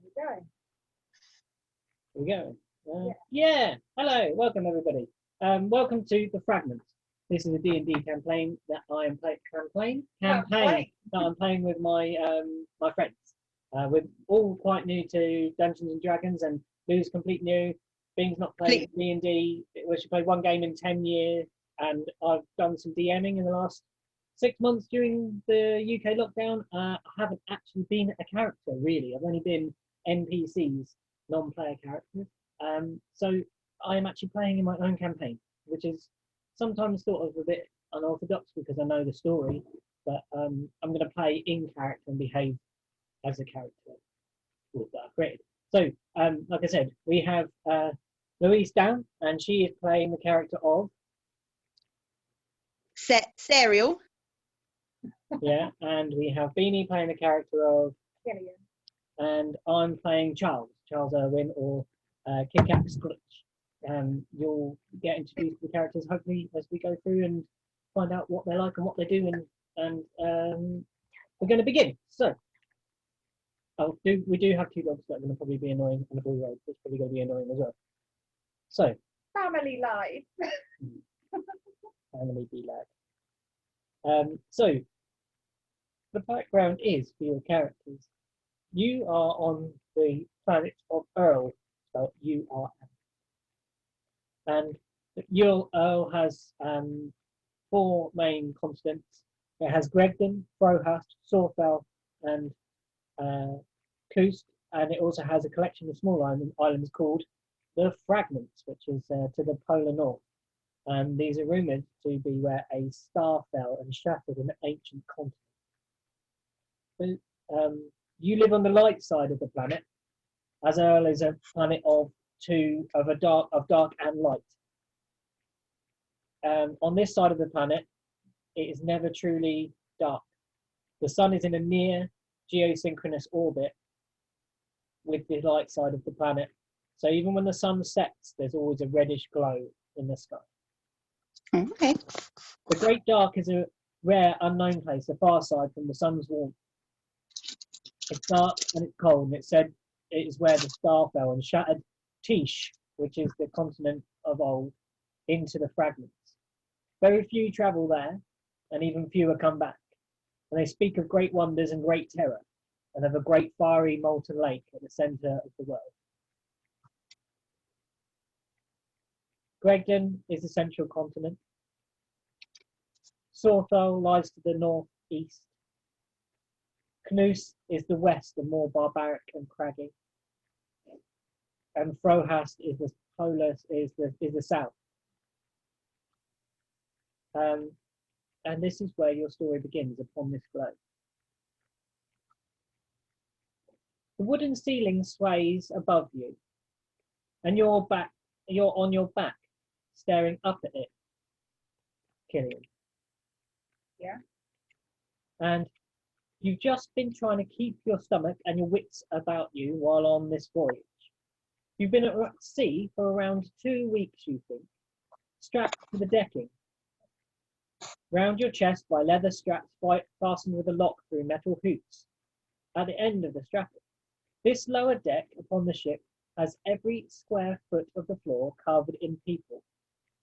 There we go. Yeah. Hello, welcome everybody. Welcome to the Fragments. This is a D&D campaign that I am playing with my my friends. We're all quite new to Dungeons and Dragons, and Lou's complete new. Bing's not played D&D. She played one game in 10 years, and I've done some DMing in the last 6 months during the UK lockdown. I haven't actually been a character really. I've only been NPCs, non-player characters. So I'm actually playing in my own campaign, which is sometimes sort of a bit unorthodox because I know the story, but I'm going to play in character and behave as a character that I've created. So, like I said, we have Louise down, and she is playing the character of Serial. Yeah, and we have Beanie playing the character of Gillian. And I'm playing Charles Irwin, or Kick-Axe Clutch. You'll get introduced to the characters hopefully as we go through and find out what they're like and what they do, and we're going to begin. So, we do have two dogs that are going to probably be annoying, and a bull that's probably going to be annoying as well. So, family life. Family be like. So, the background is for your characters. You are on the planet of Earl, spelled U-R-L. And Earl has 4 main continents. It has Gregdon, Frohast, Sorfel, and Kust, and it also has a collection of small islands called the Fragments, which is to the polar north. And these are rumoured to be where a star fell and shattered an ancient continent. You live on the light side of the planet, as Earl is a planet of dark and light. On this side of the planet, it is never truly dark. The sun is in a near geosynchronous orbit with the light side of the planet. So even when the sun sets, there's always a reddish glow in the sky. Okay. The Great Dark is a rare, unknown place, the far side from the sun's warmth. It's dark and it's cold, and it said it is where the star fell and shattered Tish, which is the continent of old, into the fragments. Very few travel there, and even fewer come back. And they speak of great wonders and great terror, and of a great fiery molten lake at the centre of the world. Gregdon is the central continent. Sorthol lies to the northeast. Knus is the west and more barbaric and craggy. And Frohast is the south. And this is where your story begins, upon this globe. The wooden ceiling sways above you, and you're on your back, staring up at it, Killian. Yeah. And you've just been trying to keep your stomach and your wits about you while on this voyage. You've been at sea for around 2 weeks, you think, strapped to the decking. Round your chest by leather straps fastened with a lock through metal hoops at the end of the strapping. This lower deck upon the ship has every square foot of the floor covered in people,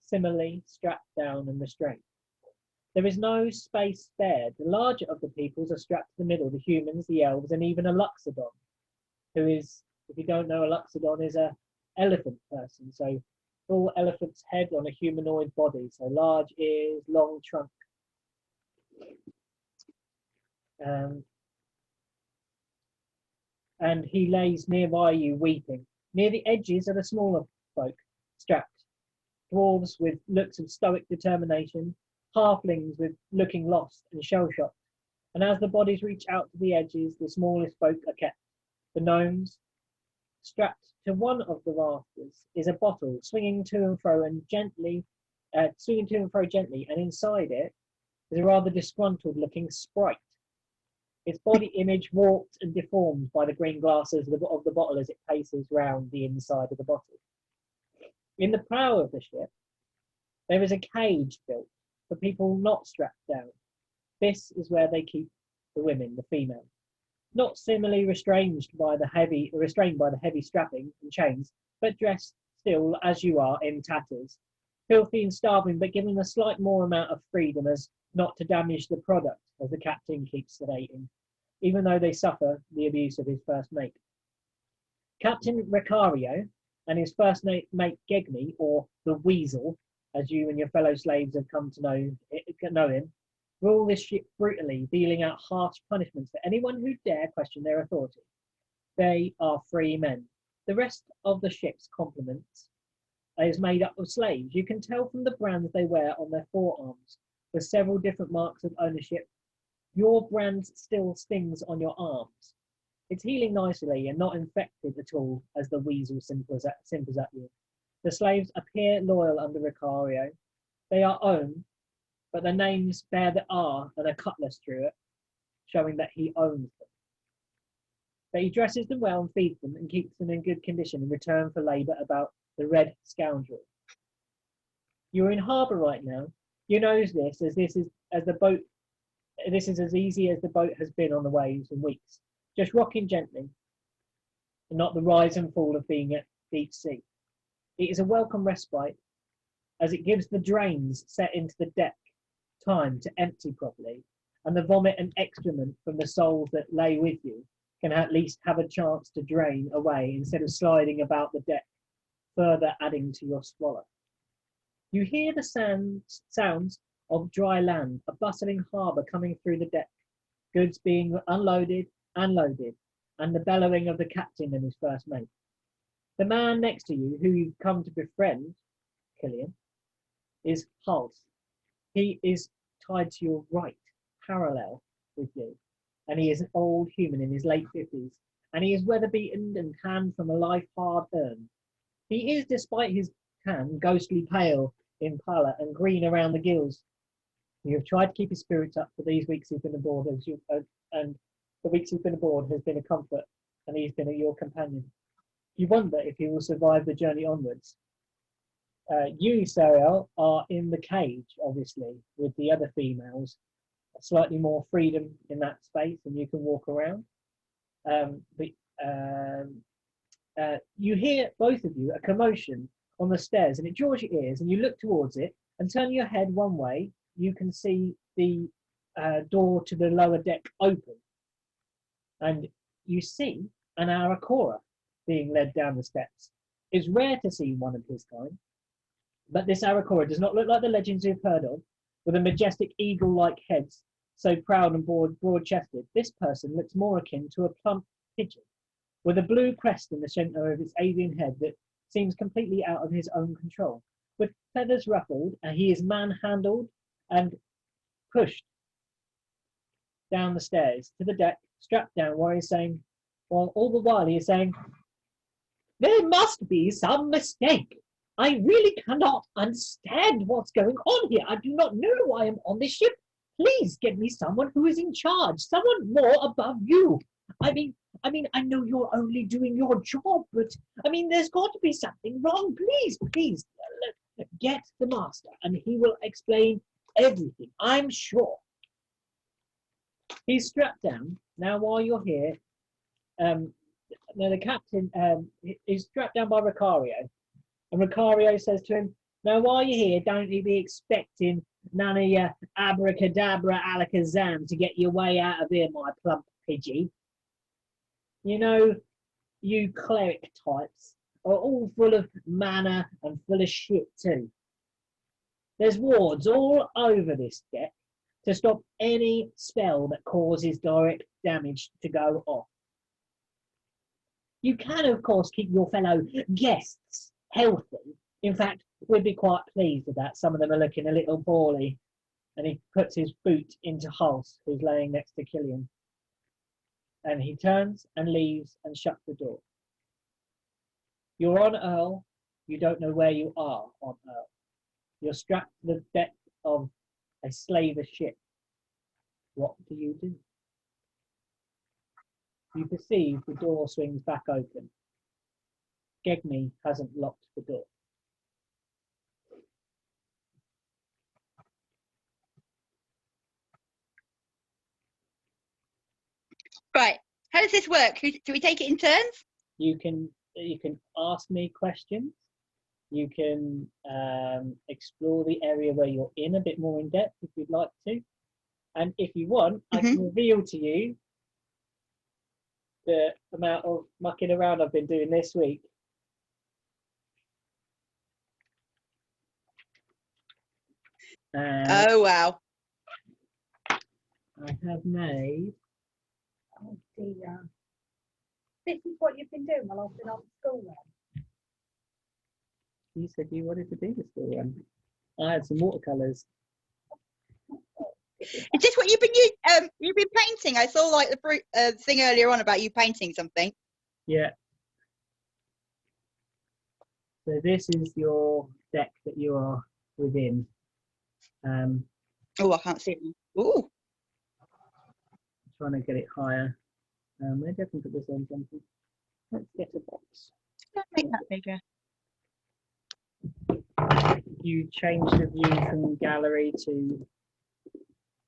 similarly strapped down and restrained. There is no space spared. The larger of the peoples are strapped to the middle, the humans, the elves, and even a Luxodon, who is, if you don't know, a Luxodon is a elephant person, so full elephant's head on a humanoid body, so large ears, long trunk. And he lays nearby you, weeping. Near the edges are the smaller folk, strapped. Dwarves with looks of stoic determination, halflings with looking lost and shell-shocked. And as the bodies reach out to the edges, the smallest folk are kept. The gnomes, strapped to one of the rafters, is a bottle swinging to and fro gently, and inside it is a rather disgruntled-looking sprite. Its body image warped and deformed by the green glasses of the bottle as it paces round the inside of the bottle. In the prow of the ship, there is a cage built for people not strapped down. This is where they keep the women, the females. not similarly restrained by the heavy strapping and chains, but dressed still as you are in tatters, filthy and starving, but given a slight more amount of freedom as not to damage the product, as the captain keeps sedating, even though they suffer the abuse of his first mate. Captain Ricario and his first mate Gegme, or the Weasel, as you and your fellow slaves have come to know him, rule this ship brutally, dealing out harsh punishments for anyone who dare question their authority. They are free men. The rest of the ship's complements is made up of slaves. You can tell from the brands they wear on their forearms, with several different marks of ownership. Your brand still stings on your arms. It's healing nicely and not infected at all as the Weasel simpers at you. The slaves appear loyal under Ricario. They are owned, but their names bear the R and a cutlass through it, showing that he owns them. But he dresses them well and feeds them and keeps them in good condition in return for labour about the Red Scoundrel. You're in harbour right now. You know this as this is as easy as the boat has been on the waves in weeks, just rocking gently, and not the rise and fall of being at deep sea. It is a welcome respite, as it gives the drains set into the deck time to empty properly, and the vomit and excrement from the souls that lay with you can at least have a chance to drain away instead of sliding about the deck, further adding to your swallow. You hear the sounds of dry land, a bustling harbour coming through the deck, goods being unloaded and loaded, and the bellowing of the captain and his first mate. The man next to you, who you've come to befriend, Killian, is Hulse. He is tied to your right, parallel with you, and he is an old human in his late 50s, and he is weather-beaten and tanned from a life hard earned. He is, despite his tan, ghostly pale in pallor and green around the gills. You have tried to keep his spirits up for these weeks he's been aboard, and the weeks he's been aboard has been a comfort, and he's been your companion. You wonder if he will survive the journey onwards. You, Sariel, are in the cage, obviously, with the other females. Slightly more freedom in that space, and you can walk around. You hear, both of you, a commotion on the stairs, and it draws your ears, and you look towards it, and turn your head one way, you can see the door to the lower deck open, and you see an Arakora being led down the steps. It's rare to see one of his kind, but this Arakora does not look like the legends you've heard of, with a majestic eagle-like head, so proud and broad-chested. This person looks more akin to a plump pigeon, with a blue crest in the centre of its avian head that seems completely out of his own control. With feathers ruffled, he is manhandled and pushed down the stairs to the deck, strapped down, while all the while he is saying, "There must be some mistake. I really cannot understand what's going on here. I do not know why I'm on this ship. Please get me someone who is in charge, someone more above you. I mean, I know you're only doing your job, but there's got to be something wrong. Please, get the master, and he will explain everything, I'm sure." He's strapped down now. While you're here, now the captain is strapped down by Ricario, and Ricario says to him, "Now, while you're here, don't you be expecting none of your abracadabra alakazam to get your way out of here, my plump pidgey. You know, you cleric types are all full of mana and full of shit too. There's wards all over this deck to stop any spell that causes direct damage to go off. You can, of course, keep your fellow guests healthy. In fact, we'd be quite pleased with that. Some of them are looking a little poorly." And he puts his boot into Hulse, who's laying next to Killian. And he turns and leaves and shuts the door. You're on Earl. You don't know where you are on Earl. You're strapped to the deck of a slaver ship. What do? You perceive the door swings back open. Gegme hasn't locked the door. Right. How does this work? Do we take it in turns? You can ask me questions. You can explore the area where you're in a bit more in depth if you'd like to. And if you want, I can reveal to you the amount of mucking around I've been doing this week. Oh, wow. I have made. Oh dear. This is what you've been doing while I've been on school then. You said you wanted to do the school run. I had some watercolours. Is this what you've been painting? I saw like the thing earlier on about you painting something. Yeah. So this is your deck that you are within. Oh, I can't see it. Ooh. Trying to get it higher. Maybe I can put this on something. Let's get a box. Make that bigger. You change the view from gallery to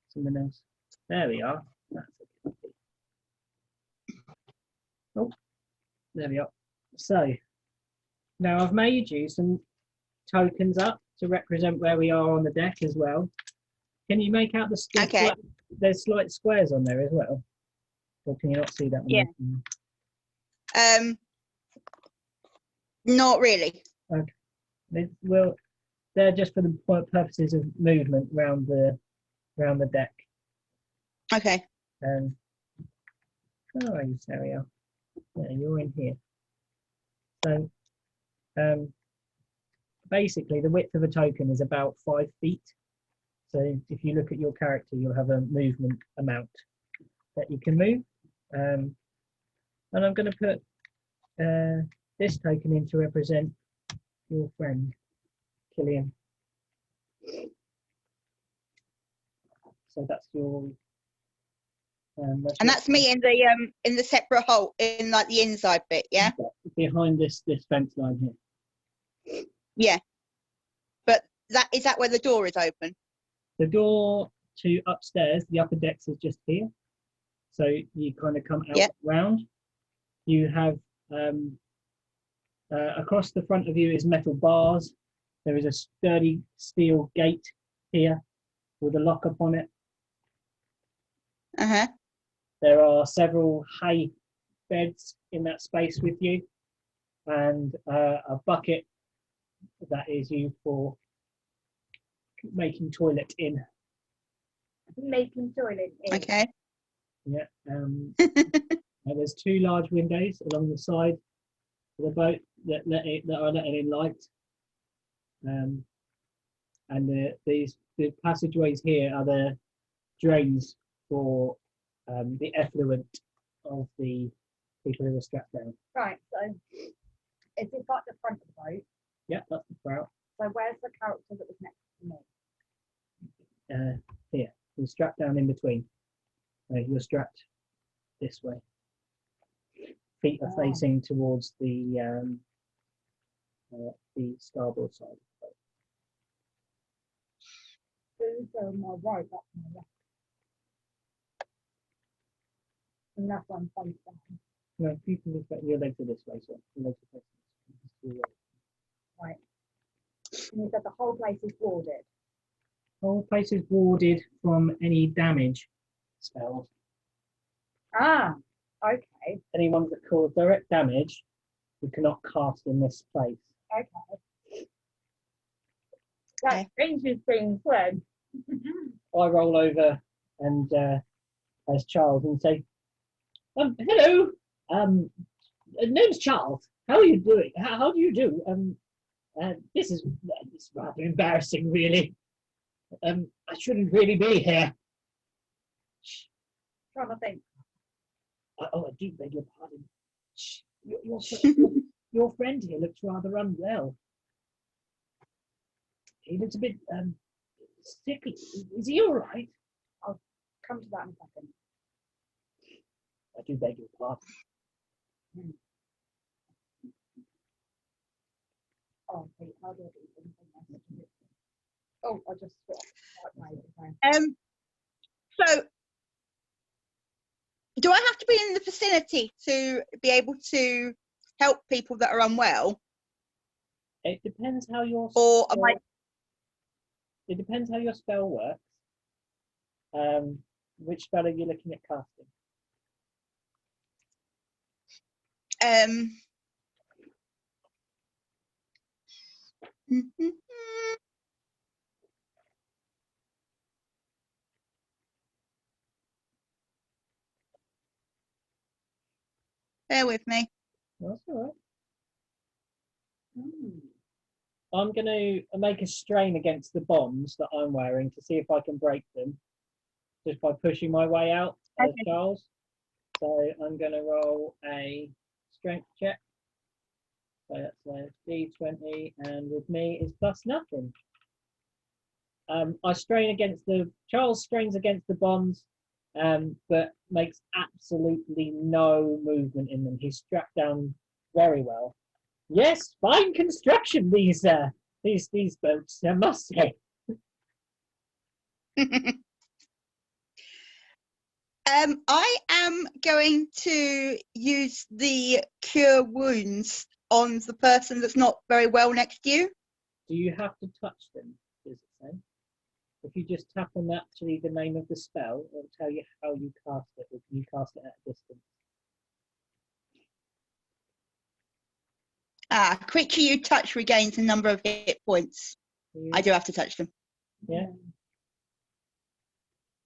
something else. There we are. That's it. Oh, there we are. So now I've made you some tokens up to represent where we are on the deck as well. Can you make out the Okay. There's slight squares on there as well. Or can you not see that? Yeah. Not really. Okay. They're just for the purposes of movement around the deck. Okay. Where are you, Saria? Yeah, you're in here. So basically the width of a token is about 5 feet. So if you look at your character, you'll have a movement amount that you can move. And I'm going to put this token in to represent your friend, Killian. So that's your. And that's me in the separate hole in like the inside bit, yeah. Behind this fence line here. Yeah. But is that where the door is open? The door to upstairs, the upper decks is just here. So you kind of come out round. You have across the front of you is metal bars. There is a sturdy steel gate here with a lock upon it. Uh-huh. There are several hay beds in that space with you, and a bucket that is used for making toilet in. Making toilet in. Okay. Yeah. There's 2 large windows along the side of the boat that are letting in light. And the passageways here are the drains for the effluent of the people who are strapped down. Right, so is this like the front of the boat? Yeah, that's the sprout. So where's the character that was next to me? Here, you're strapped down in between. You're strapped this way. Feet are facing towards the starboard side. Who's on my right? That's my left. And that's one face down. No, you can look at your legs are this way, so your legs are facing this way. Right. And you said the whole place is warded. The whole place is warded from any damage spells. Ah, okay. Anyone that cause direct damage, you cannot cast in this place. Okay. That changes things then. I roll over and as Charles and say, hello, name's Charles. How are you doing? How do you do? This is rather embarrassing, really. I shouldn't really be here. Trying to think. Oh, I do beg your pardon. Your friend here looks rather unwell. He looks a bit sickly. Is he all right? I'll come to that in a second. I do beg your pardon. Oh, wait, how do I do something? Oh, I just swapped. So Do I have to be in the vicinity to be able to help people that are unwell? It depends how your Or am I... It depends how your spell works. Which spell are you looking at casting? Bear with me. That's all right. I'm going to make a strain against the bombs that I'm wearing to see if I can break them, just by pushing my way out as Charles. So I'm going to roll a strength check. So that's a D20, and with me is plus nothing. I strain against Charles strains against the bombs, but makes absolutely no movement in them. He's strapped down very well. Yes, fine construction, these boats, I must say. I am going to use the cure wounds on the person that's not very well next to you. Do you have to touch them, does it say? If you just tap on actually the name of the spell, it'll tell you how you cast it, or can you cast it at a distance? Creature you touch regains a number of hit points. Yeah. I do have to touch them. Yeah.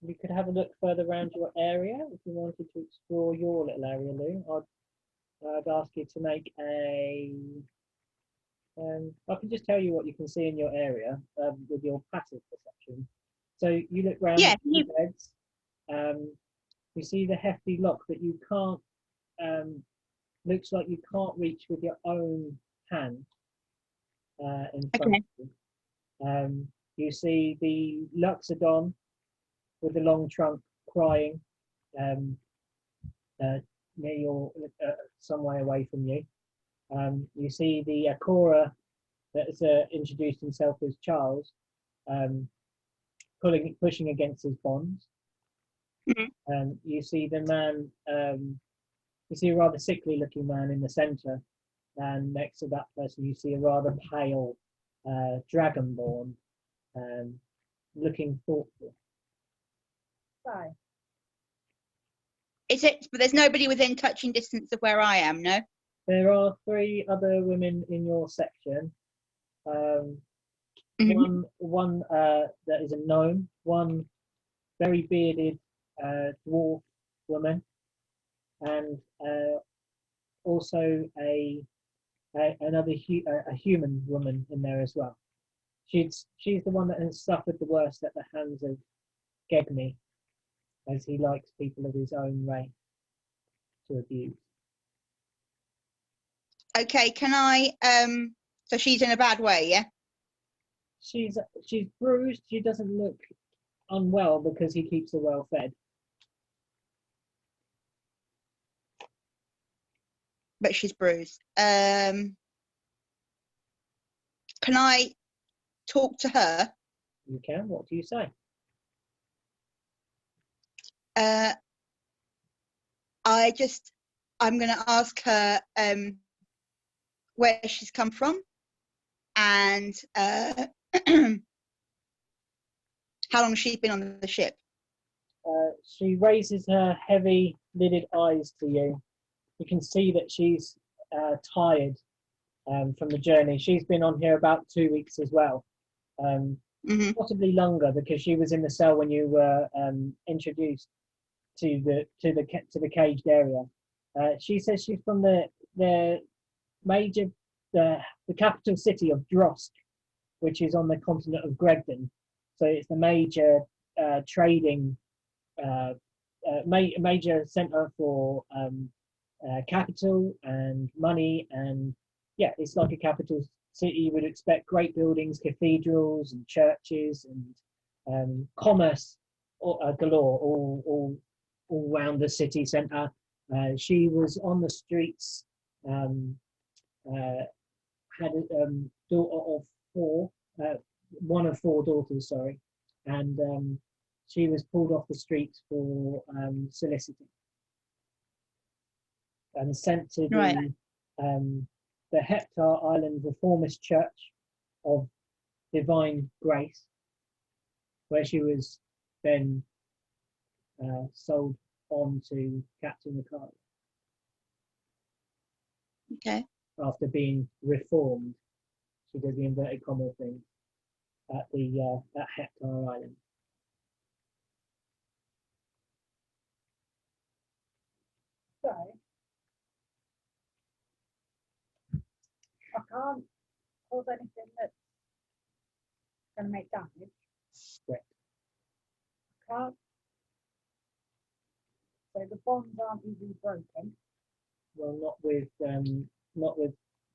You could have a look further around your area if you wanted to explore your little area, Lou. I'd ask you to make a... I can just tell you what you can see in your area with your passive perception. So you look around the beds, you see the hefty lock that you can't, looks like you can't reach with your own hand in front of you. You see the Luxodon with the long trunk crying near your, some way away from you. You see the Akora that has introduced himself as Charles, pushing against his bonds. You see the man, you see a rather sickly looking man in the centre, and next to that person you see a rather pale dragonborn looking thoughtful. Right. Is it? But there's nobody within touching distance of where I am, no? There are 3 other women in your section. One that is a gnome, one very bearded dwarf woman, and also another human woman in there as well. She's the one that has suffered the worst at the hands of Gegni, as he likes people of his own race to abuse. Okay, can I, so she's in a bad way, yeah? She's bruised. She doesn't look unwell because he keeps her well fed. But she's bruised. Can I talk to her? You can. What do you say? I'm going to ask her where she's come from and how long she's been on the ship. She raises her heavy lidded eyes to you. You can see that she's tired from the journey. She's been on here about 2 weeks as well, possibly longer, because she was in the cell when you were introduced to the caged area. She says she's from the capital city of Drosk, which is on the continent of Gregden. So it's the major trading, major center for capital and money, and yeah, it's like a capital city. You would expect great buildings, cathedrals and churches, and commerce galore all around the city center. She was on the streets, had a daughter of 4, one of 4 daughters, sorry, and she was pulled off the streets for soliciting. and sent to Right. the Hector Island Reformist Church of Divine Grace, where she was then sold on to Captain Ricardo Okay. after being reformed. She did the inverted comma thing at the at Hector Island. So I can't cause anything that's going to make damage. Correct. I can't. So the bonds aren't easily broken. Well, not with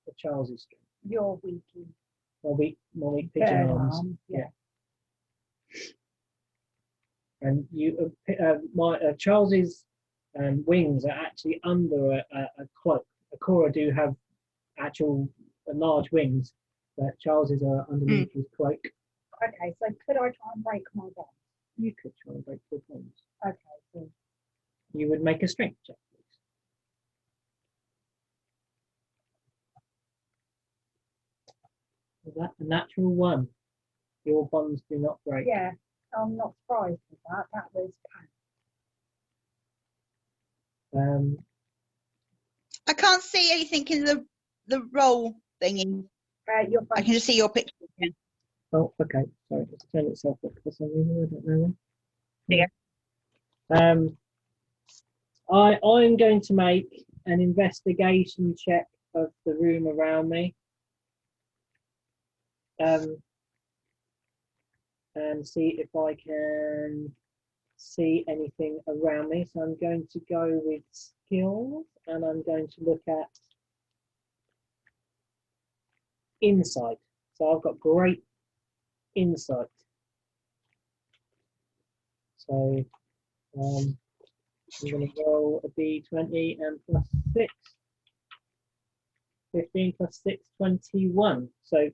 the Charles's strength. You're weaky. More weak pigeon Bird arms. arms, yeah. And you, Charles's wings are actually under a cloak. Akora do have actual large wings, but Charles's are underneath his cloak. Okay, so could I try and break my bonds? You could try and break your bonds. Okay, so You would make a strength check, please. Is that a natural one? Your bonds do not break. yeah, I'm not surprised with that. That was I can't see anything in the roll thingy. you're I fine. can just see your picture again. Oh, okay. Sorry, it's turned itself up for some reason. I don't know why. I'm going to make an investigation check of the room around me. And see if I can see anything around me. So I'm going to go with skills, and I'm going to look at insight. So I've got great insight. So I'm going to roll a d20 and plus 6. 15 plus 6, 21. So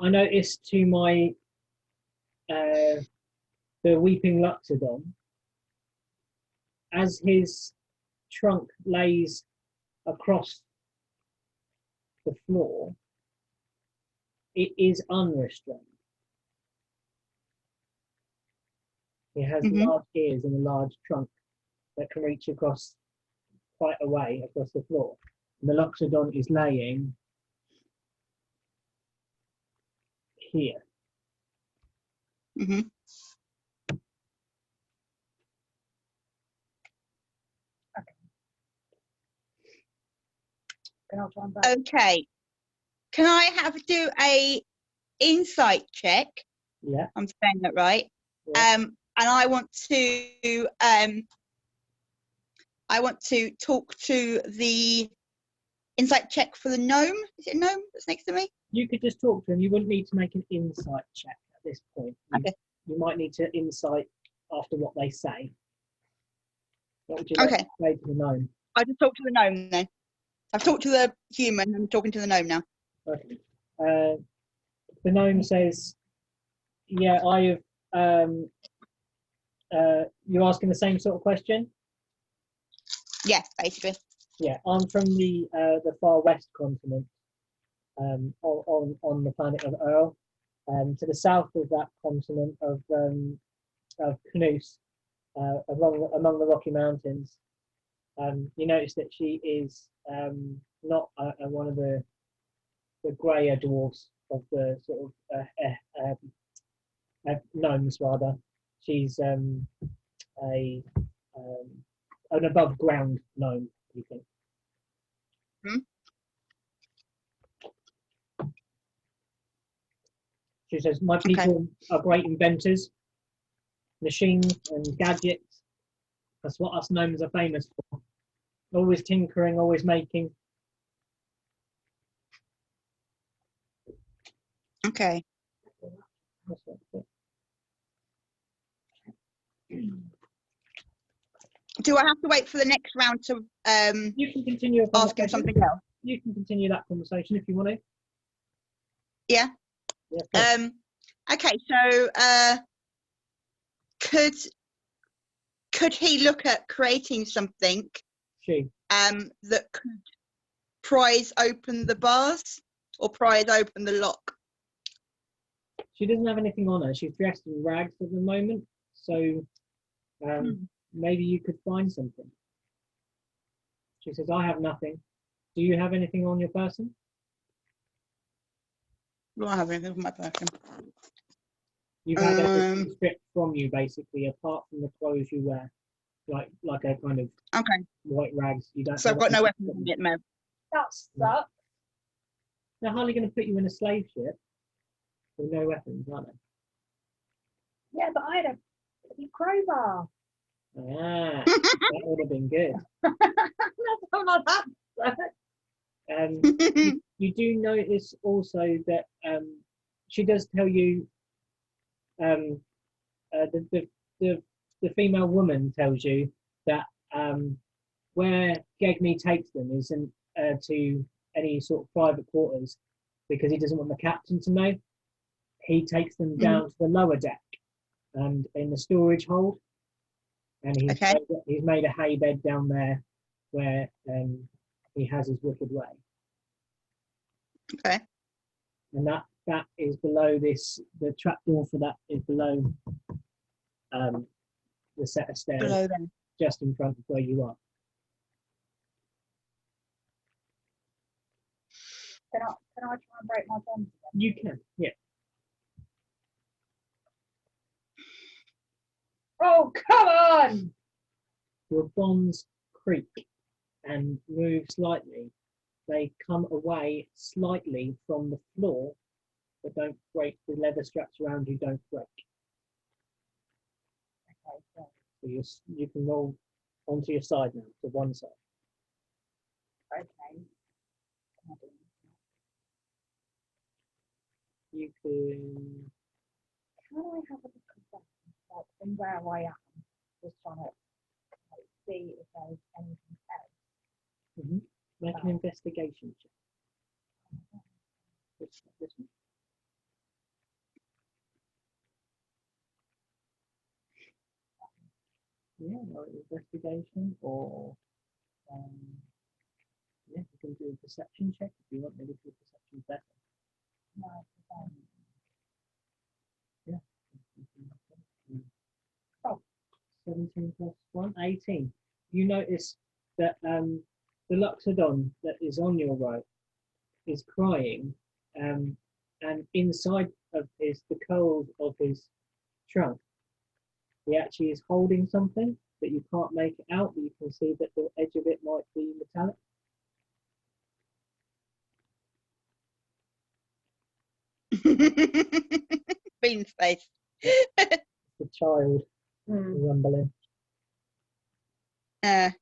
I noticed to my the Weeping Luxodon, as his trunk lays across the floor, it is unrestrained. He has large ears and a large trunk that can reach across quite a way across the floor. And the Luxodon is laying here. Can I try and break? Okay. Can I do a insight check? Yeah. I'm saying that right. Yeah. And I want to talk to the insight check for the gnome. Is it a gnome that's next to me? You could just talk to him. You wouldn't need to make an insight check at this point. You might need to insight after what they say. What would you like to say to the gnome? I just talk to the gnome then. I've talked to the human. I'm talking to the gnome now. Okay. The gnome says, "Yeah, I have." You're asking the same sort of question. Yeah, basically. Yeah, I'm from the far west continent, on the planet of Earl, to the south of that continent of Knus, among the Rocky Mountains. You notice that she is not one of the greyer dwarfs of the sort of gnomes, rather. She's an above ground gnome, you think. She says, "My people are great inventors, machines and gadgets. That's what us gnomes are famous for. Always tinkering, always making." Okay. Do I have to wait for the next round to You can continue ask him something else? You can continue that conversation if you want to. Yeah. Yeah. Okay, so could he look at creating something She. that could prise open the bars or prise open the lock? She doesn't have anything on her. She's dressed in rags at the moment, so maybe you could find something. She says, I have nothing. Do you have anything on your person? Do I have anything for my person? You've had everything stripped from you, basically, apart from the clothes you wear, like a kind of white rags. You don't. So I've got no weapons on me at the moment. That sucks. They're hardly going to put you in a slave ship with no weapons, are they? Yeah, but I had a bloody crowbar. Ah, that would have been good. Nothing like that. You do notice also that she does tell you. The female woman tells you that where Gegme takes them isn't to any sort of private quarters because he doesn't want the captain to know. He takes them down to the lower deck and in the storage hold, and he's made a hay bed down there where he has his wicked way. Okay. And that is below this. The trapdoor for that is below the set of stairs, Below them. just in front of where you are. Can I try and break my bonds again? You can, yeah. Oh, come on! Your bonds creak and move slightly. They come away slightly from the floor, but don't break. The leather straps around you don't break. Okay, so You can roll onto your side now, to one side. okay. Can I do You can. Can I have a look at that? Like from where I am, just trying to see if there's anything else. Make an investigation check. This one. Yeah, or investigation, or yeah, you can do a perception check if you want. Maybe do perception better. No, Yeah. Oh. 17 plus 1, 18. You notice that the Loxodon that is on your right is crying, and inside of the curls of his trunk, he actually is holding something, but you can't make it out, but you can see that the edge of it might be metallic. Bean space. The child rumbling. okay.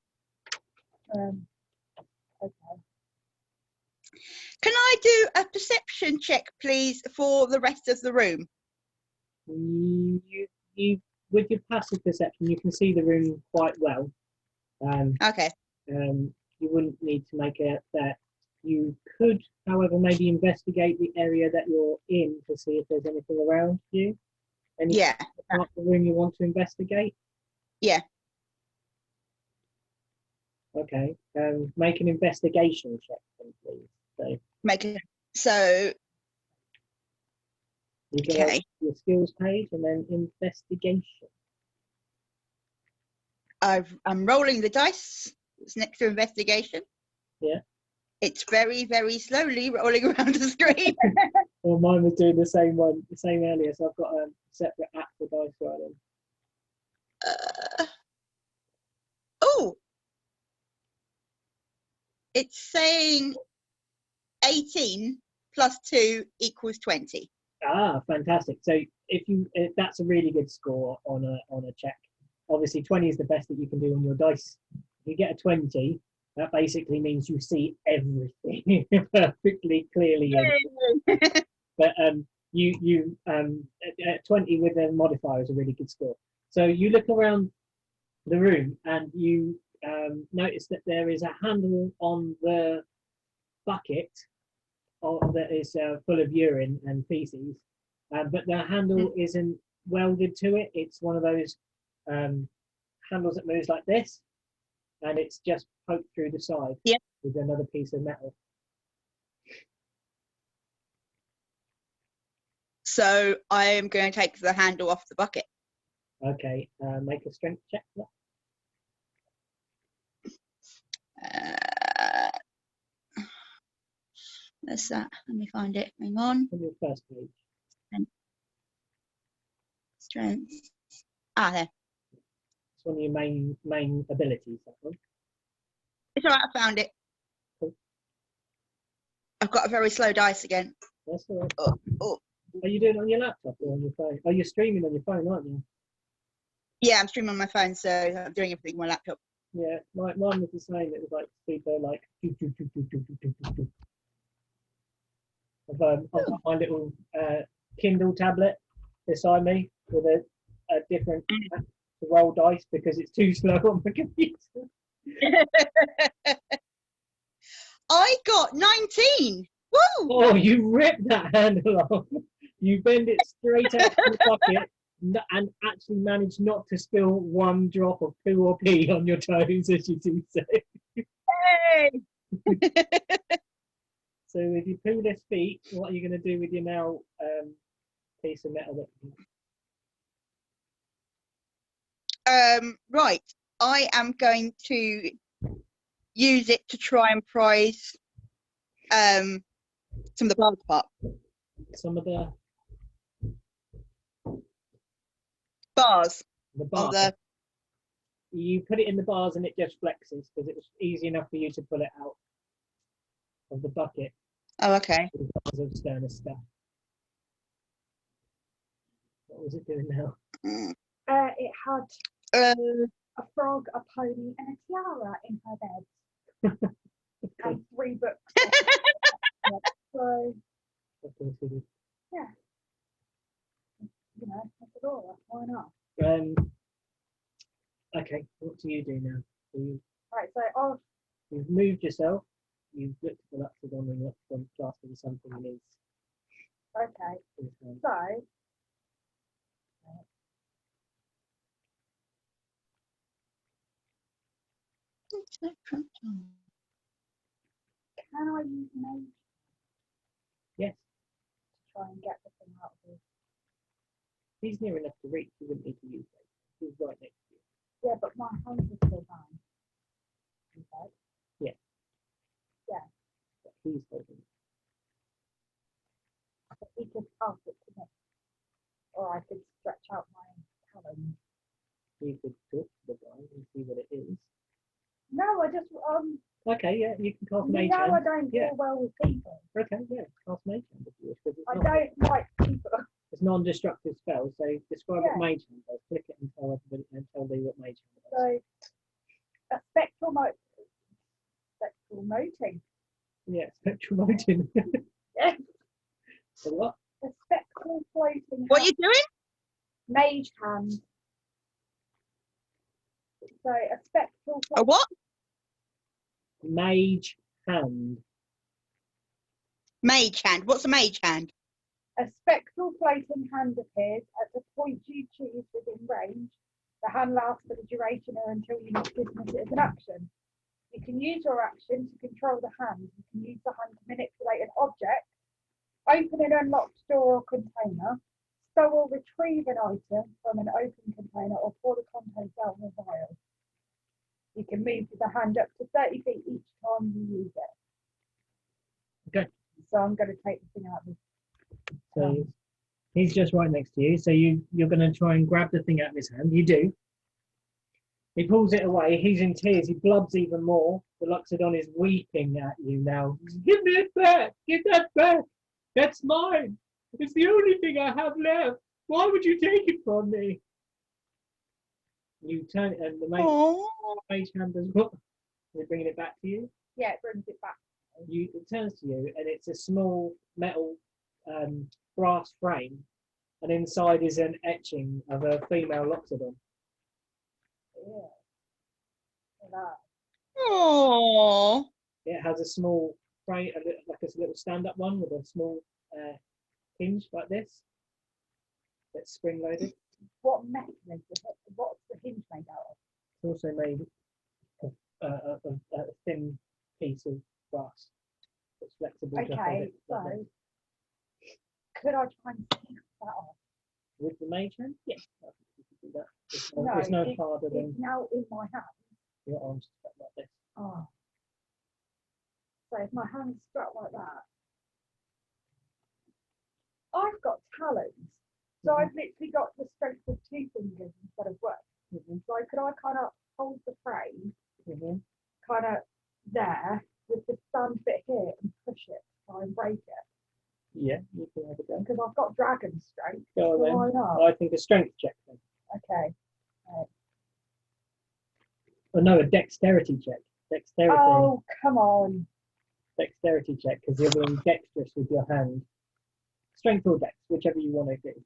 Can I do a perception check, please, for the rest of the room? You with your passive perception, you can see the room quite well. Okay. You wouldn't need to make it that. You could, however, maybe investigate the area that you're in to see if there's anything around you. Any part of the room you want to investigate? Yeah. Okay. Make an investigation check, then, please. So you go to your skills page and then investigation. I'm rolling the dice. It's next to investigation. Yeah. It's very, very slowly rolling around the screen. Well, mine was doing the same earlier, so I've got a separate app for dice rolling. Oh, it's saying 18 plus 2 equals 20. Ah, fantastic! So that's a really good score on a check. Obviously, 20 is the best that you can do on your dice. If you get a 20, that basically means you see everything perfectly clearly. But you 20 with a modifier is a really good score. So you look around the room and you notice that there is a handle on the bucket that is full of urine and feces, but the handle isn't welded to it. It's one of those handles that moves like this, and it's just poked through the side with another piece of metal. So I am going to take the handle off the bucket. Okay, make a strength check. Where's that? Let me find it. Hang on. On your first page. Strength. Ah, there. It's one of your main abilities, that one. It's all right. I found it. Cool. I've got a very slow dice again. That's all right. Oh. Are you doing it on your laptop or on your phone? Oh, you're streaming on your phone, aren't you? Yeah, I'm streaming on my phone, so I'm doing everything on my laptop. Yeah, mine was the same. It was like super like. I've got my little Kindle tablet beside me with a different to roll dice because it's too slow on the computer. I got 19. Woo! Oh, you ripped that handle off. You bend it straight out of the bucket and actually managed not to spill one drop of poo or pee on your toes, as you do say. Hey! So if you poo this feet, what are you going to do with your now piece of metal? Right. I am going to use it to try and prise some of the bars apart. Some of the Bars. bars. You put it in the bars and it just flexes because it was easy enough for you to pull it out of the bucket. Oh, okay. With the bars of sterner stuff. What was it doing now? It had a frog, a pony, and a tiara in her bed. And 3 books. So, yeah. You know, I said, oh, why not? Okay, what do you do now? Right, so you've moved yourself. You've looked at the Luxodon and looked at classing something in his. okay. So Can I use Mage Yes, to try and get the thing out of his? he's near enough to reach. You wouldn't need to use it. He's right next to you. Yeah, but my hands are still bound. Okay. Yeah. Yeah. But he's holding it. So he could pass it to me. Or I could stretch out my talons. You could talk to the guy and see what it is. No, I just Okay, yeah, you can cast you Mage know Hand. I don't deal well with people. Okay, yeah, cast Mage Hand if you wish. It's I don't like people. It's non-destructive spell, so describe what Yeah. Mage Hand does. Click it and tell everybody and tell me what Mage Hand does. So a spectral moting. Yeah, spectral moting. Yeah. So what? A spectral floating. what are you doing? Mage hand. So a spectral. A what? Mage Hand. Mage hand. What's a mage hand? A spectral floating hand appears at the point you choose within range. The hand lasts for the duration or until you dismiss it as an action. You can use your action to control the hand. You can use the hand to manipulate an object, open an unlocked door or container, stow or retrieve an item from an open container, or pour the contents out of a vial. You can move with the hand up to 30 feet each time you use it. Okay. So I'm going to take the thing out of this. So he's just right next to you. So you're going to try and grab the thing out of his hand. You do. He pulls it away. He's in tears. He blubs even more. The Luxodon is weeping at you now. Give me it back. Give that back. That's mine. It's the only thing I have left. Why would you take it from me? You turn it, and the Mage Hand does what? Is it bringing it back to you? Yeah, it brings it back. It turns to you, and it's a small metal brass frame, and inside is an etching of a female Loxodon. Yeah. That. Oh. It has a small frame, like a little stand-up one with a small hinge like this. That's spring-loaded. What mechanism? What's the hinge made out of? It's also made of a thin piece of brass that's flexible. to hold Okay, it so like this. could I try and snap that off? With the mage hand, yes, I think you can do that. No, it's no harder than It's now in my hand. your arms stuck like this. Oh. So if my hand's stuck like that, I've got talons. So Mhm. I've literally got the strength of 2 fingers instead of 1. Mhm. So could I kind of hold the frame Mhm. kind of there with the stand bit here and push it, try and break it? Yeah, you can have a go. Because I've got dragon strength. Go So on why then. not? I think a strength check then. Okay. Oh no, a dexterity check. Dexterity. Oh, come on. Dexterity check, because you're being dexterous with your hand. Strength or dex, whichever you want to do.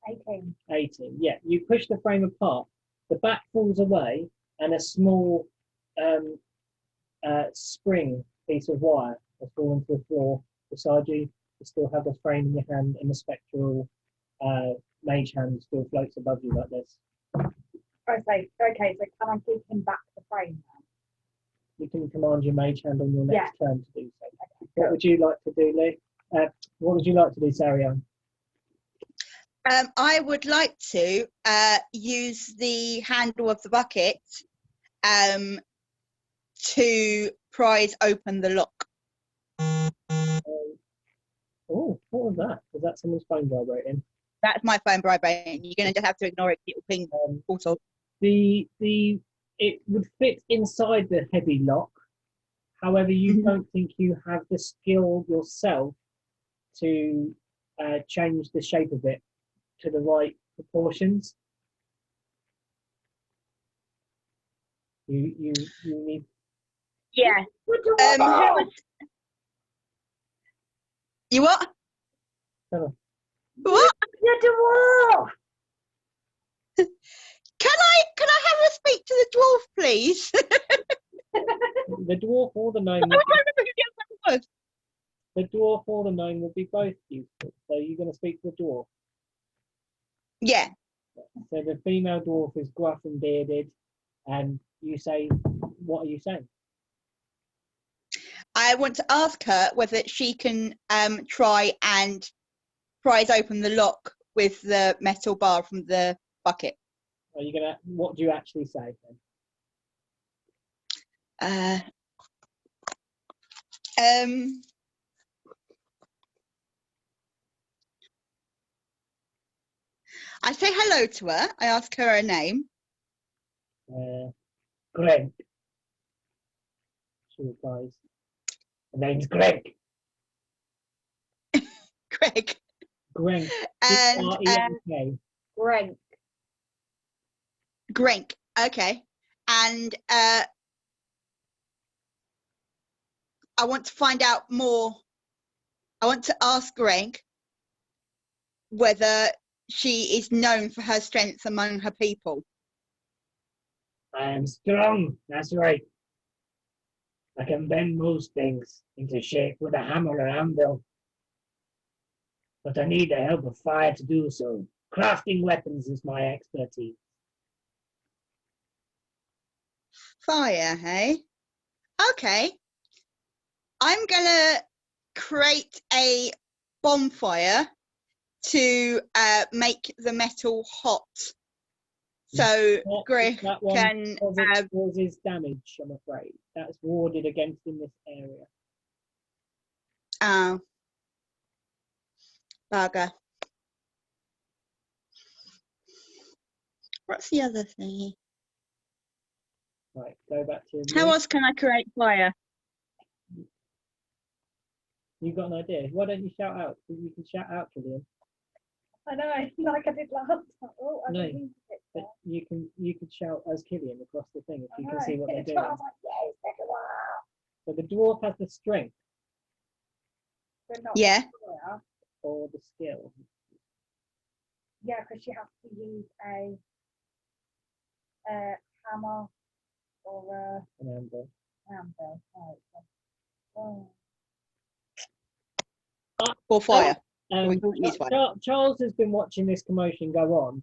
18. 18. Yeah, you push the frame apart. The back falls away, and a small spring piece of wire has fallen to the floor beside you. You still have the frame in your hand, and the spectral mage hand still floats above you like this. Okay, so can I give him back the frame now? You can command your mage hand on your next turn to do so. Okay, What would you like to do, Lee? What would you like to do, Sarion? I would like to use the handle of the bucket to prise open the lock. Oh, what was that? Was that someone's phone vibrating? That's my phone vibrating. You're going to just have to ignore it. It'll ping. Also, It would fit inside the heavy lock. However, you don't think you have the skill yourself to change the shape of it to the right proportions. You need. yeah. You what? Oh. What? You're dwarf! Can I have a speak to the dwarf, please? The dwarf or the gnome. I don't remember who the other one was. The dwarf or the gnome would be both useful. So you're going to speak to the dwarf. Yeah. So the female dwarf is gruff and bearded, and you say, what are you saying? I want to ask her whether she can try and prise open the lock with the metal bar from the bucket. Are you gonna? What do you actually say then? I say hello to her. I ask her her name. Greg. She replies. The name's Greg. Greg. Greg. And Greg. Greg. Okay. And I want to find out more. I want to ask Greg whether she is known for her strength among her people. I am strong. That's right. I can bend most things into shape with a hammer or anvil. But I need the help of fire to do so. Crafting weapons is my expertise. Fire, hey? Okay. I'm gonna create a bonfire to make the metal hot. So Greg can causes damage, I'm afraid. That's warded against in this area. Oh. Bugger. What's the other thing? Right, go back to How else can I create fire? You got an idea? Why don't you shout out? You can shout out, Killian. I know, like I did last time. Oh, I No, didn't mean to hit but that. you could shout as Killian across the thing if you can see what they're It's doing. like, yes, take a while. So the dwarf has the strength But not Yeah. fire. or the skill. Yeah, because she has to use a hammer or An anvil. anvil. Right. Oh. Or fire. We can't use one. Charles has been watching this commotion go on,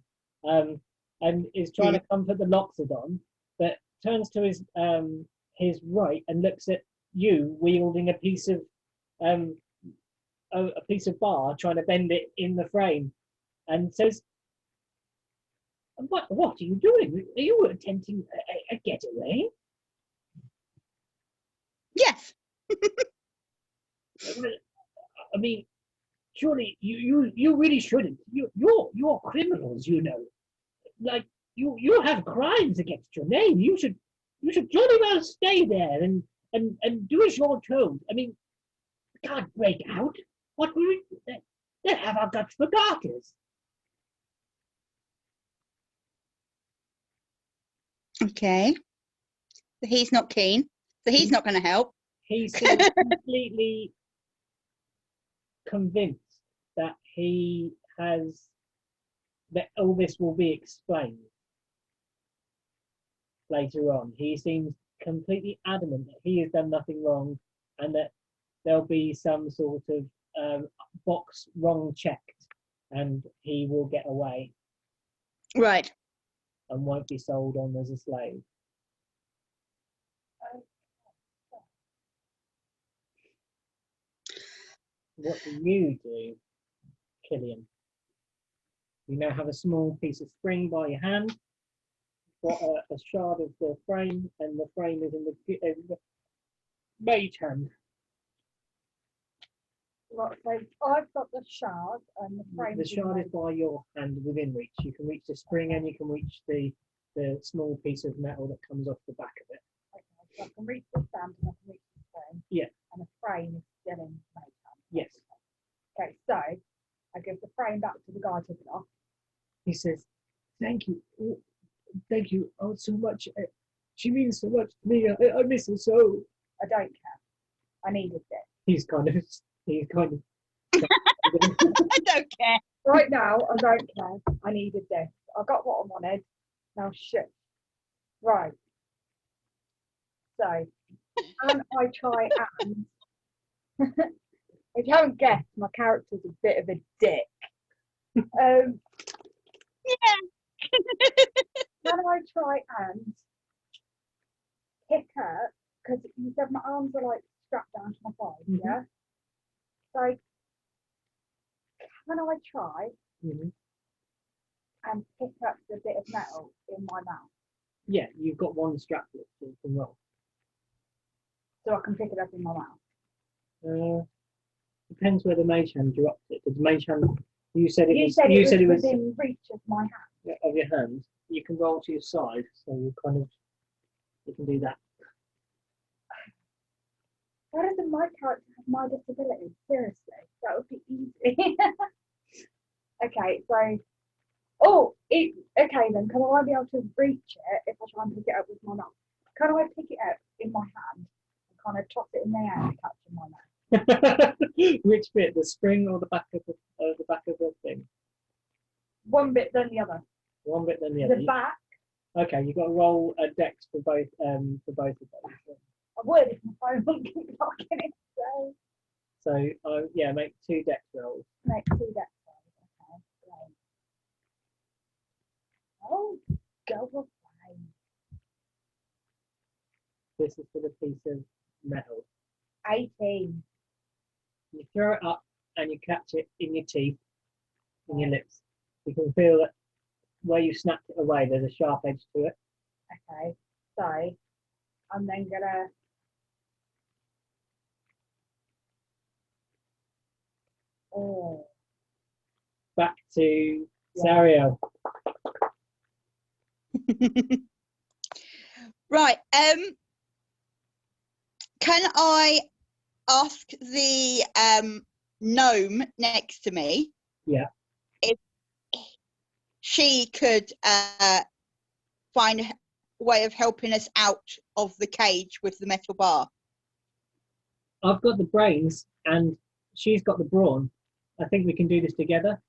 and is trying to comfort the Loxodon, but turns to his right and looks at you wielding a piece of bar, trying to bend it in the frame, and says, "What are you doing? Are you attempting a getaway?" Yes. I mean, surely you really shouldn't. You're criminals, you know. Like you have crimes against your name. You should jolly well stay there and do as you're told. I mean, we can't break out. What we they'll have our guts for garters. Okay. So he's not keen. So he's not going to help. He seems completely convinced that that all this will be explained later on. He seems completely adamant that he has done nothing wrong and that there'll be some sort of box wrong checked and he will get away Right. and won't be sold on as a slave. What do you do, Killian? You now have a small piece of string by your hand. You've got a shard of the frame, and the frame is in the Mage Hand. Right, so I've got the shard and the frame. The shard is by your hand within reach. You can reach the spring and you can reach the small piece of metal that comes off the back of it. Okay, so I can reach the stand and I can reach the frame. Yeah. And the frame is still in Mage Hand. Yes. Okay, so I give the frame back to the guy took it off. He says, "Thank you oh so much. She means so much to me. I miss her so." I don't care. I needed this. He's kind of I don't care. Right now, I don't care. I needed this. I got what I wanted. Now shit. Right. So, and I try and if you haven't guessed, my character's a bit of a dick. Yeah. Can I try and pick up, because you said my arms are like strapped down to my thighs, yeah? So can I try and pick up the bit of metal in my mouth? Yeah, you've got one strap that you can roll. So I can pick it up in my mouth. Depends where the Mage Hand dropped it. Because the Mage Hand, you said it was within reach of my hand. of your hand. You can roll to your side, so you can do that. Why doesn't my character have my disability? Seriously, that would be easy. Okay, so okay then. Can I be able to reach it if I try and pick it up with my mouth? Can I pick it up in my hand and kind of toss it in the air and catch in my mouth? Which bit, the spring or the back of the thing? One bit then the other. One bit then the other. The back. Okay, you've got to roll a dex for both of those. I would if my phone wouldn't keep locking it. So yeah, make 2 dex rolls. Make 2 dex rolls. Okay, great. Oh, go away. This is for the piece of metal. 18. You throw it up and you catch it in your teeth, in your lips. You can feel that where you snapped it away, there's a sharp edge to it. Okay, so I'm then gonna back to Sario. Right. Can I ask the gnome next to me? Yeah. If she could find a way of helping us out of the cage with the metal bar. I've got the brains and she's got the brawn. I think we can do this together.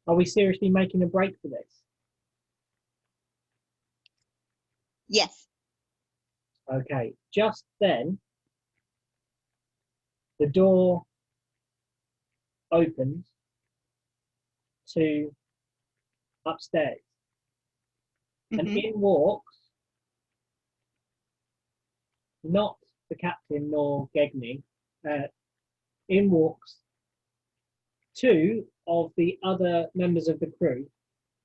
Are we seriously making a break for this? Yes. Okay, just then, the door opens to upstairs, and Mhm. in walks not the captain nor Gegni. In walks two of the other members of the crew,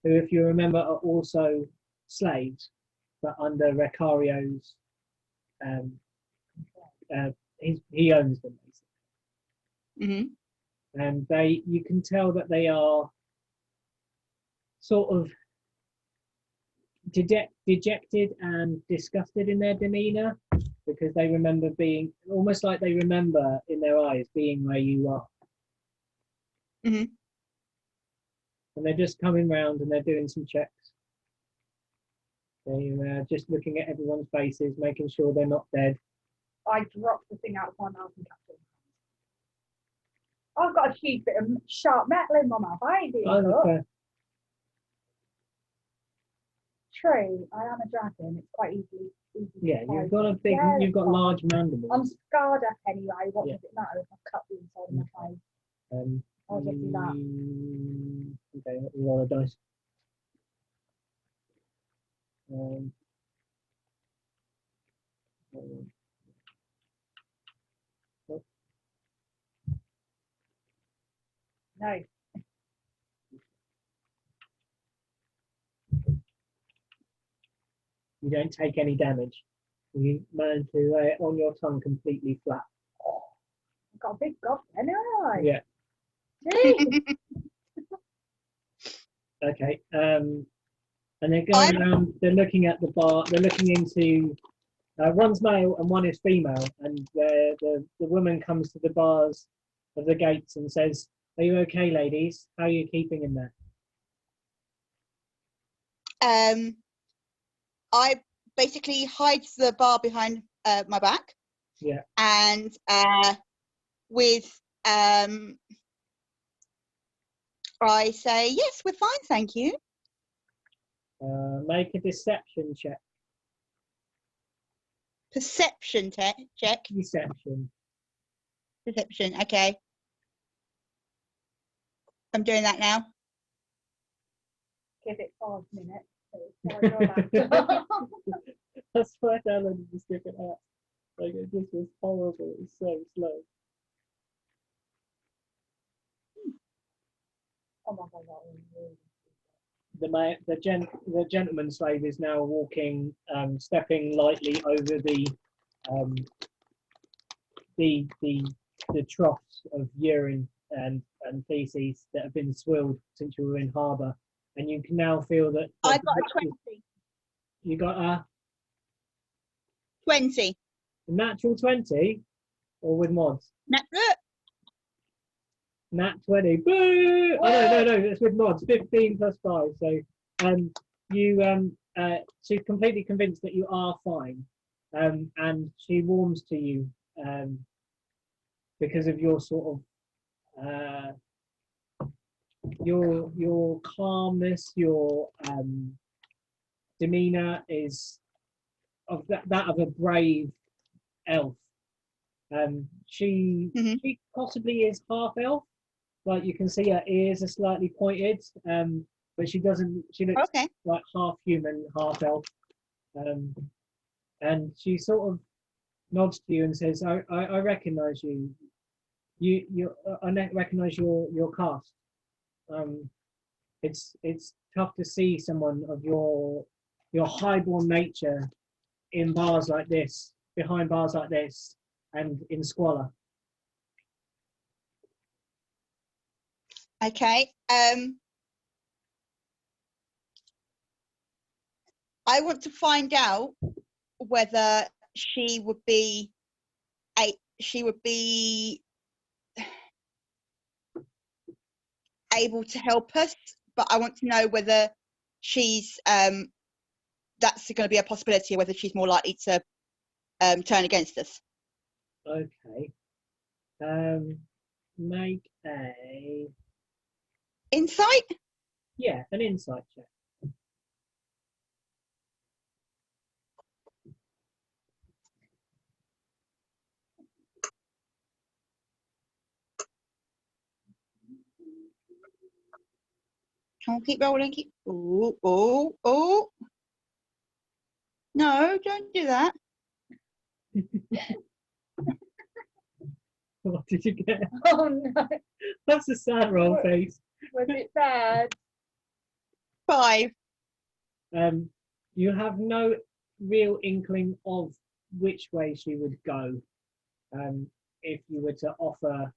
who, if you remember, are also slaves, but under Recario's. He owns them, basically. Mhm. And you can tell that they are sort of dejected and disgusted in their demeanor, because they remember being almost like they remember in their eyes being where you are. Mhm. And they're just coming round and they're doing some checks. They're just looking at everyone's faces, making sure they're not dead. I dropped the thing out of my mouth and kept it. I've got a huge bit of sharp metal in my mouth. I ain't doing good. True, I am a dragon. It's quite easy Yeah, to you've fight. got a big, Yeah, you've got it's fine. large mandibles. I'm scarred up anyway. What Yeah. does it matter if I cut the inside of my face? I'll just do that. Okay, a lot of dice. No. You don't take any damage. You manage to lay it on your tongue completely flat. I've got a big gob then, haven't I? Yeah. Jeez. Okay. And they're going around. They're looking at the bar. They're looking into. One's male and one is female. And the woman comes to the bars of the gates and says, "Are you okay, ladies? How are you keeping in there?" I basically hide the bar behind my back. Yeah. And with I say, yes, we're fine, thank you. Make a deception check. Perception check. Deception. Perception, okay. I'm doing that now. Give it 5 minutes. So That's why I learned to stick it out. Like, it just was horrible. It was so slow. oh my god, The gentleman slave is now walking, stepping lightly over the troughs of urine and feces that have been swilled since you were in harbour, and you can now feel that. I got a 20. You got a 20. natural 20, or with mods? Nat 20. Boo! Oh, no, it's with mods. 15 plus 5. So she's completely convinced that you are fine. And she warms to you because of your sort of your calmness, your demeanor is of that of a brave elf. She possibly is half elf. Like, you can see her ears are slightly pointed, but she doesn't. She looks like half human, half elf. And she sort of nods to you and says, "I recognise you. I recognise your cast. It's tough to see someone of your highborn nature in bars like this, behind bars like this, and in squalor." Okay. I want to find out whether she would be able to help us, but I want to know whether she's that's going to be a possibility, or whether she's more likely to turn against us. Okay. Make a insight. Yeah, an insight check. Come on, keep rolling. Keep. Oh, oh, oh. No, don't do that. What did you get? Oh no, That's a sad roll face. was it bad? 5. You have no real inkling of which way she would go. If you were to offer,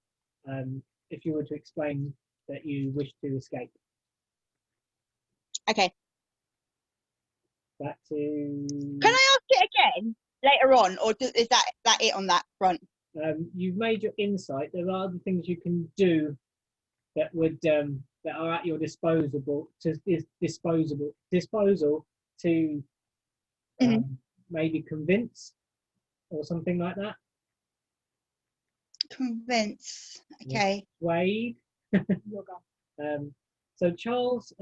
if you were to explain that you wish to escape. Okay. Back to. Can I ask it again later on, or is that it on that front? You've made your insight. There are other things you can do that would that are at your disposal to maybe convince or something like that. Convince. Okay. Wade. So Charles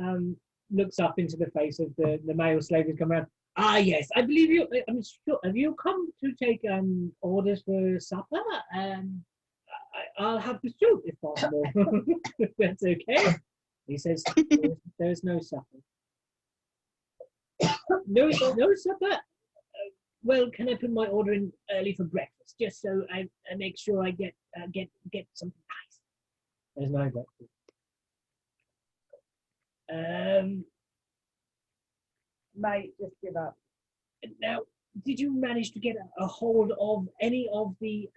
looks up into the face of the male slave who's come around. Ah, yes, I believe you. I'm sure. Have you come to take orders for supper? I'll have the soup if possible. If that's okay. He says, "There's no supper. No supper. Well, can I put my order in early for breakfast, just so I make sure I get something nice? There's no breakfast. Mate, just give up. Now, did you manage to get a hold of any of the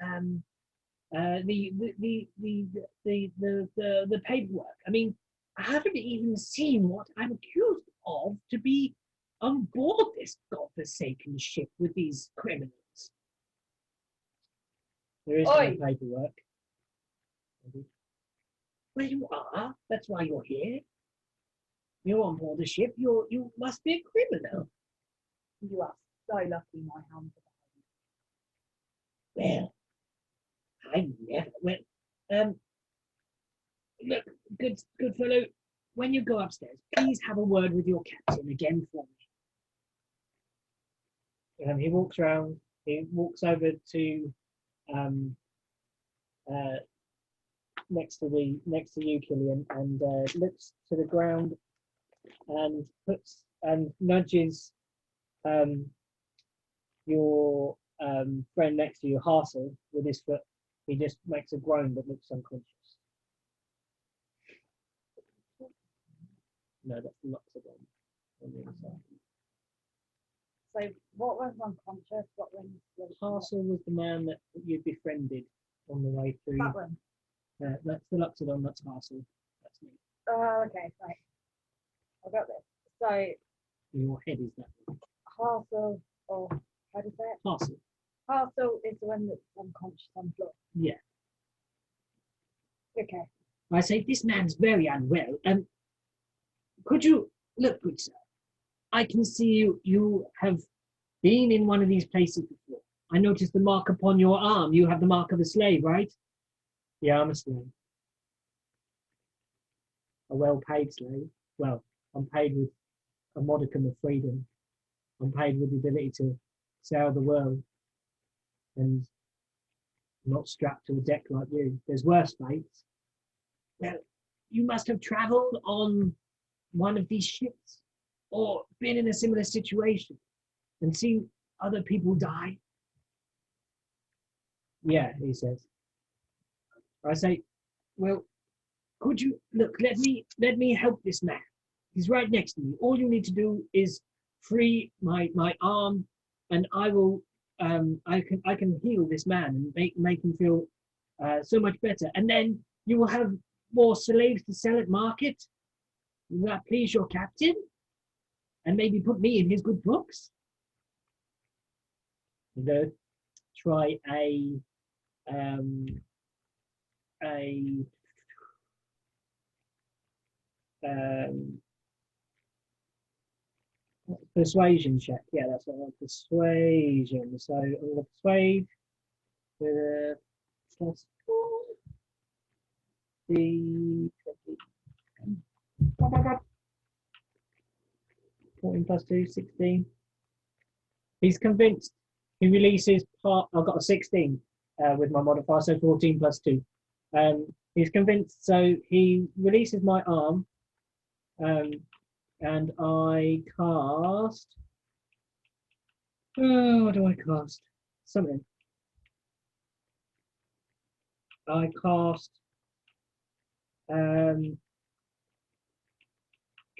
paperwork? I mean, I haven't even seen what I'm accused of to be on board this godforsaken ship with these criminals. There is no paperwork. Well, you are. That's why you're here. You're on board the ship. You must be a criminal. You are so lucky, my hand. Well, I never. Well, look, good fellow. When you go upstairs, please have a word with your captain again for me. He walks around. He walks over to next to you, Killian, and looks to the ground and nudges your friend next to you, Harsel, with his foot. He just makes a groan but looks unconscious. No, that's the Loxodon on the other side. So what was unconscious? What was Harsel was the man that you befriended on the way through. that one? That's the Loxodon, that's Harsel. That's me. Oh, okay, right. I got this. So Your head is that one. Harsel, or how do you say it? Harsel. Harsel is the one that's unconscious on the floor. Yeah. Okay. I say, this man's very unwell. Could you look, good sir? I can see you have been in one of these places before. I noticed the mark upon your arm. You have the mark of a slave, right? Yeah, I'm a slave. A well-paid slave. Well, I'm paid with a modicum of freedom. I'm paid with the ability to sail the world and not strapped to a deck like you. There's worse fates. Well, you must have travelled on one of these ships or been in a similar situation and seen other people die. Yeah, he says. I say, well, could you look, let me help this man. He's right next to me. All you need to do is free my arm and I will I can heal this man and make him feel so much better. And then you will have more slaves to sell at market. Will that please your captain? And maybe put me in his good books? You know, try a persuasion check. Yeah, that's what I want. Persuasion. So I'm going to persuade with a +4. The 14 + 2, 16. He's convinced. He releases part. I've got a 16 with my modifier, so 14 + 2. He's convinced, so he releases my arm And I cast. Oh, what do I cast? Something. I cast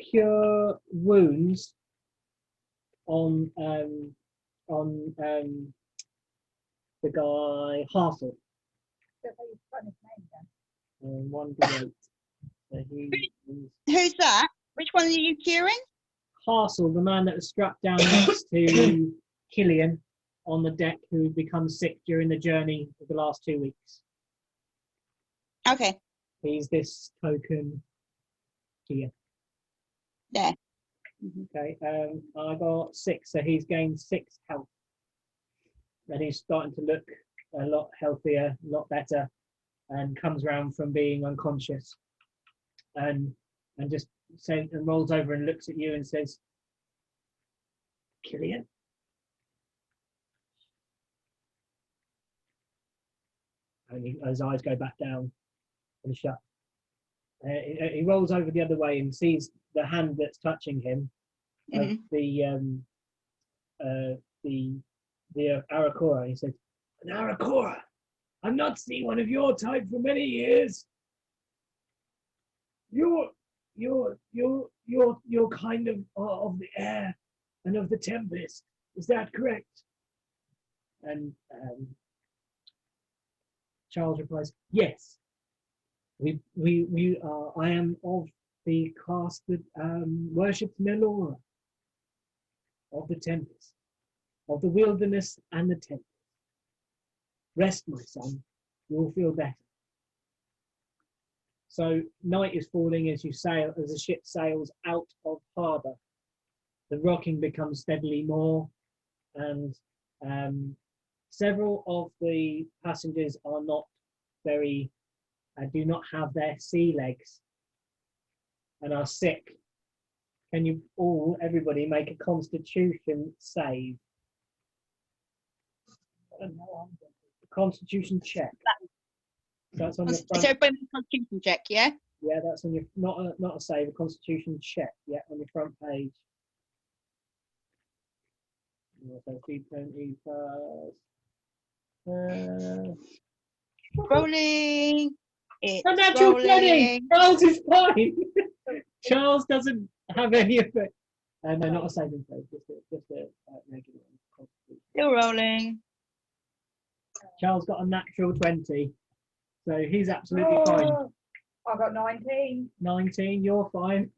Cure Wounds on the guy Hassel. One D8. So Who's that? Which one are you curing? Hassel, the man that was struck down next to Killian on the deck, who had become sick during the journey of the last 2 weeks. Okay. He's this token here. There. Okay. I got 6, so he's gained 6 health, and he's starting to look a lot healthier, a lot better, and comes round from being unconscious, and just says and rolls over and looks at you and says, "Killian." And his eyes go back down and shut. He rolls over the other way and sees the hand that's touching him, of the Arakora. He said, "An Arakora. I've not seen one of your type for many years. You're kind of the air and of the tempest. Is that correct?" And Charles replies, "Yes. We are. I am of the caste that worships Melora, of the tempest, of the wilderness and the tempest. Rest, my son. You will feel better." So night is falling as the ship sails out of harbour. The rocking becomes steadily more, and several of the passengers are not very, do not have their sea legs and are sick. Can you everybody, make a Constitution save? Constitution check. That's on your front. So everybody make a Constitution check, yeah? Yeah, that's on your not a save, a Constitution check. Yeah, on your front page. So 320 plus. Rolling. It's A natural 20. rolling. Charles is fine. Charles doesn't have any effect. No, not a saving throw, just a regular Constitution. Still rolling. Charles got a natural 20, so he's absolutely fine. I got 19. 19, you're fine.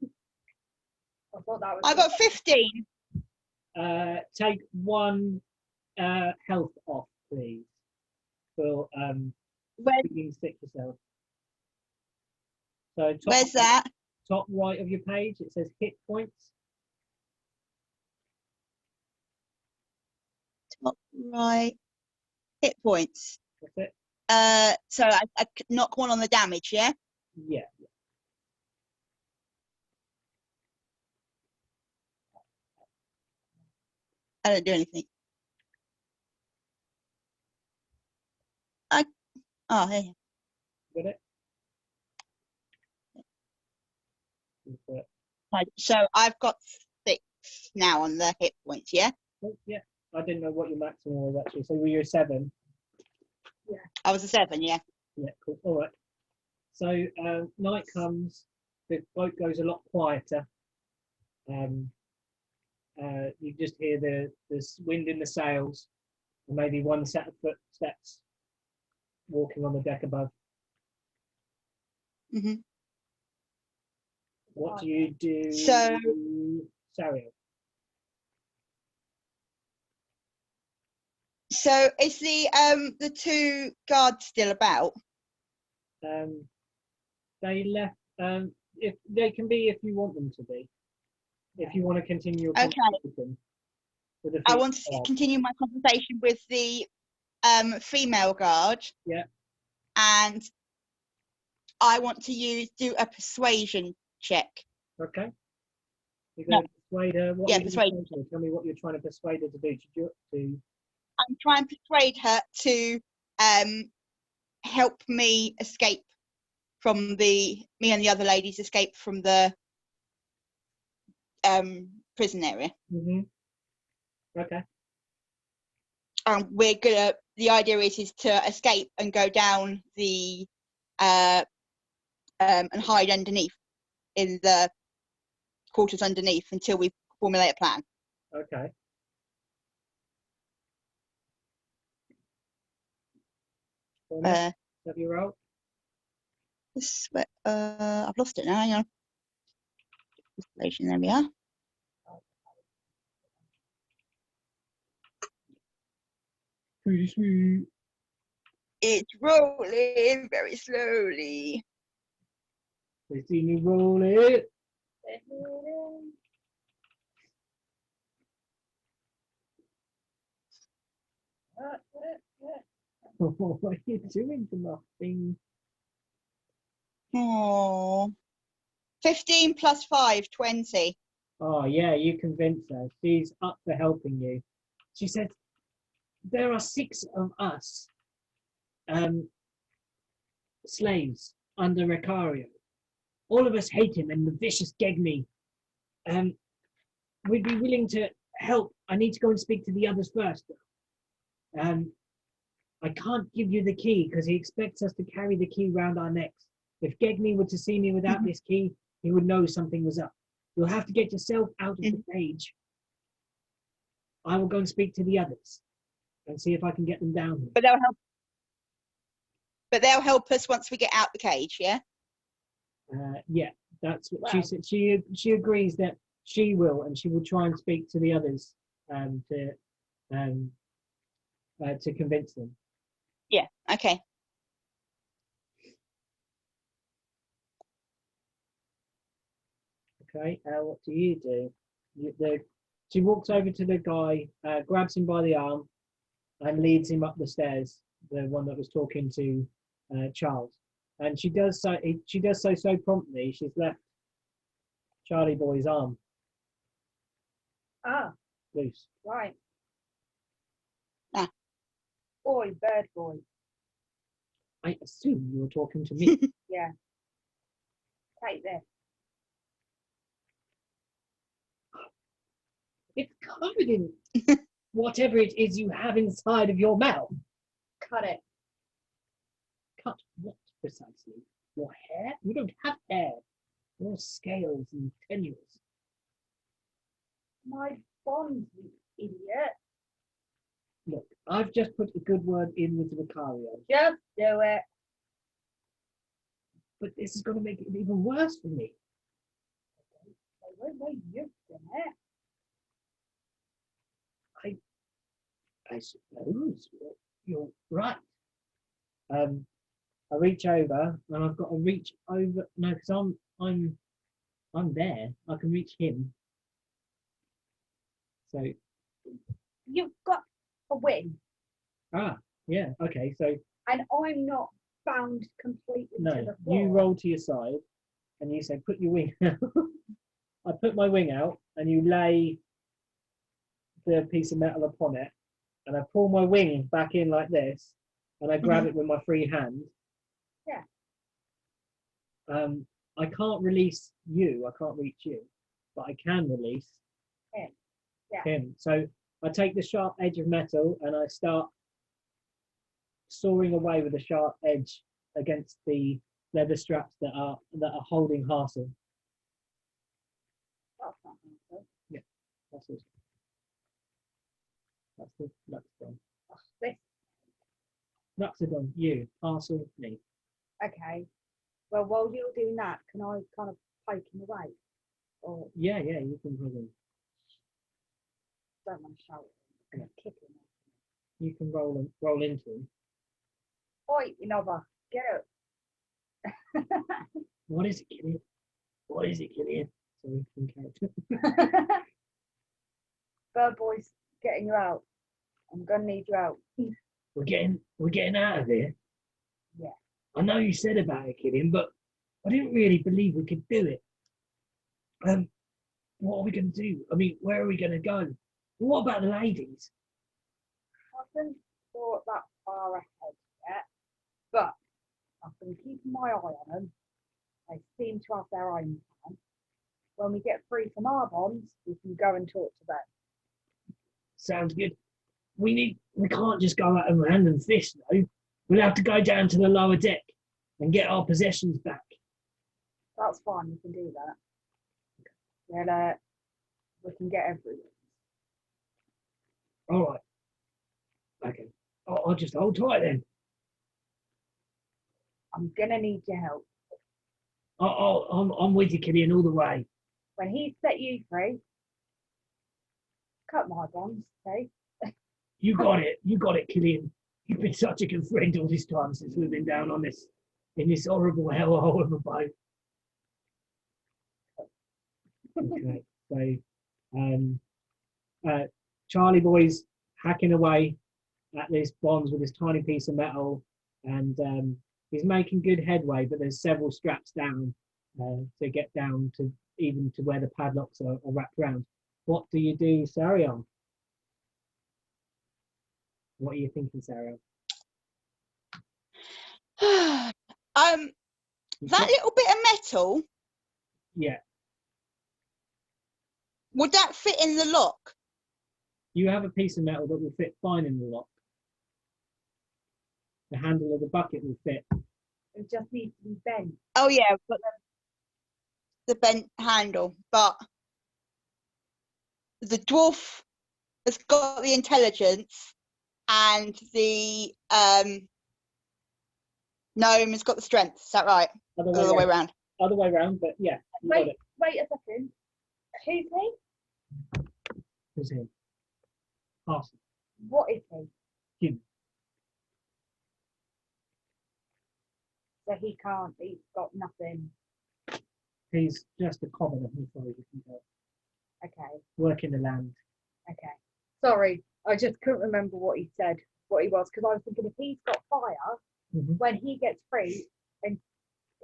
I thought that was. I got 15. Take 1 health off, please, for being sick yourself. So Where's that? Top right of your page, it says hit points. Top right. Hit points. That's it. So I knock 1 on the damage, yeah? Yeah. I don't do anything. Oh, hey. Got it? Right, so I've got 6 now on the hit points, yeah? Oh, yeah. I didn't know what your maximum was actually. So were you a 7? Yeah. I was a 7, yeah. Yeah, cool. All right. So night comes, the boat goes a lot quieter. You just hear the wind in the sails, and maybe 1 set of footsteps walking on the deck above. What do you do, So Sariel? So is the 2 guards still about? They left. If they can be, if you want them to be. If you want to continue your conversation. With I want to continue my conversation with the female guard. Yeah. And I want to do a persuasion check. Okay. You're going to persuade her. What persuade. Tell me what you're trying to persuade her to do. I'm trying to persuade her to help me escape from me and the other ladies escape from the prison area. Okay. We're gonna. The idea is to escape and go down the and hide underneath in the quarters underneath until we formulate a plan. Okay. Have you rolled? I've lost it now. Hang on. Persuasion, there we are. Pretty sweet. It's rolling very slowly. They see me roll it. What are you doing to my thing? Oh. 15 plus 5, 20. Oh yeah, you convinced her. She's up for helping you. She said, there are 6 of us slaves under Recario. All of us hate him and the vicious Gegme. We'd be willing to help. I need to go and speak to the others first. I can't give you the key because he expects us to carry the key round our necks. If Gegme were to see me without this key, he would know something was up. You'll have to get yourself out of the cage. I will go and speak to the others and see if I can get them down here. But they'll help. But they'll help us once we get out the cage, yeah? Yeah, that's what she said. She agrees that she will, and she will try and speak to the others to convince them. Yeah, okay. Okay, what do you do? She walks over to the guy, grabs him by the arm, and leads him up the stairs. The one that was talking to Charles, and she does so. She does so promptly. She's left Charlie Boy's arm loose. Right. Ah. Boy, bird boy. I assume you were talking to me. Yeah. Take this. It's covered in whatever it is you have inside of your mouth. Cut it. Cut what precisely? Your hair? You don't have hair. Your scales and tenuous. My bonds, you idiot. Look, I've just put a good word in with Vicario. Just do it. But this is going to make it even worse for me. We're used to it. I suppose you're right. I reach over and I've got to reach over. No, because I'm there. I can reach him. So You've got a wing, yeah, okay. So and I'm not bound completely to no, the floor. you roll to your side, and you say, "Put your wing out." I put my wing out, and you lay the piece of metal upon it, and I pull my wing back in like this, and I grab it with my free hand. Yeah. I can't release you. I can't reach you, but I can release Him. Yeah. him. So I take the sharp edge of metal and I start sawing away with the sharp edge against the leather straps that are holding Harsel. That's not helpful. Yeah, that's it. That's the Luxodon. This. Luxodon, you, Harsel, me. Okay. Well, while you're doing that, can I kind of poke him away? Or Yeah, you can probably. don't want to shout it. I'm going to kick him. You can roll into him. Oi, you know, get out. What is it, Killian? What is it, Killian? Sorry, from character. Bird boy's getting you out. I'm going to need you out. We're getting out of here. Yeah. I know you said about it, Killian, but I didn't really believe we could do it. What are we going to do? I mean, where are we going to go? What about the ladies? I haven't thought that far ahead yet, but I've been keeping my eye on them. They seem to have their own plan. when we get free from our bonds, we can go and talk to them. Sounds good. We can't just go out of hand and fist though. We'll have to go down to the lower deck and get our possessions back. That's fine, we can do that. Then we can get everything. All right. Okay. I'll just hold tight then. I'm gonna need your help. I'm with you, Killian, all the way. When he set you free, cut my bonds, okay? You got it, Killian. You've been such a good friend all this time since we've been down on this, in this horrible hellhole of a boat. Okay, so Charlie Boy's hacking away at this bonds with this tiny piece of metal, and he's making good headway, but there's several straps down to get down to even to where the padlocks are wrapped around. What do you do, Sarion? What are you thinking, Sarion? That little bit of metal, Yeah, would that fit in the lock? you have a piece of metal that will fit fine in the lock. The handle of the bucket will fit. It just needs to be bent. Oh yeah, but the bent handle, but the dwarf has got the intelligence and the gnome has got the strength. Is that right? Other way around. Other way around, but yeah. Wait a second. Who's he? Who's him? Awesome. What is he? Human. So he can't, he's got nothing. He's just a commoner, as far as you can tell. Okay, Working the land. okay. Sorry, I just couldn't remember what he said, what he was, because I was thinking if he's got fire, when he gets free, and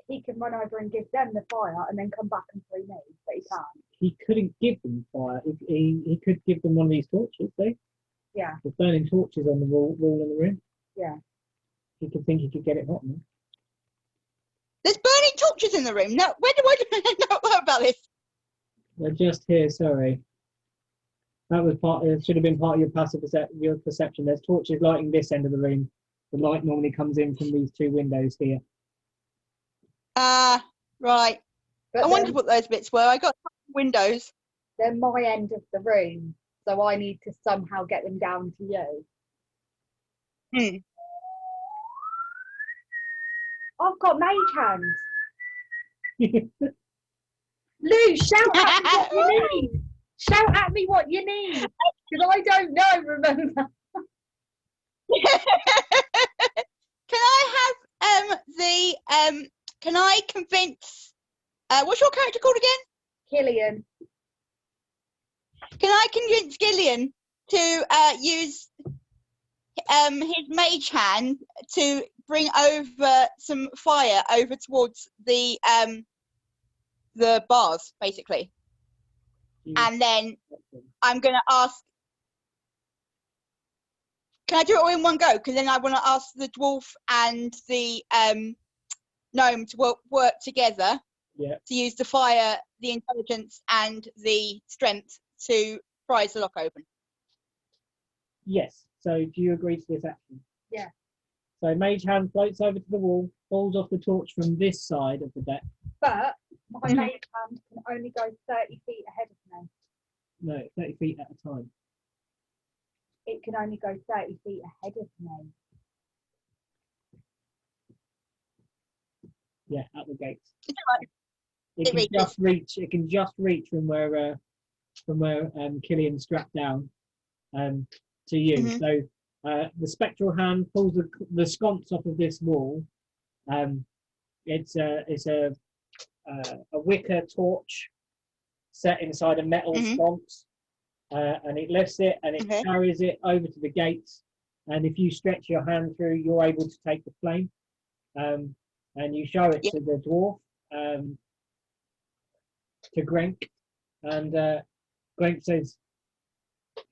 he can run over and give them the fire and then come back and free me, but he can't. He couldn't give them fire. He could give them one of these torches, see? Yeah. The burning torches on the wall in the room. Yeah. He could think he could get it hot enough. There's burning torches in the room. No, when do I know about this? They're just here, sorry. That was it should have been part of your passive perception. There's torches lighting this end of the room. The light normally comes in from these two windows here. Right. But I wondered what those bits were. I got windows. they're my end of the room, so I need to somehow get them down to you. I've got mage hands. Lou, shout at me what you need. Shout at me what you need. Because I don't know, remember. Can I have can I convince what's your character called again? Killian. Can I convince Gillian to use his mage hand to bring over some fire over towards the bars, basically? And then I'm going to ask, can I do it all in one go? Because then I want to ask the dwarf and the gnome to work together to use the fire, the intelligence, and the strength to prise the lock open. Yes. So do you agree to this action? Yeah. So Mage Hand floats over to the wall, falls off the torch from this side of the deck. But my mage hand can only go 30 feet ahead of me. No, 30 feet at a time. It can only go 30 feet ahead of me. Yeah, at the gates. It can just reach. It can just reach from where Killian's strapped down to you. So the Spectral Hand pulls the sconce off of this wall. It's a wicker torch set inside a metal sconce, and it lifts it and it carries it over to the gates. And if you stretch your hand through, you're able to take the flame, and you show it to the dwarf, to Grenk, and Grenk says,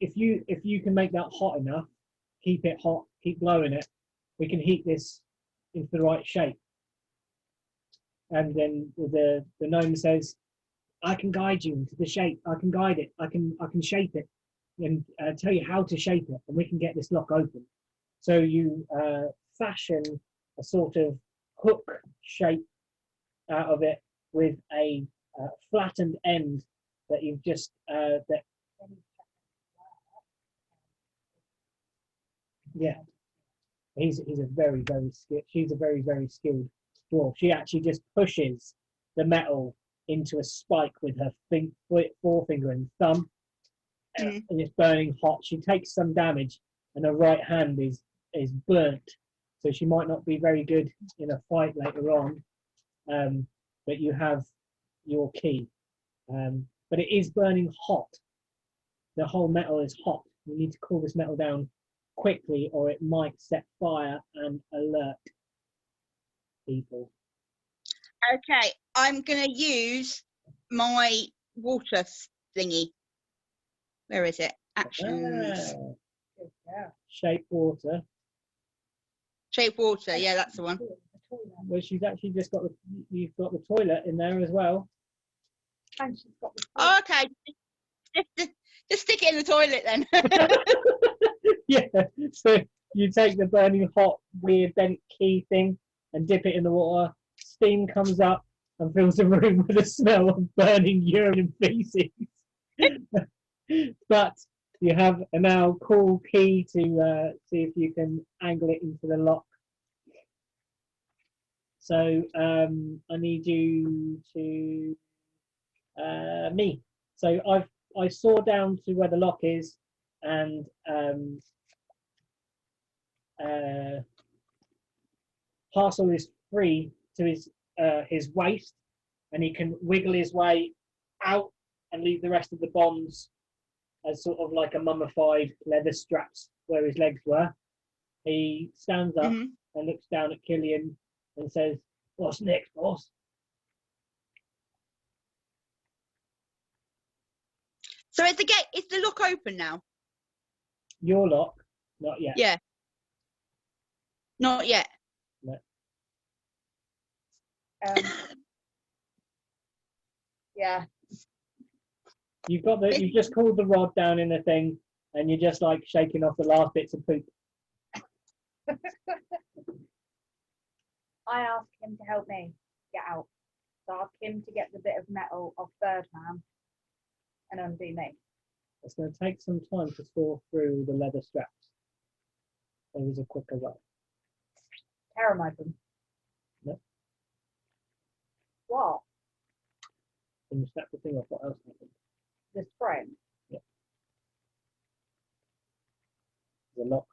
if you can make that hot enough, keep it hot, keep blowing it, we can heat this into the right shape. And then the gnome says, I can guide you into the shape. I can guide it. I can shape it and tell you how to shape it, and we can get this lock open. So you fashion a sort of hook shape out of it with a flattened end that you've just that. Yeah, he's a very skilled. She's a very skilled dwarf. She actually just pushes the metal into a spike with her forefinger and thumb, and it's burning hot. She takes some damage, and her right hand is burnt, so she might not be very good in a fight later on. But you have your key, but it is burning hot. The whole metal is hot. You need to cool this metal down quickly, or it might set fire and alert people. Okay, I'm gonna use my water thingy. Where is it? Actions. Shape water. Shape water. Yeah, that's the one. Well, she's actually just got you've got the toilet in there as well. And she's got the Oh, okay. Just stick it in the toilet then. Yeah. So you take the burning hot weird bent key thing and dip it in the water. Steam comes up and fills the room with a smell of burning urine and feces. But you have a now cool key to see if you can angle it into the lock. So I need you to me. So I saw down to where the lock is, and Parcel is free to his waist, and he can wiggle his way out and leave the rest of the bonds as sort of like a mummified leather straps where his legs were. He stands up and looks down at Killian and says, "What's next, boss?" So is the lock open now? Your lock, not yet. Yeah. Not yet. No. Yeah. You've just cooled the rod down in the thing, and you're just like shaking off the last bits of poop. I asked him to help me get out. So I asked him to get the bit of metal off Birdman and undo me. It's going to take some time to saw through the leather straps. There was a quicker way. Tear them open. No. What? When you snap the thing off, what else happened? The spring? Yeah. The lock.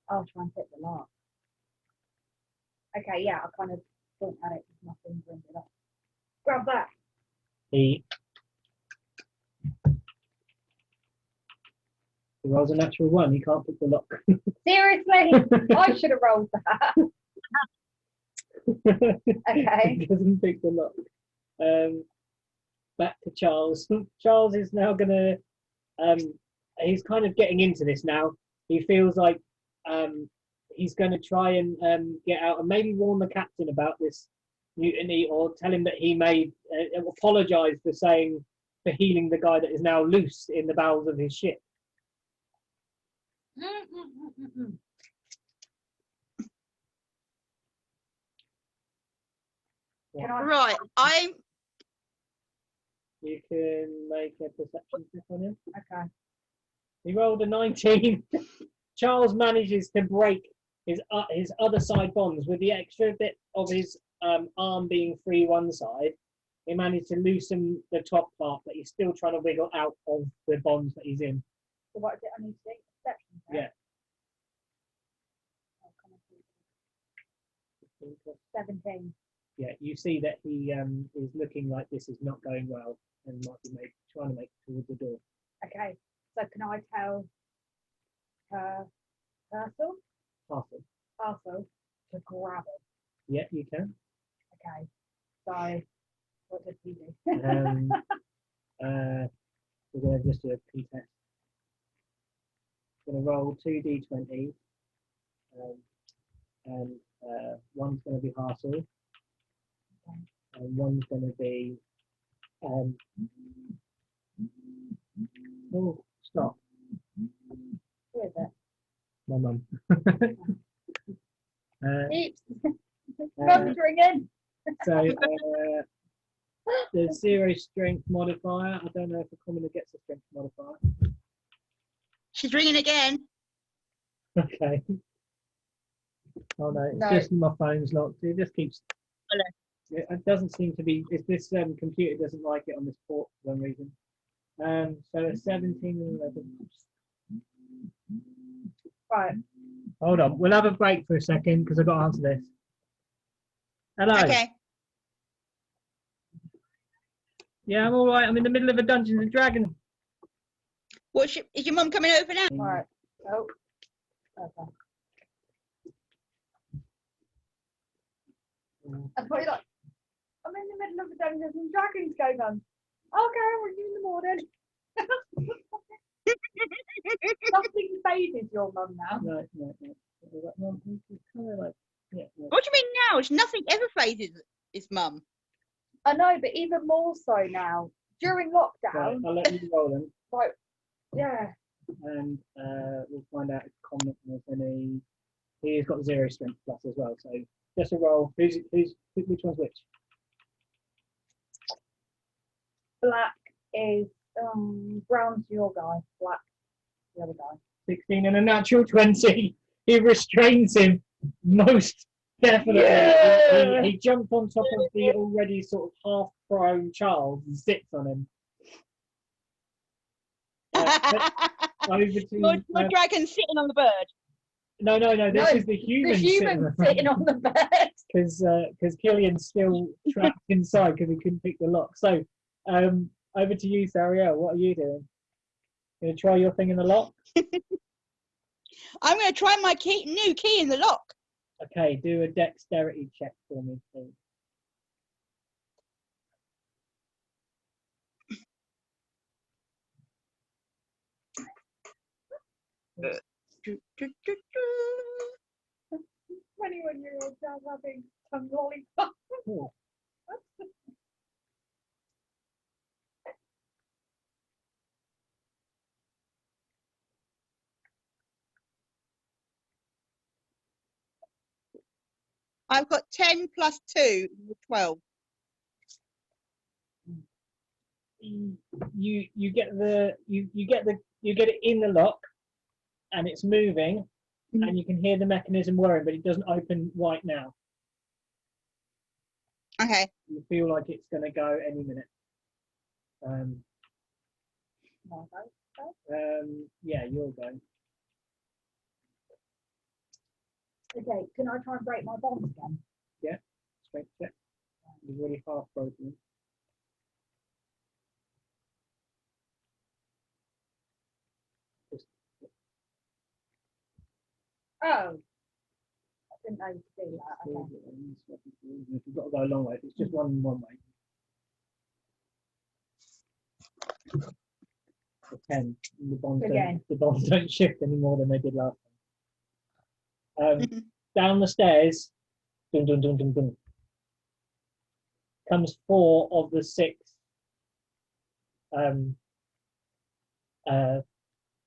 I'll try and fit the lock. Okay, yeah, I kind of thought at it with my finger and it up. Grab that. He rolls a natural one. He can't pick the lock. Seriously? I should have rolled that. Okay. He doesn't pick the lock. Back to Charles. Charles is now gonna. He's kind of getting into this now. He feels like he's going to try and get out and maybe warn the captain about this mutiny, or tell him that he may apologise for healing the guy that is now loose in the bowels of his ship. Right, You can make a perception check on him. Okay. He rolled a 19. Charles manages to break his other side bonds with the extra bit of his arm being free one side. He managed to loosen the top part, but he's still trying to wiggle out of the bonds that he's in. So what is it I need to do? Perception check? Yeah. Oh, 17. Yeah, you see that he is looking like this is not going well and might be trying to make it towards the door. Okay, so can I tell Parcel to grab it? Yeah, you can. Okay, so what does he do? We're going to just do a contest. Going to roll 2d20, and one's going to be Harsel, and one's going to be Oh, stop. Who is it? My mum. Oops. Mum's ringing. So the 0 strength modifier. I don't know if a commoner gets a strength modifier. She's ringing again. Okay. Oh no, it's No. just my phone's locked. It just keeps. Hello. It doesn't seem to be. If this computer doesn't like it on this port for some reason. So it's 17 and 11. Right. Hold on, we'll have a break for a second because I've got to answer this. Hello. Okay. Yeah, I'm all right. I'm in the middle of a Dungeons and Dragons. Is your mum coming over now? Right. Oh. Okay. I thought you like, I'm in the middle of the Dungeons and Dragons going on. Okay, we'll see you in the morning. Nothing phases your mum now. No. It's kind of like, yeah. No. What do you mean now? Nothing ever phases his mum. I know, but even more so now. During Right, lockdown, I'll let you roll them, like, yeah. and we'll find out if Common has any. He's got 0 strength plus as well, so just a roll. Which one's which? Black is brown's your guy. Black, the other guy. 16 and a natural 20. He restrains him most definitely. Yeah! He jumped on top of the already sort of half prone Charles and sits on him. Over to My dragon's sitting on the bird. no. This is the human. The human sitting on the bed. Because Killian's still trapped inside because he couldn't pick the lock. So, over to you, Sariel. What are you doing? Gonna try your thing in the lock? I'm going to try my new key in the lock. Okay, do a dexterity check for me, please. Do, do, 21-year-old child having some lollipop. Cool. I've got 10 plus 2, 12. You get it in the lock, and it's moving, and you can hear the mechanism whirring, but it doesn't open right now. Okay. You feel like it's going to go any minute. Yeah, you'll go. Okay, can I try and break my bonds again? Yeah, straight check. You've already half broken them. Oh. I didn't know you could do that. Okay. If you've got to go a long way, it's just one way. For 10, the bonds don't shift any more than they did last time. Down the stairs, dun, dun, dun, dun, dun, comes 4 of the 6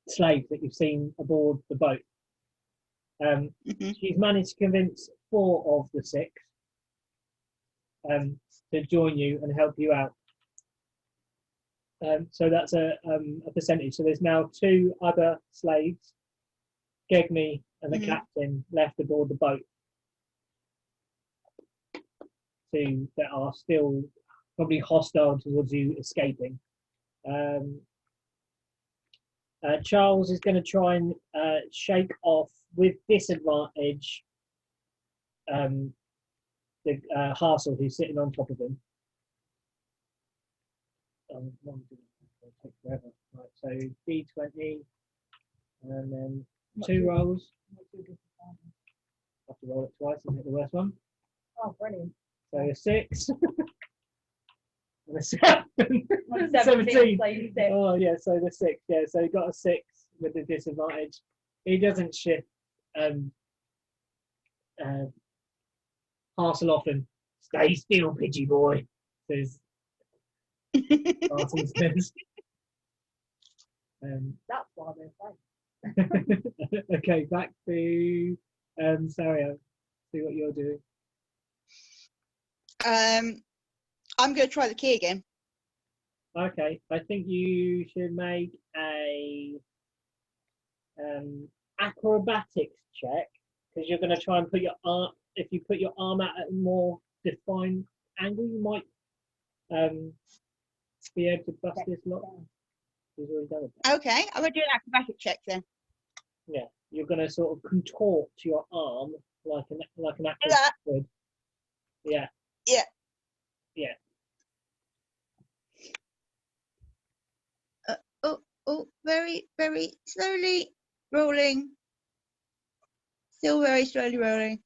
slaves that you've seen aboard the boat. She's managed to convince 4 of the 6 to join you and help you out. So that's a percentage. So there's now 2 other slaves, Gegme and the captain, left aboard the boat. 2 that are still probably hostile towards you escaping. Charles is going to try and shake off with disadvantage the Harsel who's sitting on top of him. Take forever. Right, so D20 and then 2 rolls. Have to roll it twice and hit the worst one. Oh, brilliant. So a 6 and a 7. 17. Oh yeah, so the 6. Yeah, so he got a 6 with the disadvantage. He doesn't shift Harsel off him. Stay still, Pidgey boy. Says Martin says. That's why they're fine. Okay, back to Sario. See what you're doing. I'm going to try the key again. Okay, I think you should make a acrobatics check because you're going to try and put your arm. If you put your arm out at a more defined angle, you might be able to bust this lock. He's already done it. Okay, I'm going to do an acrobatic check then. Yeah, you're going to sort of contort your arm like an acrobat would. Yeah. Yeah. Yeah. Oh, very, very slowly rolling. Still very slowly rolling.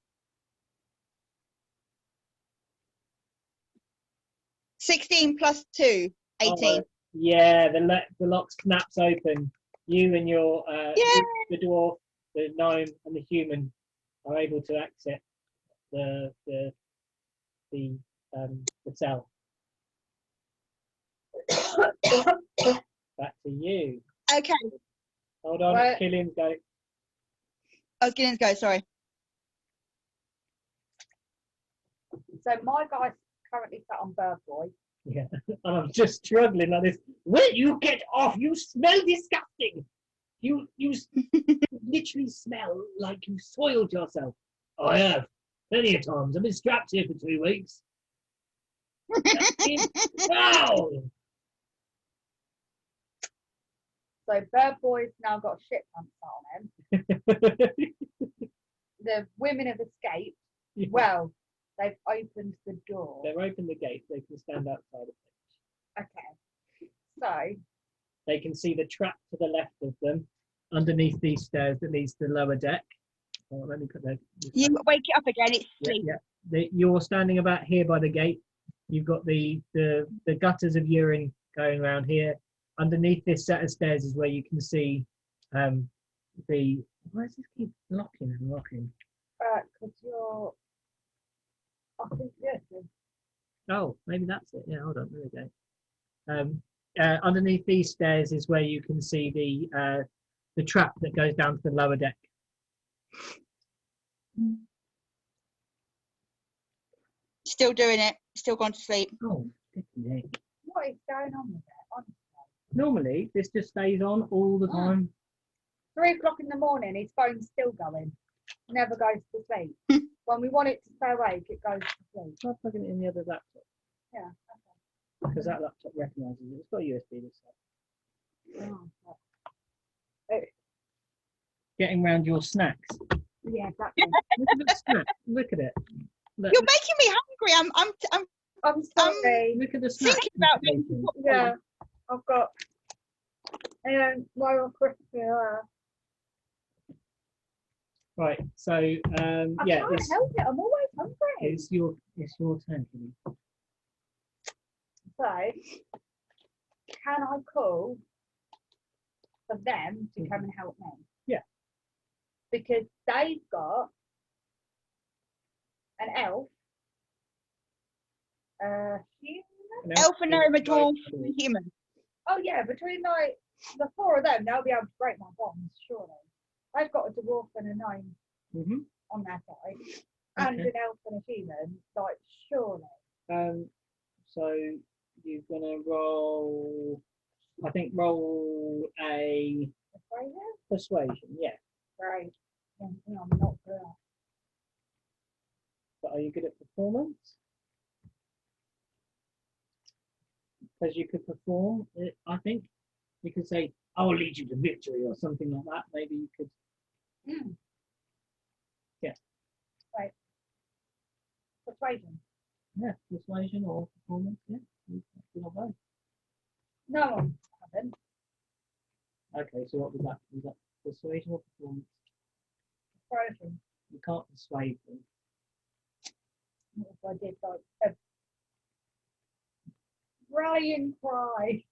16 plus 2, 18. Yeah, the lock snaps open. You and your the dwarf, the gnome, and the human are able to exit the cell. Back to you. Okay. Hold on, Right. Killian's go. I was going to go, sorry. So my guy's currently sat on Bird Boy. Yeah, and I'm just struggling like this. Will you get off? You smell disgusting. You literally smell like you soiled yourself. I have plenty of times. I've been strapped here for 2 weeks. Wow. So Bird Boy's now got a shit pants on him. The women have escaped. Yeah. Well, they've opened the door. They've opened the gate. They can stand outside of it. Okay. So They can see the trap to the left of them underneath these stairs that leads to the lower deck. Oh, let me put that. You wake it up again, it's sleep. Yeah. You're standing about here by the gate. You've got the gutters of urine going around here. Underneath this set of stairs is where you can see the. Why does this keep locking and locking? because you're. I think yes. Oh, maybe that's it. Yeah, hold on. There we go. Underneath these stairs is where you can see the trap that goes down to the lower deck. Still doing it, still gone to sleep. Oh, sticky heck. What is going on with it? Honestly. Normally, this just stays on all the time. 3 o'clock in the morning, his phone's still going. Never goes to sleep. When we want it to stay awake, it goes to sleep. Try plugging it in the other laptop. Yeah. Because that laptop recognises it. It's got a USB this side. Oh, Getting round your snacks. yeah, exactly. Look at the snack. Look at it. Look, You're making me hungry. I'm sorry. look at the snack. Thinking about making. Yeah, I've got Royal Crispy. Right. So I yeah, can't help it. I'm always hungry. it's your turn. Kenny. So, can I call for them to come and help me? Yeah. Because they've got an elf, human. Elf, a gnome, a dwarf, and a human. Oh yeah, between like the 4 of them, they'll be able to break my bonds, surely. They've got a dwarf and a gnome Mm-hmm. on their side, and Okay. an elf and a human, like surely. So you're gonna roll. I think roll a persuasion. Yeah. Right. Yeah, I'm not good. But are you good at performance? Because you could perform it, I think. You could say, I will lead you to victory or something like that. Maybe you could. Yeah. Right. Persuasion. Yeah, persuasion or performance. Yeah. You know both. No, I haven't. Okay, so what was that? Was that persuasion or performance? Persuasion. You can't persuade them. What if I did like a rallying cry?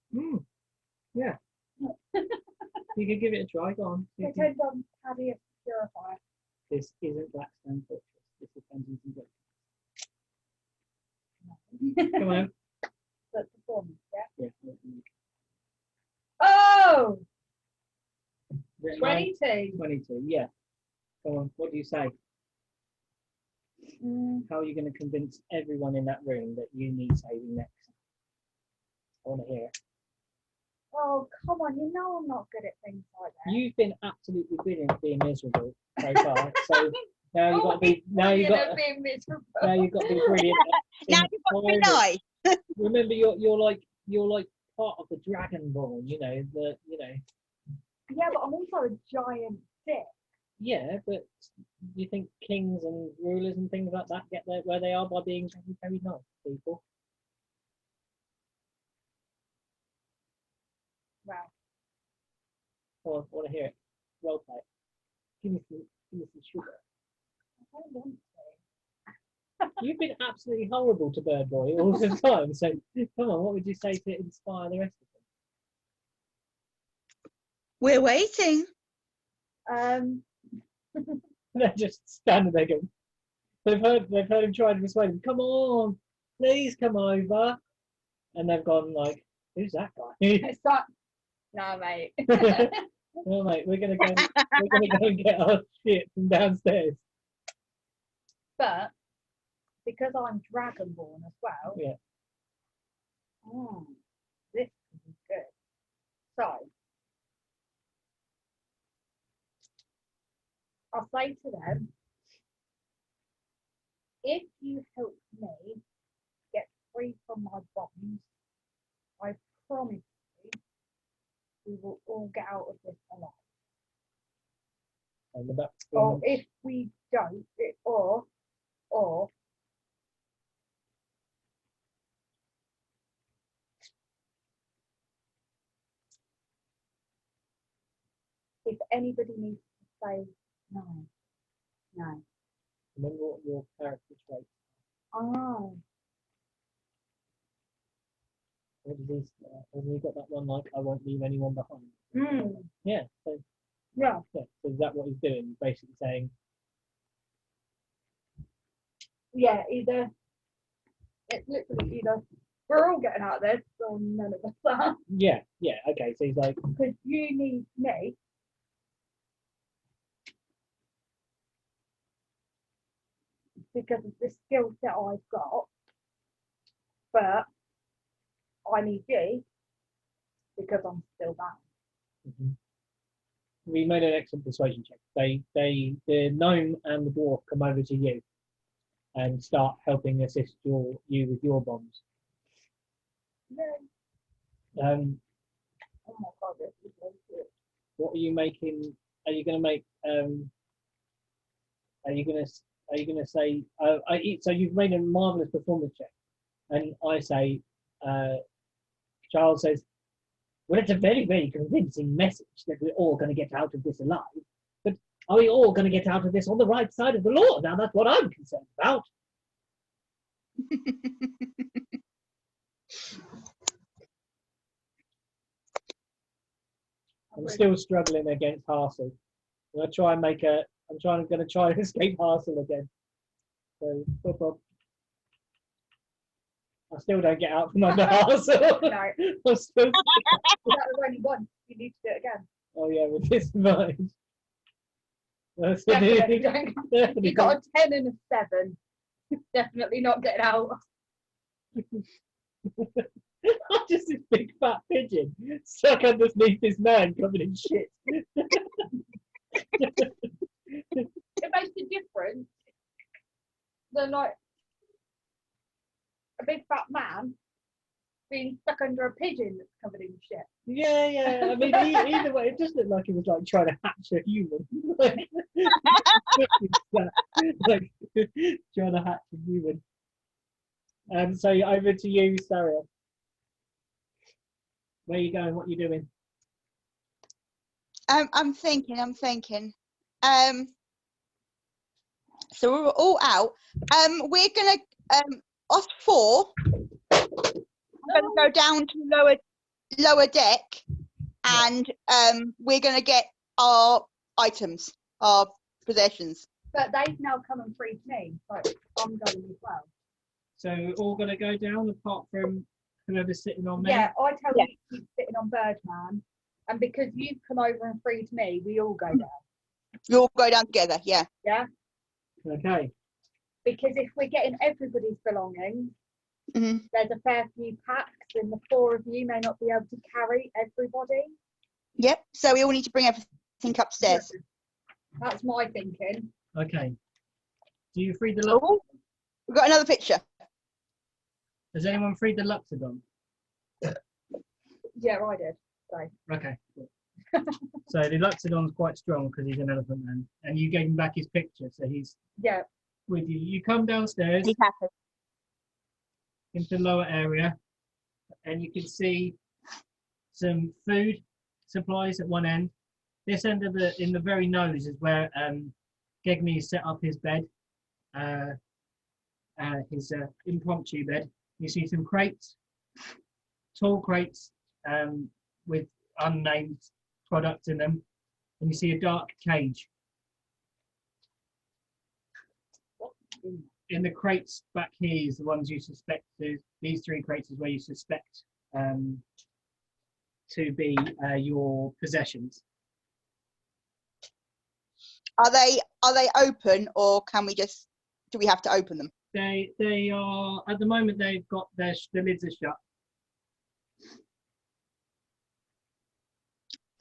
Yeah. You could give it a try. Go on. See if you- Pretend I'm Paddy a purifier. This isn't Blackstone Fortress. This is Dungeons and Dragons. Come on. But performance, yeah. Yeah. Oh, Written 22. 22. Yeah. Go on. What do you say? Mm, How are you going to convince everyone in that room that you need saving next? I want to hear it. oh, come on. You know I'm not good at things like that. You've been absolutely brilliant at being miserable so far. So now you've got to be. Now you've got. being miserable. Now you've got to be brilliant. Now you've got to be inspiring. nice. Remember, you're like part of the Dragonborn. You know the. Yeah, but I'm also a giant dick. Yeah, but do you think kings and rulers and things like that get there where they are by being very, very nice people? Wow. I want to hear it. Well played. Give me some sugar. I don't want to. You've been absolutely horrible to Bird Boy all the time. So come on, what would you say to inspire the rest of We're waiting. them? They're just standing there going. They've heard him try to persuade them. Come on, please come over. And they've gone like, who's that guy? It's like, no, mate. Well, mate, we're gonna go and get our shit from downstairs. But because I'm Dragonborn as well. Yeah. This is good. So I'll say to them, if you help me get free from my bonds, I promise you we will all get out of this alive. And about Or if we don't, or if anybody needs to say no. remember what your character trait. Oh, What is this? Hasn't he got that one like I won't leave anyone behind? Yeah. So yeah. yeah. So is that what he's doing? He's basically saying, Yeah, it's literally either we're all getting out of this or none of us are. yeah. Okay. So he's like, Because you need me. Because of the skill set I've got, but I need you because I'm still bound. we made an excellent persuasion check. The gnome and the dwarf come over to you and start helping assist you with your bombs. Yeah. Oh my god, this is so good. What are you making? Are you going to make? Are you going to say? So you've made a marvelous performance check, and I say, Charles says, well, it's a very, very convincing message that we're all going to get out of this alive. But are we all going to get out of this on the right side of the law? Now that's what I'm concerned about. I'm still struggling against Harsel. I'm going to try and escape Harsel again. So, I still don't get out from under Harsel. No. I'm still... That was only one. You need to do it again. Oh yeah, with this in mind. Definitely don't. Definitely You got a 10 and a 7. Definitely not getting out. I'm just this big fat pigeon stuck underneath this man covered in shit. It makes a difference than like a big fat man being stuck under a pigeon that's covered in shit. Yeah. I mean, either way, it just looked like he was like trying to hatch a human. like trying to hatch a human. So over to you, Saria. Where are you going? What are you doing? I'm thinking. So we're all out. We're gonna us four. I'm gonna go down to lower deck, and we're gonna get our items, our possessions. But they've now come and freed me, so I'm going as well. So we're all going to go down apart from Whoever's sitting on me. Yeah, I tell Yeah. you to keep sitting on Birdman, and because you've come over and freed me, we all go down. You all go down together, yeah. Yeah, Okay. because if we're getting everybody's belongings, hmm there's a fair few packs, and the 4 of you may not be able to carry everybody. Yep. So we all need to bring everything upstairs. That's my thinking. Okay. Do you free the Luxodon? Oh, we've got another picture. Has anyone freed the Luxodon? Yeah, I did. So Okay. Cool. So the Luxodon's quite strong because he's an elephant man, and you gave him back his picture, so he's yeah, with you. You come downstairs He's happy. into the lower area, and you can see some food supplies at one end. This end of in the very nose is where Gegme set up his bed, his impromptu bed. You see some crates, tall crates with unnamed products in them, and you see a dark cage. In the crates back here is the ones you suspect. These 3 crates is where you suspect to be your possessions. Are they open, or can we just? Do we have to open them? They are at the moment. They've got the lids are shut.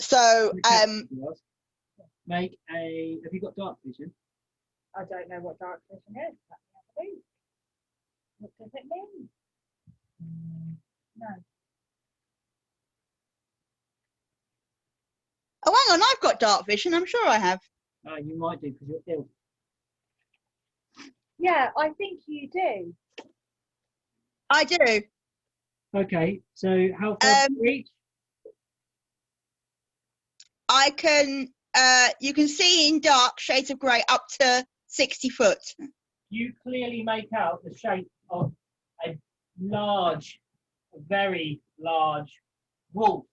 So Make a. Have you got dark vision? I don't know what dark vision is. Let me have a look. What does it mean? No. oh, hang on, I've got dark vision. I'm sure I have. You might do because you're ill. Yeah, I think you do. I do. Okay, so how far do you reach? I can. You can see in dark shades of grey up to 60 foot. You clearly make out the shape of a large, very large wolf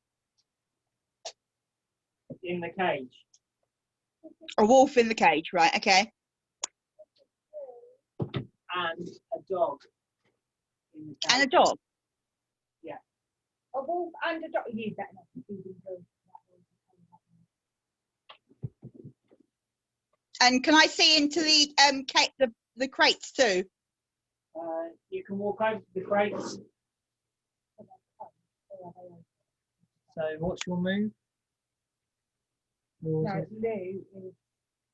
in the cage. A wolf in the cage, right? Okay. And a dog in the cage. And a dog. A wolf and a dog. You better not be feeding her. And can I see into the the crates too? You can walk over to the crates. So what's your move? No, Lou is.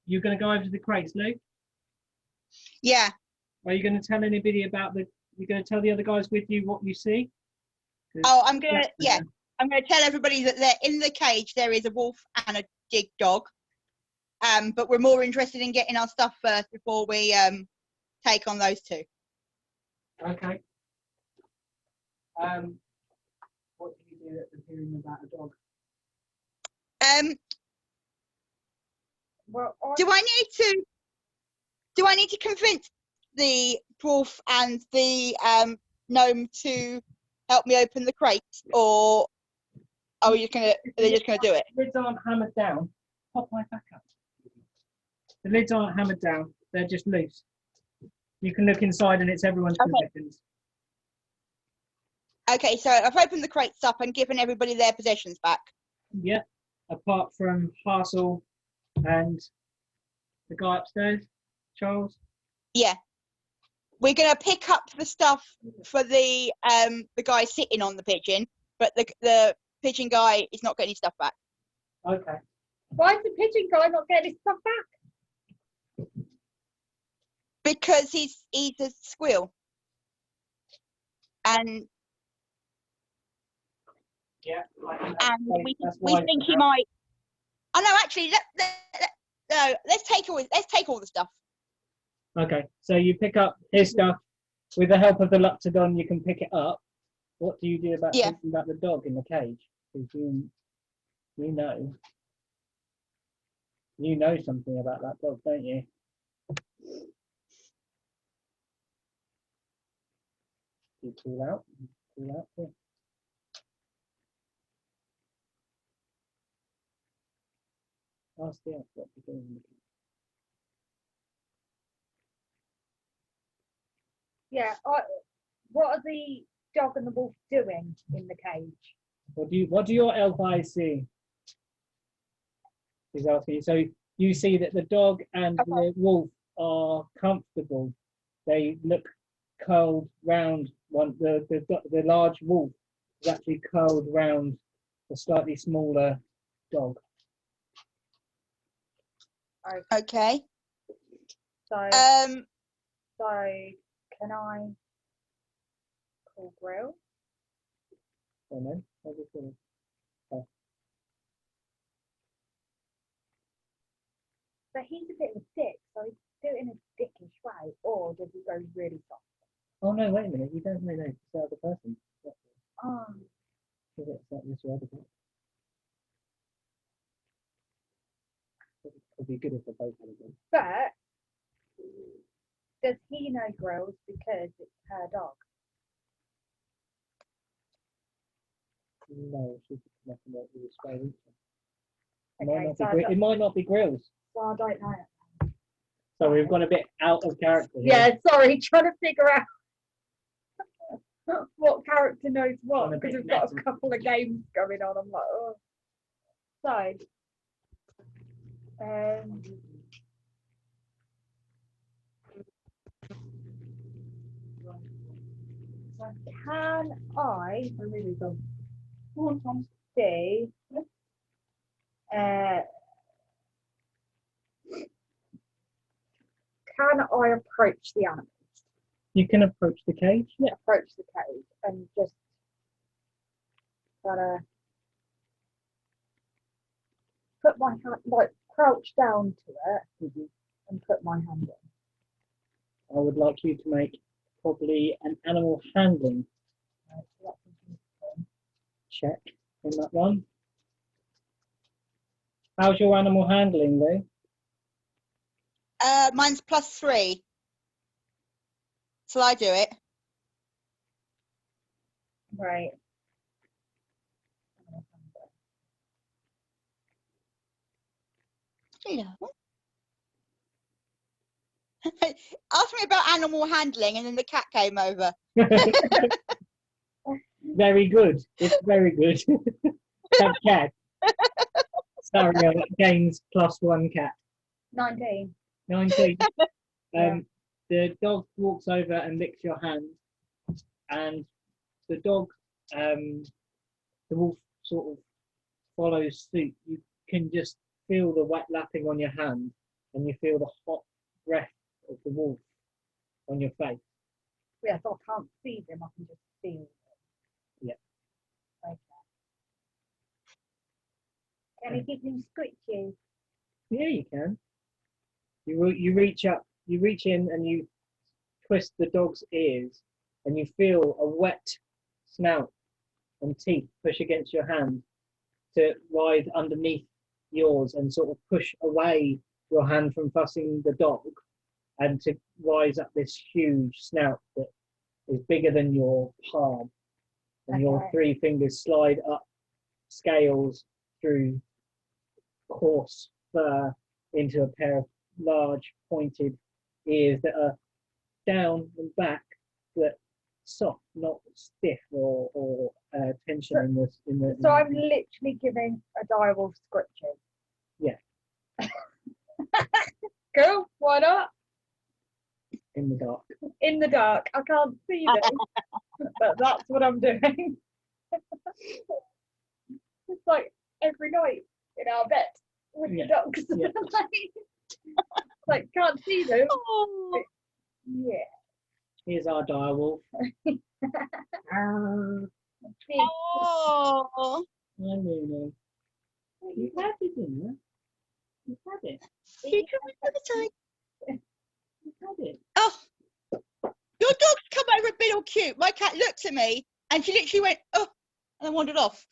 You're going to go over to the crates, Luke? Yeah. Are you going to tell anybody about you're going to tell the other guys with you what you see? Oh, I'm gonna I'm gonna tell everybody that they're in the cage. There is a wolf and a big dog. But we're more interested in getting our stuff first before we take on those 2. Okay. What do you do at the hearing about a dog? Well, Do I need to convince the dwarf and the gnome to help me open the crates, or are they just gonna do it? The lids aren't hammered down. Pop my back up. The lids aren't hammered down. They're just loose. You can look inside and it's everyone's possessions. Okay, so I've opened the crates up and given everybody their possessions back. Yeah. Apart from Harsel and the guy upstairs, Charles. Yeah. We're gonna pick up the stuff for the guy sitting on the pigeon, but the pigeon guy is not getting his stuff back. Okay. why is the pigeon guy not getting his stuff back? Because he's a squirrel. And Yeah. we think he might. Oh no, actually, no. Let's take all the stuff. Okay. So you pick up his stuff with the help of the Luxodon. You can pick it up. What do you do about thinking about the dog in the cage? Because you know something about that dog, don't you? You pull out. Yeah. Ask the elf what you're doing. Yeah. What are the dog and the wolf doing in the cage? What do your elf eyes see? He's asking you. So you see that the dog and the wolf are comfortable. They look curled round. The large wolf is actually curled round the slightly smaller dog. Okay. So, so can I call Grill? Oh no, I just wanna- So he's a bit of a dick, so he's do it in a dickish way, or does he go really soft? Oh no, wait a minute. You don't really know it's the other person. Oh, It's the other person. It'd be good if they both had a go. but does he know Grills because it's her dog? No, she's nothing like with a spray. Okay, so It might not be Grills. I don't know. So we've gone a bit out of character here. Yeah, sorry, trying to figure out what character knows what, because we've got a couple of games going on. I'm like, oh. So can I really don't see can I approach the animal? You can approach the cage. Yeah. Approach the cage and just gotta put my hand, like crouch down to it and put my hand in. I would like you to make probably an animal handling Right, so that's interesting. check on that one. How's your animal handling, Lou? Mine's +3. Shall I do it? Right. Hello. Ask me about animal handling, and then the cat came over. Very good. It's very good. Cat. Sorry, games +1 cat. 19. 19. Yeah. The dog walks over and licks your hand, and the dog, the wolf sort of follows suit. You can just feel the wet lapping on your hand, and you feel the hot breath of the wolf on your face. Yeah, so I can't see them, I can just feel them. Yeah. Okay. Can I give them scritches? Yeah, you can. You reach up, you reach in, and you twist the dog's ears, and you feel a wet snout and teeth push against your hand to ride underneath yours and sort of push away your hand from fussing the dog, and to rise up this huge snout that is bigger than your palm, and your 3 fingers slide up scales through coarse fur into a pair of large pointed ears that are down and back, but soft, not stiff or tension in the. So I'm literally giving a direwolf scritches. Yeah. Cool, why not? In the dark. In the dark, I can't see them, but that's what I'm doing. It's like every night in our bed with the dogs. Yeah. Like can't see them. Oh. Yeah. Here's our direwolf. Big. Oh. I know. You've had it, didn't you? You've had it. You can remember time. You've had it. Oh, your dog's come over a bit all cute. My cat looked at me and she literally went, oh, and then wandered off.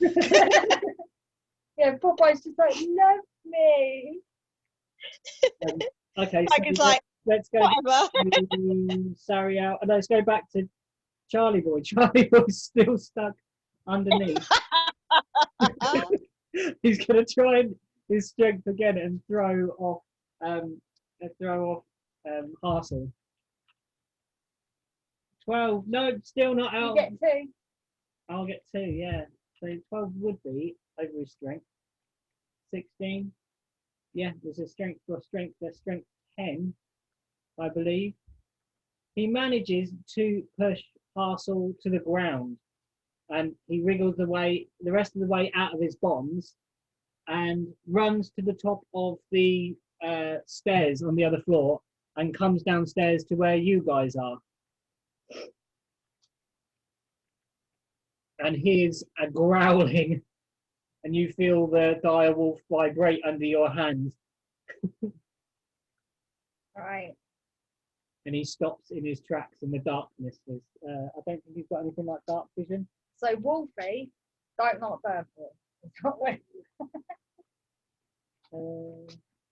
Yeah, Popeye's just like, love me. Okay, Like, it's like, let's go whatever. to Sariel. And let's go back to Charlie Boy. Charlie Boy's still stuck underneath. He's going to try and his strength again and throw off Harsel. 12. No, still not You out. get 2. I'll get 2, yeah. So 12 would be over his strength. 16. Yeah, there's a strength for strength. There's strength 10, I believe. He manages to push Parcel to the ground, and he wriggles the rest of the way out of his bonds, and runs to the top of the stairs on the other floor, and comes downstairs to where you guys are. And hears a growling, and you feel the dire wolf vibrate under your hand. Right. And he stops in his tracks in the darkness. I don't think he's got anything like dark vision. So Wolfie, don't not bird boy. It's not where-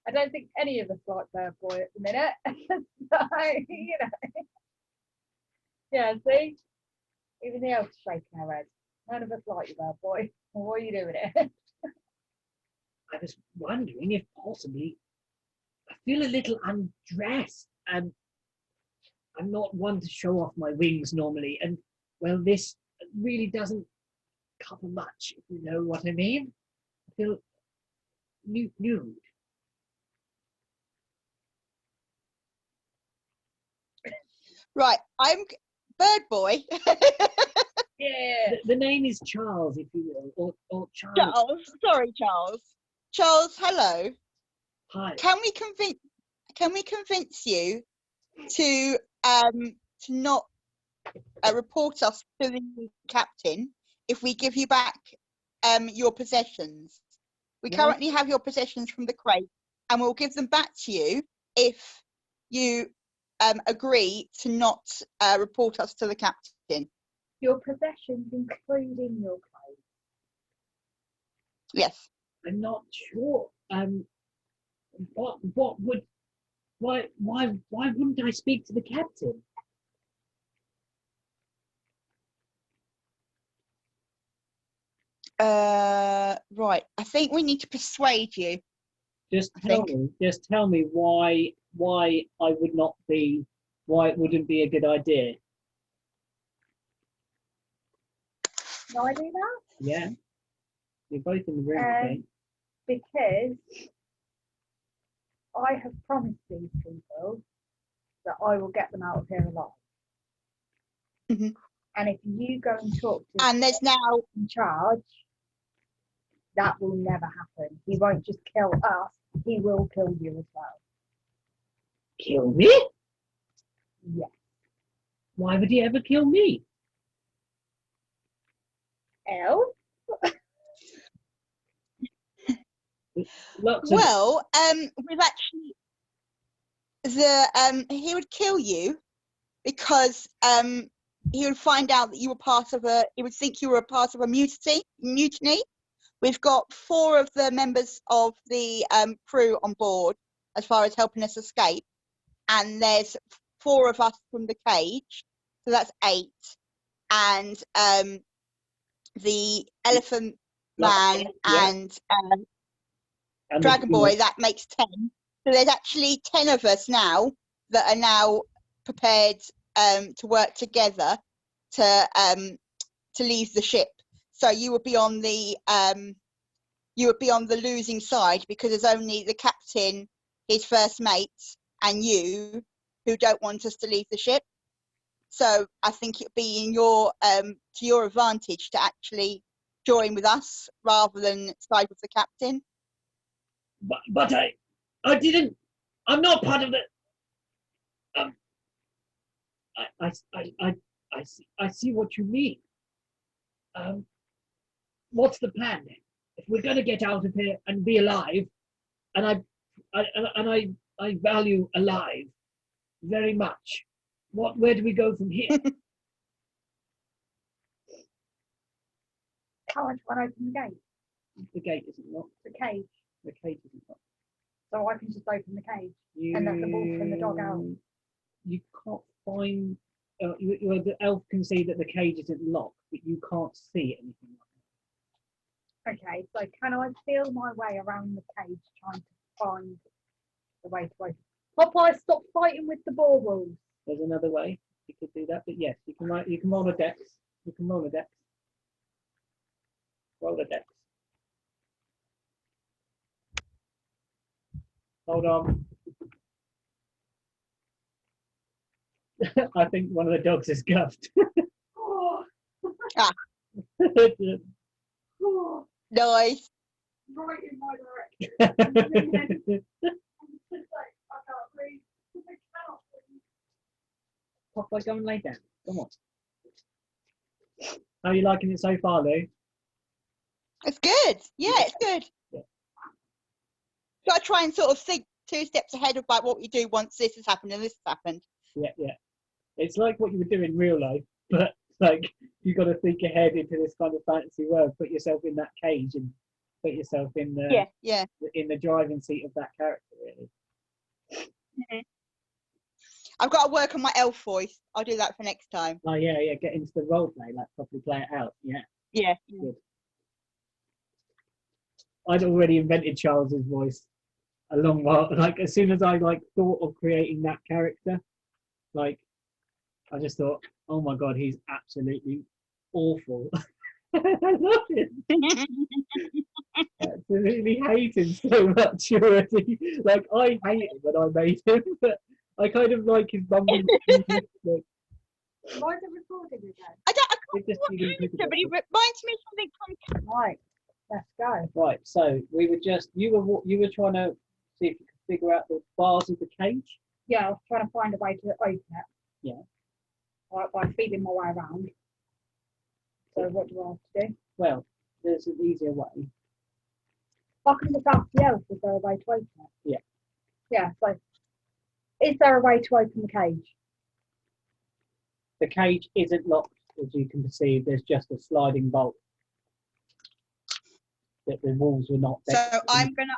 I don't think any of us like bird boy at the minute. So, you know. Yeah, see? Even the elf's shaking her head. None of us like you, bird boy. Well, what are you doing here? I was wondering if possibly I feel a little undressed, and I'm not one to show off my wings normally, and well, this really doesn't cover much, if you know what I mean. I feel nude. Right, I'm Bird Boy. Yeah. The name is Charles, if you will, or Charles. Charles, sorry, Charles. Charles, hello. Hi. Can we convince you to not report us to the captain if we give you back your possessions? We Well- currently have your possessions from the crate, and we'll give them back to you if you agree to not report us to the captain. Your possessions, including your clothes. Yes. I'm not sure. What would? Why wouldn't I speak to the captain? Right. I think we need to persuade you. Just I tell think. me. Just tell me why I would not be. Why it wouldn't be a good idea. Can I do that? Yeah. You're both in the room, I think. Because I have promised these people that I will get them out of here alive. Mhm. And if you go and talk to And there's now. in charge, that will never happen. He won't just kill us, he will kill you as well. Kill me? Yes. Why would he ever kill me? Elf? Lots of Well, we've actually he would kill you because he would find out that you were part of a. He would think you were a part of a mutiny. We've got 4 of the members of the crew on board as far as helping us escape, and there's 4 of us from the cage, so that's 8, and the elephant man Yeah. and and Dragon Boy, that makes 10. So there's actually 10 of us now that are now prepared to work together to leave the ship. So you would be on the losing side because there's only the captain, his first mates, and you who don't want us to leave the ship. So I think it'd be in your to your advantage to actually join with us rather than side with the captain. But I didn't. I'm not part of the. I see what you mean. What's the plan then? If we're going to get out of here and be alive, and I value alive very much. Where do we go from here? How much when I open the gate? The gate isn't locked. The cage. The cage isn't locked. So I can just open the cage and let the wolf and the dog out. You can't find. The elf can see that the cage isn't locked, but you can't see anything like Okay, so can I feel my way around the cage trying to find the way to open? Popeye, stop fighting with the boar wolves. that. There's another way. you could do that, but yes, you can write. You can roll a dex. You can roll a dex. Roll a dex. Hold on. I think one of the dogs is scuffed. Oh, Ah. oh, Nice. right in my direction. I'm just like, I can't breathe. I cannot breathe. Pop by, go and lay down. Come on. How are you liking it so far, Lou? It's good. Yeah, it's good. Yeah. Got to try and sort of think 2 steps ahead of like what we do once this has happened and this has happened. Yeah, yeah. It's like what you would do in real life, but like you've got to think ahead into this kind of fantasy world. Put yourself in that cage and put yourself in the in the driving seat of that character. Really. Mm-hmm. I've got to work on my elf voice. I'll do that for next time. Oh yeah, yeah. Get into the role play, like properly play it out. Yeah. Yeah. Good. I'd already invented Charles's voice a long while. Like as soon as I like thought of creating that character, like I just thought, oh my god, he's absolutely awful. I love him. Absolutely hate him so much already. Like I hate him when I made him, but I kind of like his mumbling. Like, Why is it recording again? I can't it just remember what character, but he reminds me of something from. Right, let's go. right, so we were just you were trying to see if you could figure out the bars of the cage. Yeah, I was trying to find a way to open it. Yeah. Right, by feeling my way around. So what do I have to do? Well, there's an easier way. I can just ask the elf, is there a way to open it? Yeah. Yeah, so is there a way to open the cage? The cage isn't locked, as you can perceive. There's just a sliding bolt. That the walls were not. So I'm gonna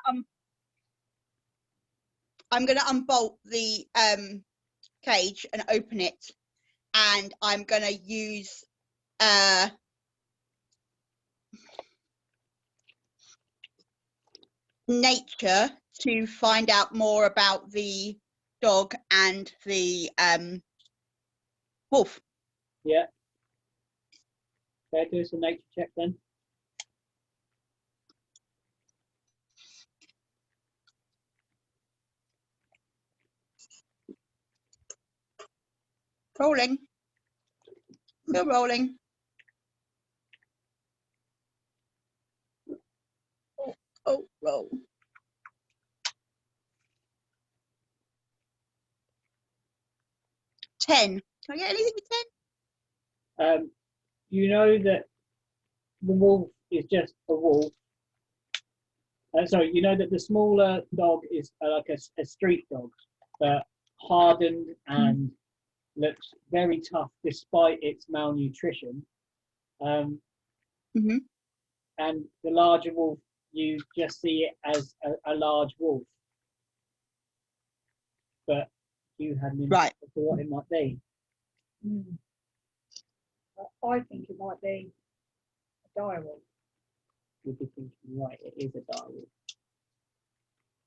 unbolt the cage and open it, and I'm gonna use nature to find out more about the dog and the wolf. Yeah. Okay, do some nature check then. Rolling. Still rolling. Oh, roll. Ten. Can I get anything with 10? You know that the wolf is just a wolf. Sorry, you know that the smaller dog is like a street dog, but hardened and looks very tough despite its malnutrition. Mm-hmm. And the larger wolf, you just see it as a large wolf. But you hadn't Right. for what it might be. I think it might be a direwolf. You'd be thinking, right, it is a direwolf.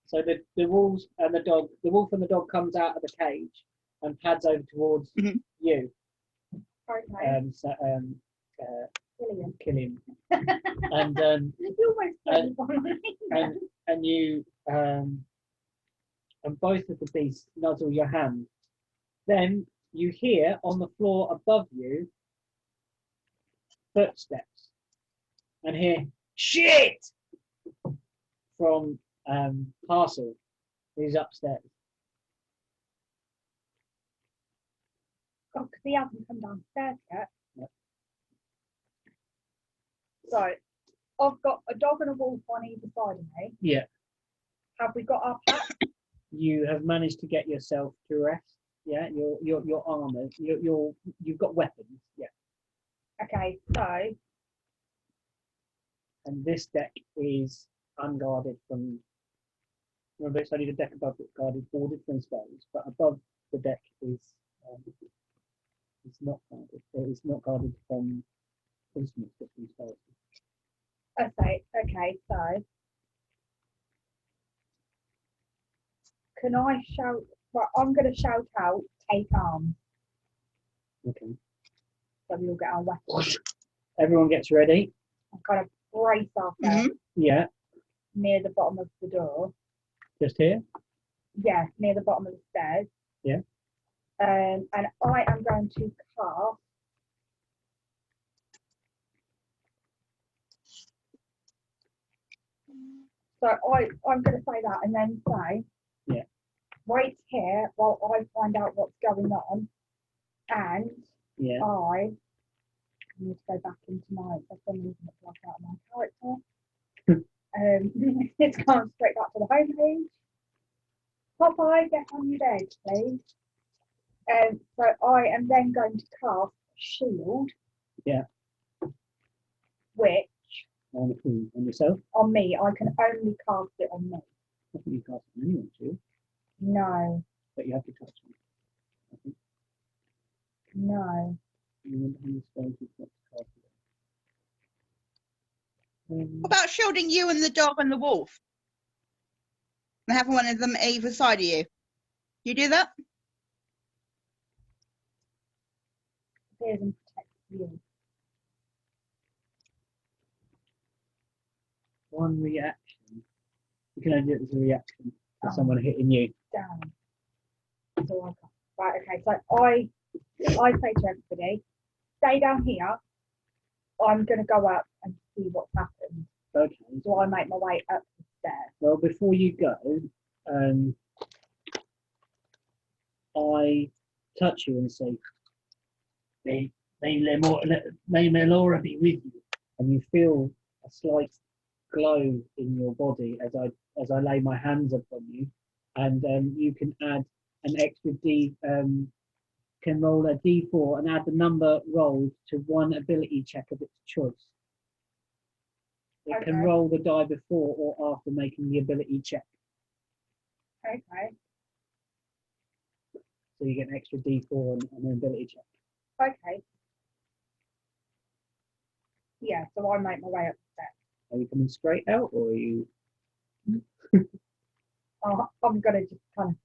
So the wolves and the dog, the wolf and the dog comes out of the cage and pads over towards you. Okay. Killian. And You almost and you and both of the beasts nuzzle your hand. Then you hear on the floor above you footsteps and hear shit from Parcel, who's upstairs. Oh, because he hasn't come downstairs yet. Yep. So I've got a dog and a wolf on either side of me. Yeah. Have we got our pack? You have managed to get yourself to rest. Yeah, your armor. You've got weapons. Yeah. Okay, so And this deck is unguarded from. Remember, it's only the deck above that's guarded, boarded from spells, but above the deck is it's not guarded. It's not guarded from instruments, but from spells. okay, so can I shout? Well, I'm going to shout out, take arms. Okay. So we all get our weapons Everyone gets ready. and kind of brace ourselves Yeah. near the bottom of the door. Just here. Yeah, near the bottom of the stairs. Yeah. And I am going to cast. So I'm going to say that and then say, yeah, wait here while I find out what's going on, and yeah, I need to go back into my, for some reason it's like out of my character. It's gone straight back to the home page. Popeye, get on your bed, please. So I am then going to cast Shield. Yeah. Which on who? On yourself? on me, I can only cast it on me. I think you cast it on anyone too, No, but you have to touch me. I think no. you remember how you spelled you've got to cast it. What about shielding you and the dog and the wolf? And having one of them either side of you. You do that? Here's and protect you. One reaction. You can only do it as a reaction for Oh. someone hitting you. Down. So I can't. Right, okay. So I say to everybody, stay down here. I'm going to go up and see what's happened. Okay. So I make my way up the stairs. Well, before you go, I touch you and say, may Melora be with you. And you feel a slight glow in your body as I lay my hands upon you. And you can add an extra can roll a d4 and add the number rolled to one ability check of its choice. It can Okay. roll the die before or after making the ability check. Okay. So you get an extra d4 and an ability check. Okay. Yeah, so I make my way up the stairs. Are you coming straight out or are you... I'm going to just kind of.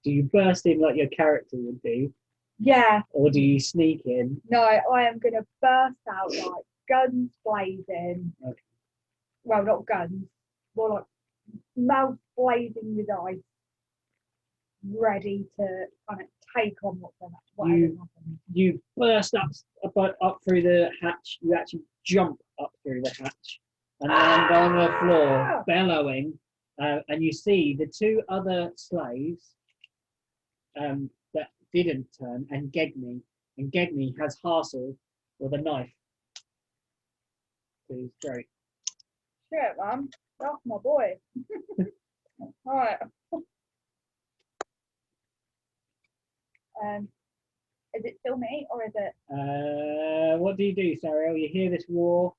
Do you burst in like your character would do? Yeah, Or do you sneak in? no, I am going to burst out like guns blazing. Okay. Well, not guns, more like mouth blazing with ice, ready to kind of take on whatever happens. You burst up through the hatch. You actually jump up through the hatch and land on the floor, bellowing. And you see the two other slaves that didn't turn, and Gegni. And Gegni has Harsel with a knife to his throat. Shit, man, that's my boy. All right. Is it still me or is it? What do you do, Sariel? You hear this roar,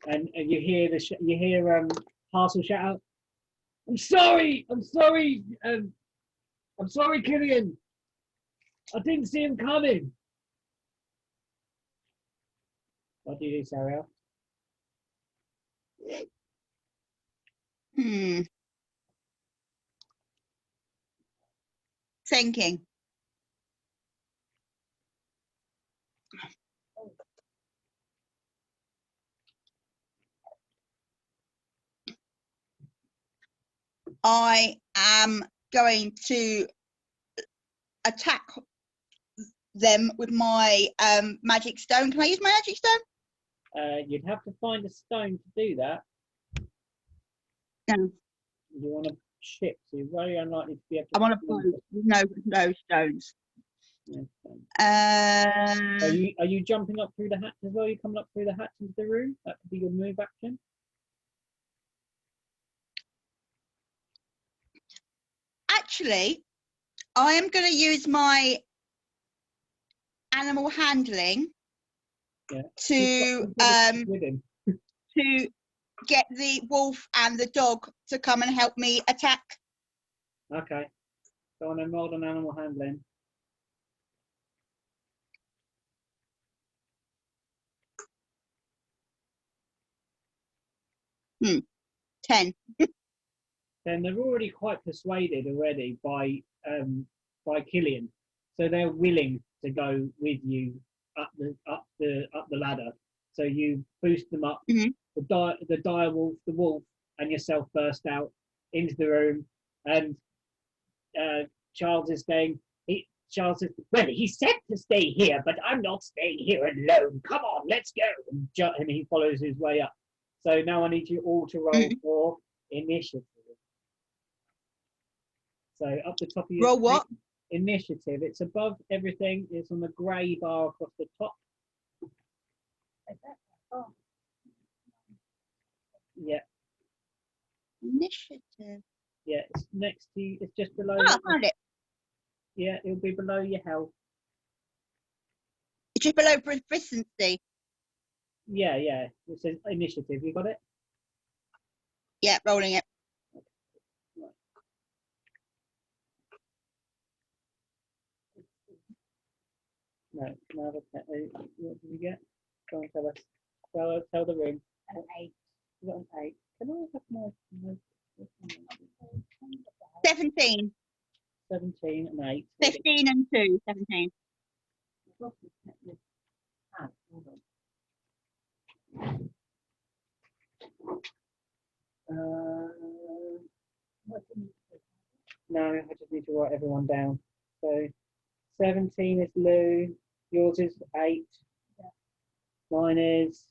and you hear Harsel shout out, I'm sorry, Killian. I didn't see him coming. What do you do, Sariel? Thinking. I am going to attack them with my magic stone. Can I use my magic stone? You'd have to find a stone to do that. No. You want a ship, so you're very unlikely to be able to. I want to no stones. No stone. Are you jumping up through the hatch as well? Are you coming up through the hatch into the room? That could be your move action. Actually, I am going to use my animal handling to with him. to get the wolf and the dog to come and help me attack. Okay. Go on and roll on animal handling. Hmm. 10. then they're already quite persuaded already by Killian, so they're willing to go with you up the ladder. So you boost them up. Mhm. The dire wolf, the wolf, and yourself burst out into the room, and Charles is saying, Charles says, well, he said to stay here, but I'm not staying here alone. Come on, let's go. And he follows his way up. So now I need you all to roll for initiative. So up the top of your Roll what? initiative. It's above everything. It's on the grey bar across the top. Oh, Yeah, Initiative. yeah. It's next to you. It's just below. Oh, I found it. Yeah, it'll be below your health. It's just below proficiency. Yeah, yeah. It says initiative. You got it? Yeah, rolling it. No, what did you get? Go and tell us. Tell the room. an 8. You got an 8. Can I have my 17. 17 and 8? 15 and 2. 17. Ah, hold on. What do you do? No, I just need to write everyone down. So 17 is Lou. Yours is 8. Yeah. Mine is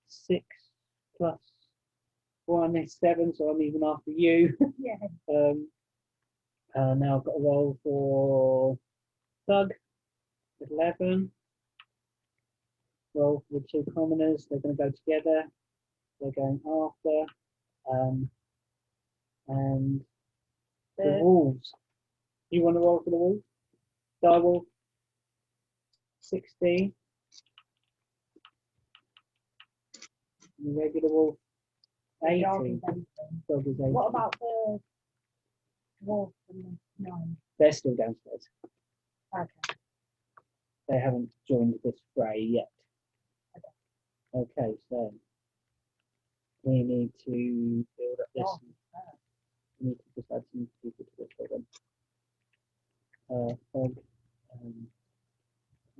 6 plus 1 is 7, so I'm even after you. Yeah. Now I've got to roll for Thug, 11. Roll for the 2 commoners. They're going to go together. They're going after. And the wolves. You want to roll for the wolves? Die wolf. 16. The regular wolf. 18. Dog is 18. Dog is 18. What about the wolf and the 9? They're still downstairs. Okay. They haven't joined this fray yet. Okay, so we need to build up this. We need to just add some people to this program. Fog,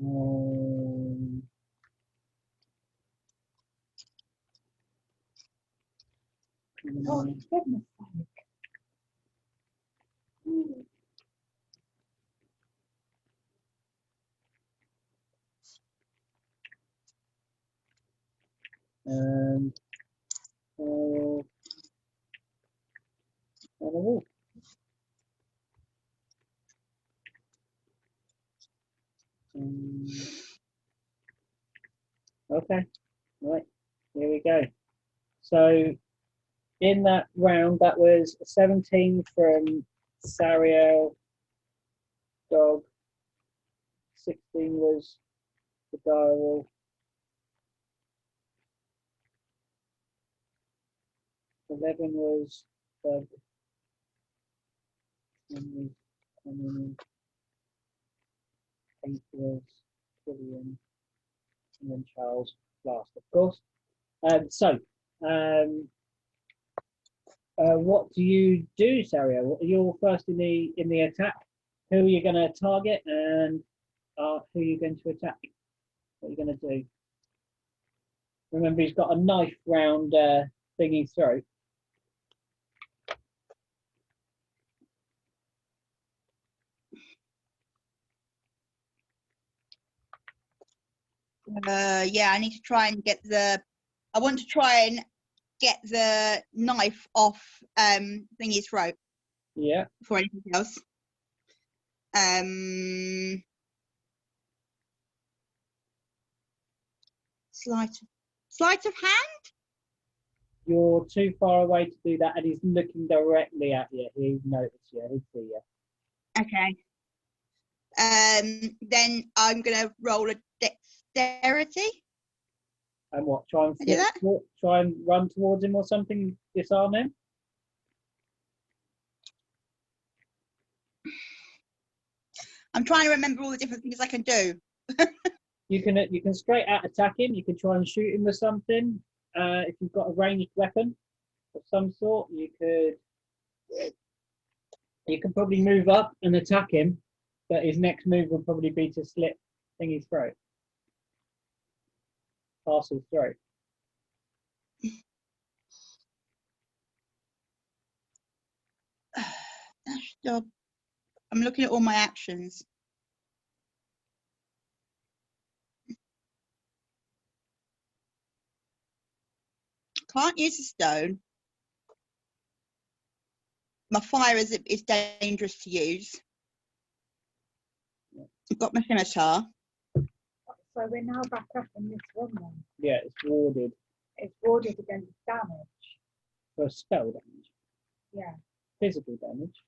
Oh, goodness sake. and a wolf. Okay, right, here we go. So in that round, that was 17 from Sariel, Dog. 16 was the direwolf. 11 was Bug. 8 was Killian, and then Charles last, of course. What do you do, Sario? You're first in the attack. Who are you going to target, and who are you going to attack? What are you going to do? Remember, he's got a knife round thingy's throat. Yeah, I need to try and get the. I want to try and get the knife off thingy's throat. Yeah. Before anything else. Sleight of hand. You're too far away to do that, and he's looking directly at you. He noticed you. He see you. Okay. Then I'm gonna roll a dexterity. And what? Try and do that? Try and run towards him or something. Disarm him. I'm trying to remember all the different things I can do. You can straight out attack him. You can try and shoot him with something if you've got a ranged weapon. of some sort. You could probably move up and attack him, but his next move would probably be to slit Thingy's throat. Castle's throat. I'm looking at all my actions. Can't use a stone. My fire is dangerous to use. I've got my scimitar. So we're now back up in this one then. Yeah, it's warded. It's warded against damage. For spell damage. Yeah. Physical damage.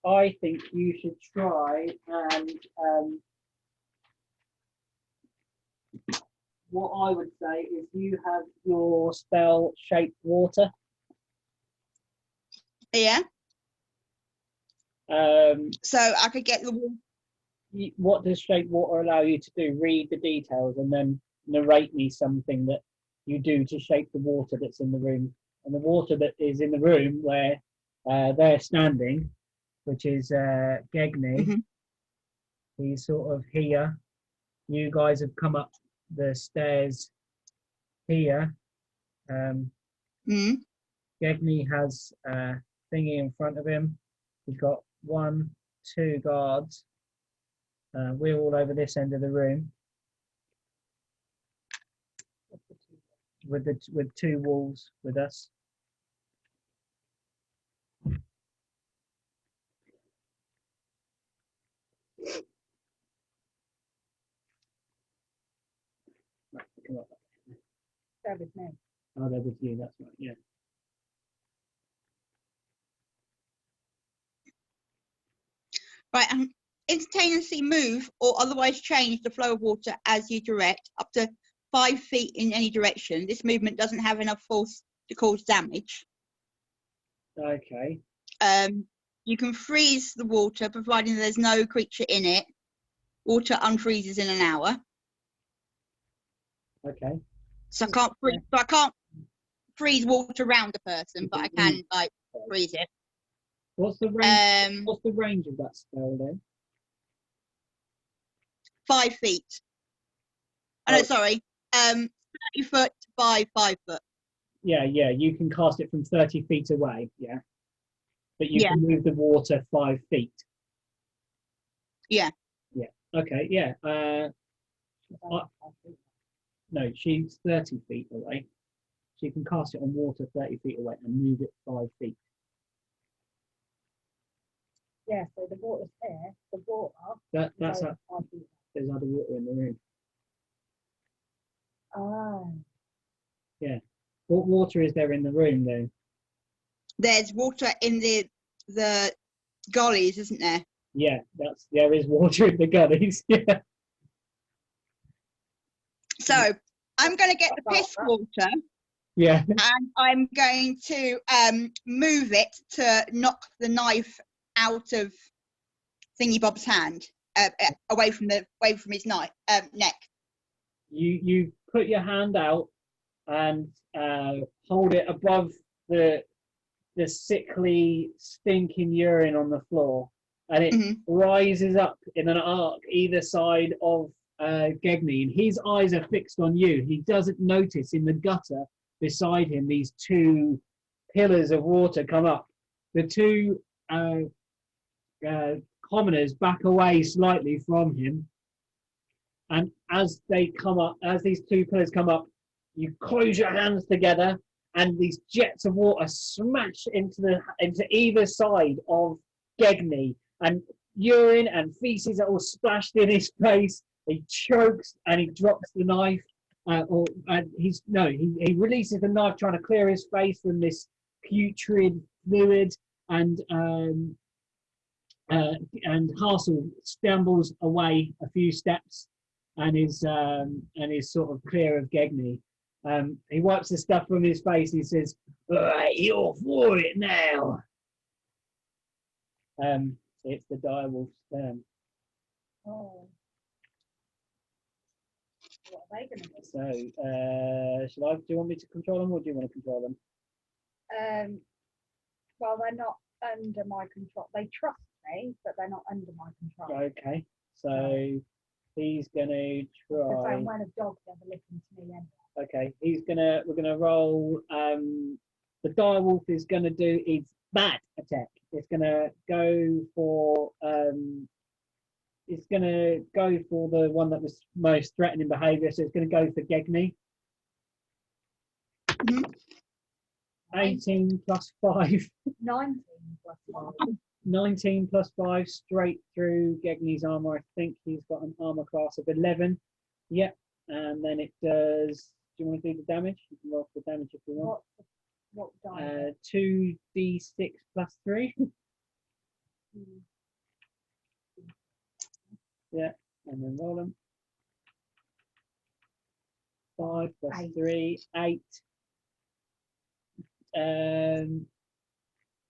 I think you should try and what I would say is you have your spell Shape Water. Yeah. So I could get the. What does Shape Water allow you to do? Read the details and then narrate me something that you do to shape the water that's in the room. And the water that is in the room where they're standing, which is Gegni. He's sort of here. You guys have come up the stairs here. Gegni has a thingy in front of him. He's got 1, 2 guards. We're all over this end of the room with 2 walls with us. Come on. That was me. Oh, that was you. That's right. Yeah. Right. Instantaneously move or otherwise change the flow of water as you direct up to 5 feet in any direction. This movement doesn't have enough force to cause damage. Okay. You can freeze the water providing there's no creature in it. Water unfreezes in an hour. Okay. So I can't freeze water around a person, but I can like freeze it. What's the range? What's the range of that spell then? 5 feet. Oh, no, sorry. 30 foot by 5 foot. Yeah, you can cast it from 30 feet away, yeah. But you can move the water 5 feet. Yeah. Yeah. Okay, yeah. No, she's 30 feet away. She can cast it on water 30 feet away and move it 5 feet. Yeah, so the water's here. The water. That's how. There's other water in the room. Oh. Yeah. What water is there in the room then? There's water in the gullies, isn't there? Yeah, there is water in the gullies. Yeah. So I'm going to get the piss water. Yeah. And I'm going to move it to knock the knife out of Thingy Bob's hand, away from his neck. You put your hand out and hold it above the sickly, stinking urine on the floor, and it rises up in an arc either side of Gegni, and his eyes are fixed on you. He doesn't notice in the gutter beside him these 2 pillars of water come up. The 2 commoners back away slightly from him, and as they come up, as these 2 pillars come up, you close your hands together, and these jets of water smash into either side of Gegni, and urine and feces are all splashed in his face. He chokes and he drops the knife, he releases the knife trying to clear his face from this putrid fluid, and Harsel stumbles away a few steps and is sort of clear of Gegni. He wipes the stuff from his face. He says, "All right, you're for it now." It's the direwolf's turn. Oh. What are they going to do? So, do you want me to control them, or do you want to control them? Well, they're not under my control. They trust me, but they're not under my control. Okay. So he's going to Because try. I'm when a dog never listens to me anyway. Okay. We're gonna roll. The direwolf is going to do its bad attack. It's going to go for. It's going to go for the one that was most threatening behaviour. So it's going to go for Gegni. 18 plus 5. 19 plus 5. 19 plus 5 straight through Gegni's armor. I think he's got an armor class of 11. Yep. And then it does. Do you want to do the damage? You can roll for the damage if you want. What die? 2d6 plus 3. Yeah. And then roll them. 5 plus 3, 8.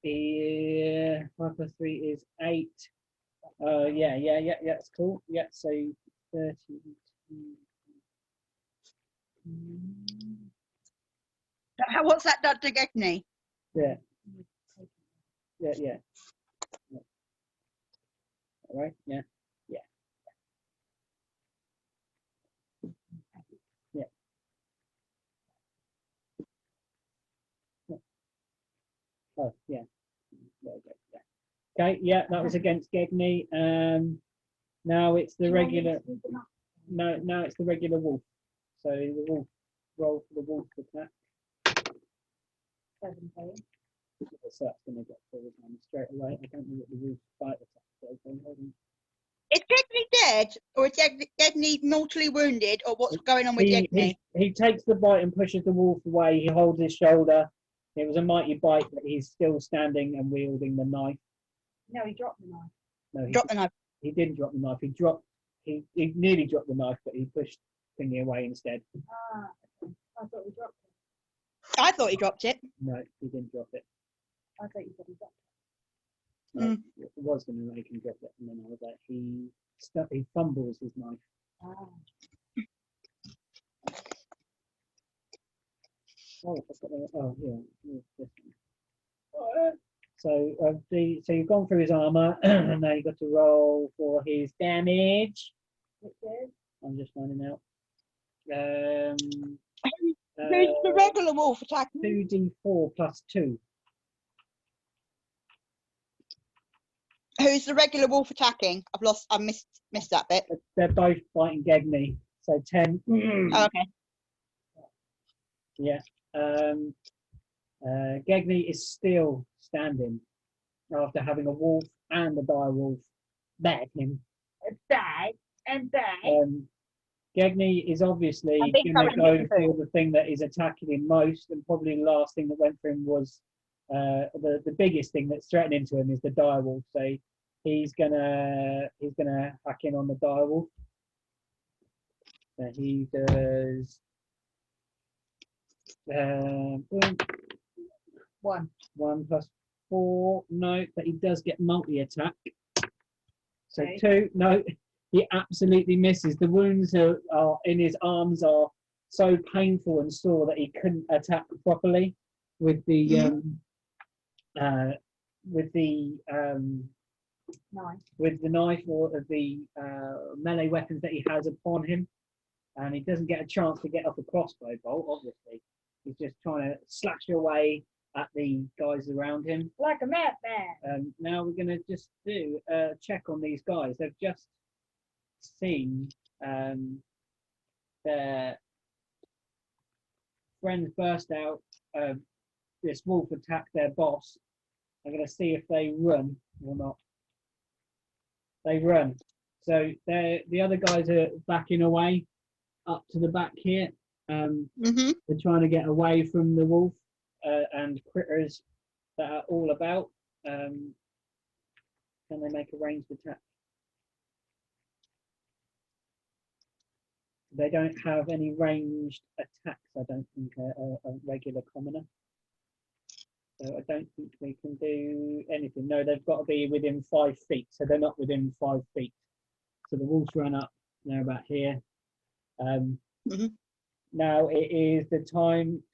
Yeah, 5 plus 3 is 8. Yeah, that's cool. Yeah, so 32. What's that done to Gegni? Yeah. All right, yeah. Oh, yeah. Okay, yeah, that was against Gegni. Now it's the regular. No, now it's the regular wolf. So the wolf roll for the wolf attack. 17. So that's going to get forward straight away. I don't know what the wolf fight attack is. Hold on. Is Gegni dead, or is Gegni mortally wounded, or what's going on with Gegni? He takes the bite and pushes the wolf away. He holds his shoulder. It was a mighty bite, but he's still standing and wielding the knife. No, he dropped the knife. No, Drop the knife. He didn't drop the knife. He nearly dropped the knife, but he pushed thingy away instead. Ah, okay. I thought he dropped it. I thought he dropped it. No, he didn't drop it. I thought you said he dropped No, it was going to make him drop it, and then I was like, he fumbles his knife. it. Ah. Oh, I've got this one. So you've gone through his armor, and now you've got to roll for his damage. It is. I'm just finding out. Who's the regular wolf attacking? 2d4 plus 2. Who's the regular wolf attacking? I missed that bit. They're both fighting Gegni. So 10. Oh, okay. Yeah. Gegni is still standing after having a wolf and a dire wolf bag him. Gegni is obviously going to go for the thing that is attacking him most, and probably the last thing that went for him was the biggest thing that's threatening to him is the dire wolf. So he's gonna hack in on the dire wolf. So he does. One. 1 plus 4, no, but he does get multi-attack. So Okay. 2, no, he absolutely misses. The wounds are in his arms are so painful and sore that he couldn't attack properly with the Nice. with the knife or the melee weapons that he has upon him, and he doesn't get a chance to get off a crossbow bolt. Obviously, he's just trying to slash away at the guys around him. Like a madman. Now we're going to just do a check on these guys. They've just seen their friends burst out. This wolf attack their boss. I'm going to see if they run or not. They run. So the other guys are backing away up to the back here. They're trying to get away from the wolf and critters that are all about. Can they make a ranged attack? They don't have any ranged attacks, I don't think, a regular commoner. So I don't think we can do anything. No, they've got to be within 5 feet. So they're not within 5 feet. So the wolves run up. They're about here. Now it is the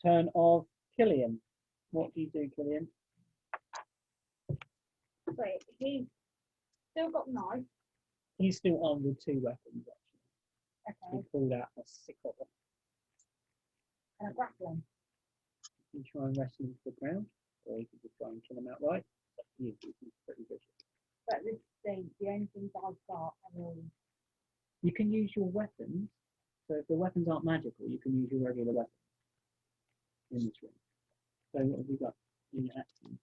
turn of Killian. What do you do, Killian? Wait, he's still got knife. He's still armed with 2 weapons, actually. Okay. He pulled out a sickle. And a grappling. You try and wrestle him to the ground, or you can just try and kill him outright. It's up to you. He's pretty vicious. But this thing, the only things I've got are all. You can use your weapons. So if the weapons aren't magical, you can use your regular weapons in this room. So what have you got in your action?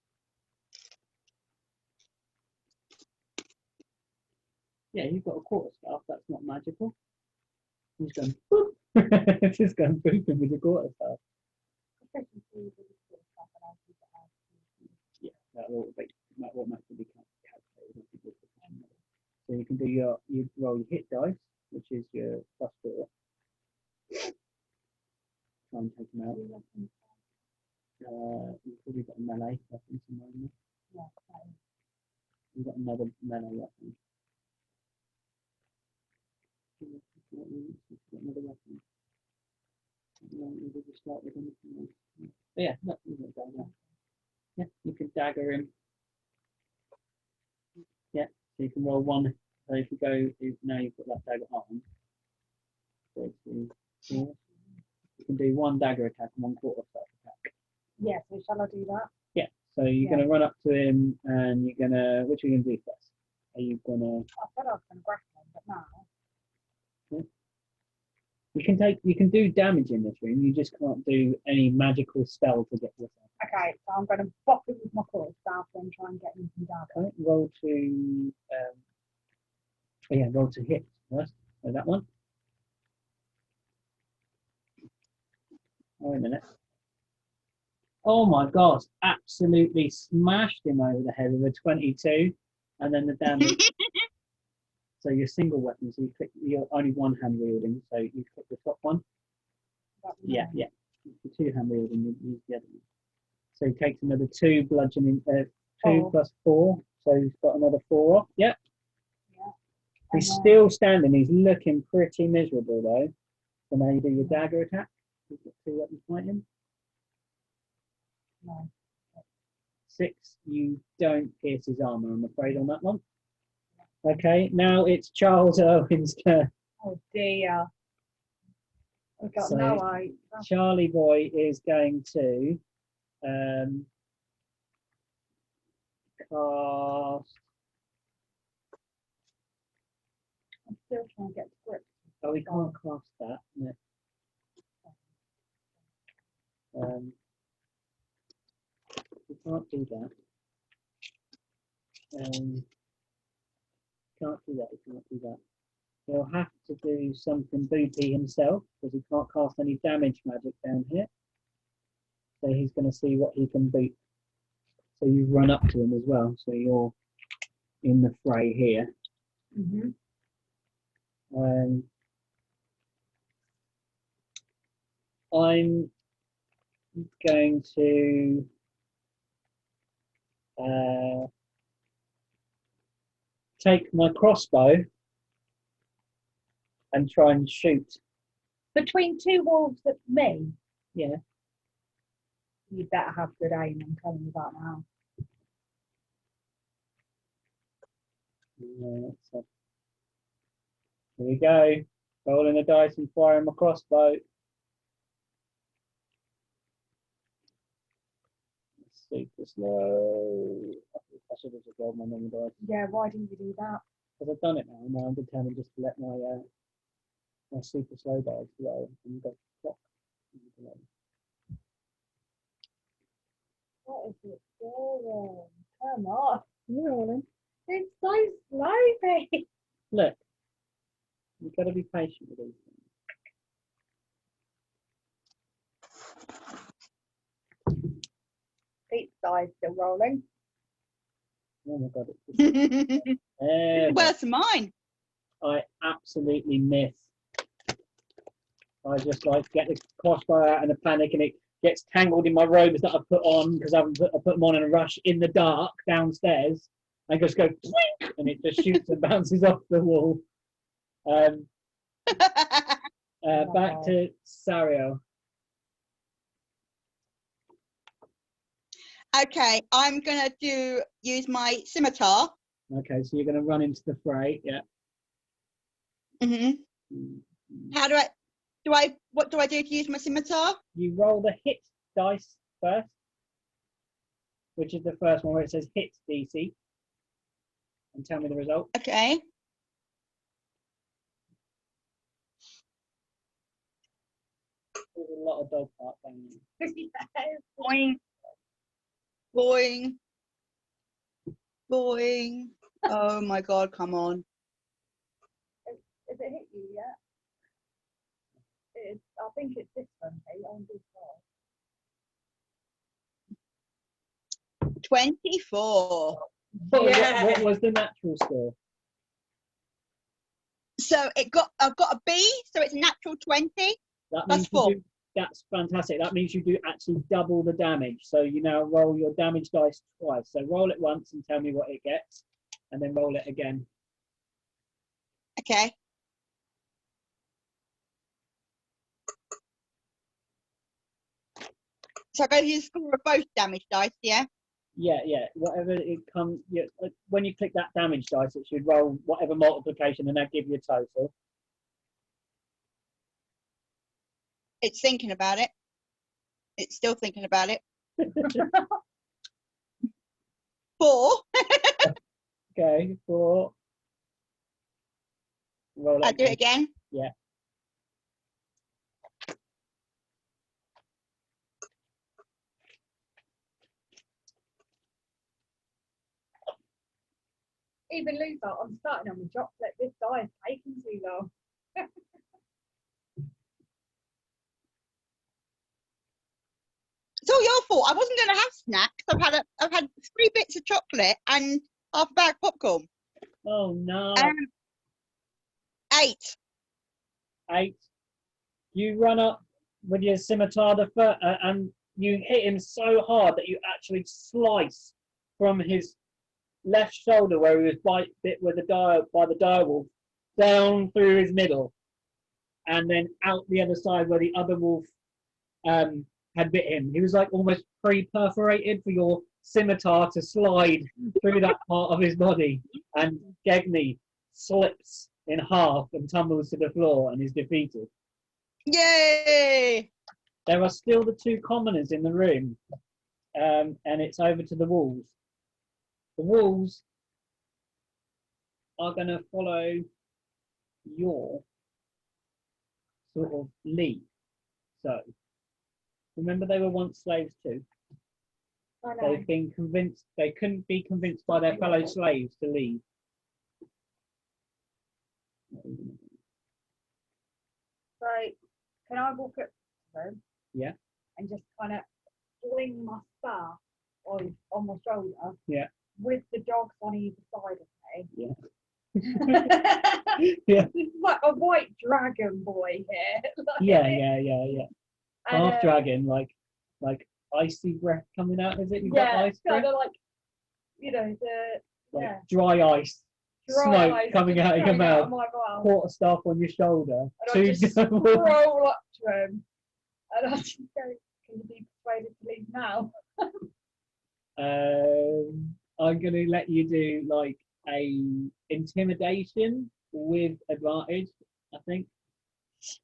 Yeah, you've got a quarterstaff. That's not magical. You're just going boop. It's just going booping with your quarterstaff. Yeah, that will automatically be calculated. So you can do you roll your hit dice, which is your +4. Try and take them out. You've probably got a melee weapon somewhere in there. Yeah, You've got another melee weapon. Another weapon. Just start with anything else. Yeah, no, yeah, you can dagger him. Yeah, so you can roll 1. So if you go, now you've got that dagger arm. So you can do 1 dagger attack and 1 quarterstaff attack. Yeah, so shall I do that? Yeah, so you're going to run up to him and you're going to, which are you going to do first? Are you going to? I said I was going to grapple him, but now. Yeah. You can do damage in this room. You just can't do any magical spell to get this out. Okay, so I'm going to bop him with my quarterstaff and try and get him some dagger. Okay, roll to roll to hit first. So that one. Oh, wait a minute. Oh my gosh, absolutely smashed him over the head with a 22, and then the damage. So your single weapon, so you're only 1 hand wielding, so you click the top one. Yeah. The 2 hand wielding, you use the other one. So he takes another 2 bludgeoning, 2 plus 4, so he's got another 4 off. Yep. Yeah. He's still standing. He's looking pretty miserable though. So now you do your dagger attack. You've got 2 weapons fighting. No. 6. You don't pierce his armor, I'm afraid, on that one. Okay, now it's Charles Irwin's turn. Oh dear. I've got So, no idea. Charlie Boy is going to cast. I'm still trying to get to grips. Oh, we can't cast that. No. We can't do that. Can't do that. He can't do that. He'll have to do something booty himself because he can't cast any damage magic down here. So he's going to see what he can boot. So you run up to him as well. So you're in the fray here. Mm-hmm. I'm going to take my crossbow and try and shoot. Between 2 wolves at me? Yeah. You better have good aim, I'm telling you that now. So here we go. Rolling the dice and firing my crossbow. Super slow. I should have just rolled my normal dice. Yeah, why didn't you do that? Because I've done it now. Now I'm determined just to let my my super slow dice roll and go clock. What is it doing? Come on. You're rolling. It's so slow, babe. Look, you've got to be patient with these things. Pete's dice still rolling. Oh my god, it's Worse than mine. I absolutely miss. I just like get the crossbow out in a panic and it gets tangled in my robes that I put on because I put them on in a rush in the dark downstairs. I just go twink, and it just shoots and bounces off the wall. Back to Sariel. Okay, I'm gonna use my scimitar. Okay, so you're going to run into the fray, yeah. Hmm. What do I do to use my scimitar? You roll the hit dice first, which is the first one where it says hit DC, and tell me the result. Okay. There's a lot of dog park down there. Boing. Boing. Boing. Oh my god, come on. Has it hit you yet? I think it's this one, Kate, on this side. 24. Yeah. What was the natural score? So I've got a B, so it's a natural 20. That That's means 4. that's fantastic. That means you do actually double the damage. So you now roll your damage dice twice. So roll it once and tell me what it gets, and then roll it again. Okay. So I go to the score of both damage dice, yeah? Yeah. Whatever it comes, when you click that damage dice, it should roll whatever multiplication, and that give you a total. It's thinking about it. It's still thinking about it. 4. Okay, 4. Roll it. I'll do it again. Yeah. Even Lou's like, I'm starting on the chocolate. This die is taking too long. It's all your fault. I wasn't going to have snacks. I've had 3 bits of chocolate and half a bag of popcorn. Oh no. 8. 8. You run up with your scimitar and you hit him so hard that you actually slice from his left shoulder where he was bit with by the direwolf down through his middle, and then out the other side where the other wolf had bit him. He was like almost pre-perforated for your scimitar to slide through that part of his body, and Gegni slips in half and tumbles to the floor and is defeated. Yay! There are still the 2 commoners in the room, and it's over to the wolves. The wolves are going to follow your sort of lead. So, remember they were once slaves too. I know. They've been convinced, they couldn't be convinced by their fellow slaves to leave. So, can I walk up to them? Yeah. And just kind of fling my staff on my shoulder? Yeah. With the dogs on either side of me? Yeah. Yeah. It's like a white dragon boy here. Like, Yeah. and, Half dragon, like icy breath coming out, is it? You've got yeah, ice breath? kind of like, you know, Like dry ice, smoke ice coming out of your coming out mouth, of my mouth. quarterstaff on your shoulder. And I just roll up to him, and I just go, "Can you be persuaded to leave now?" I'm going to let you do like a intimidation with advantage, I think.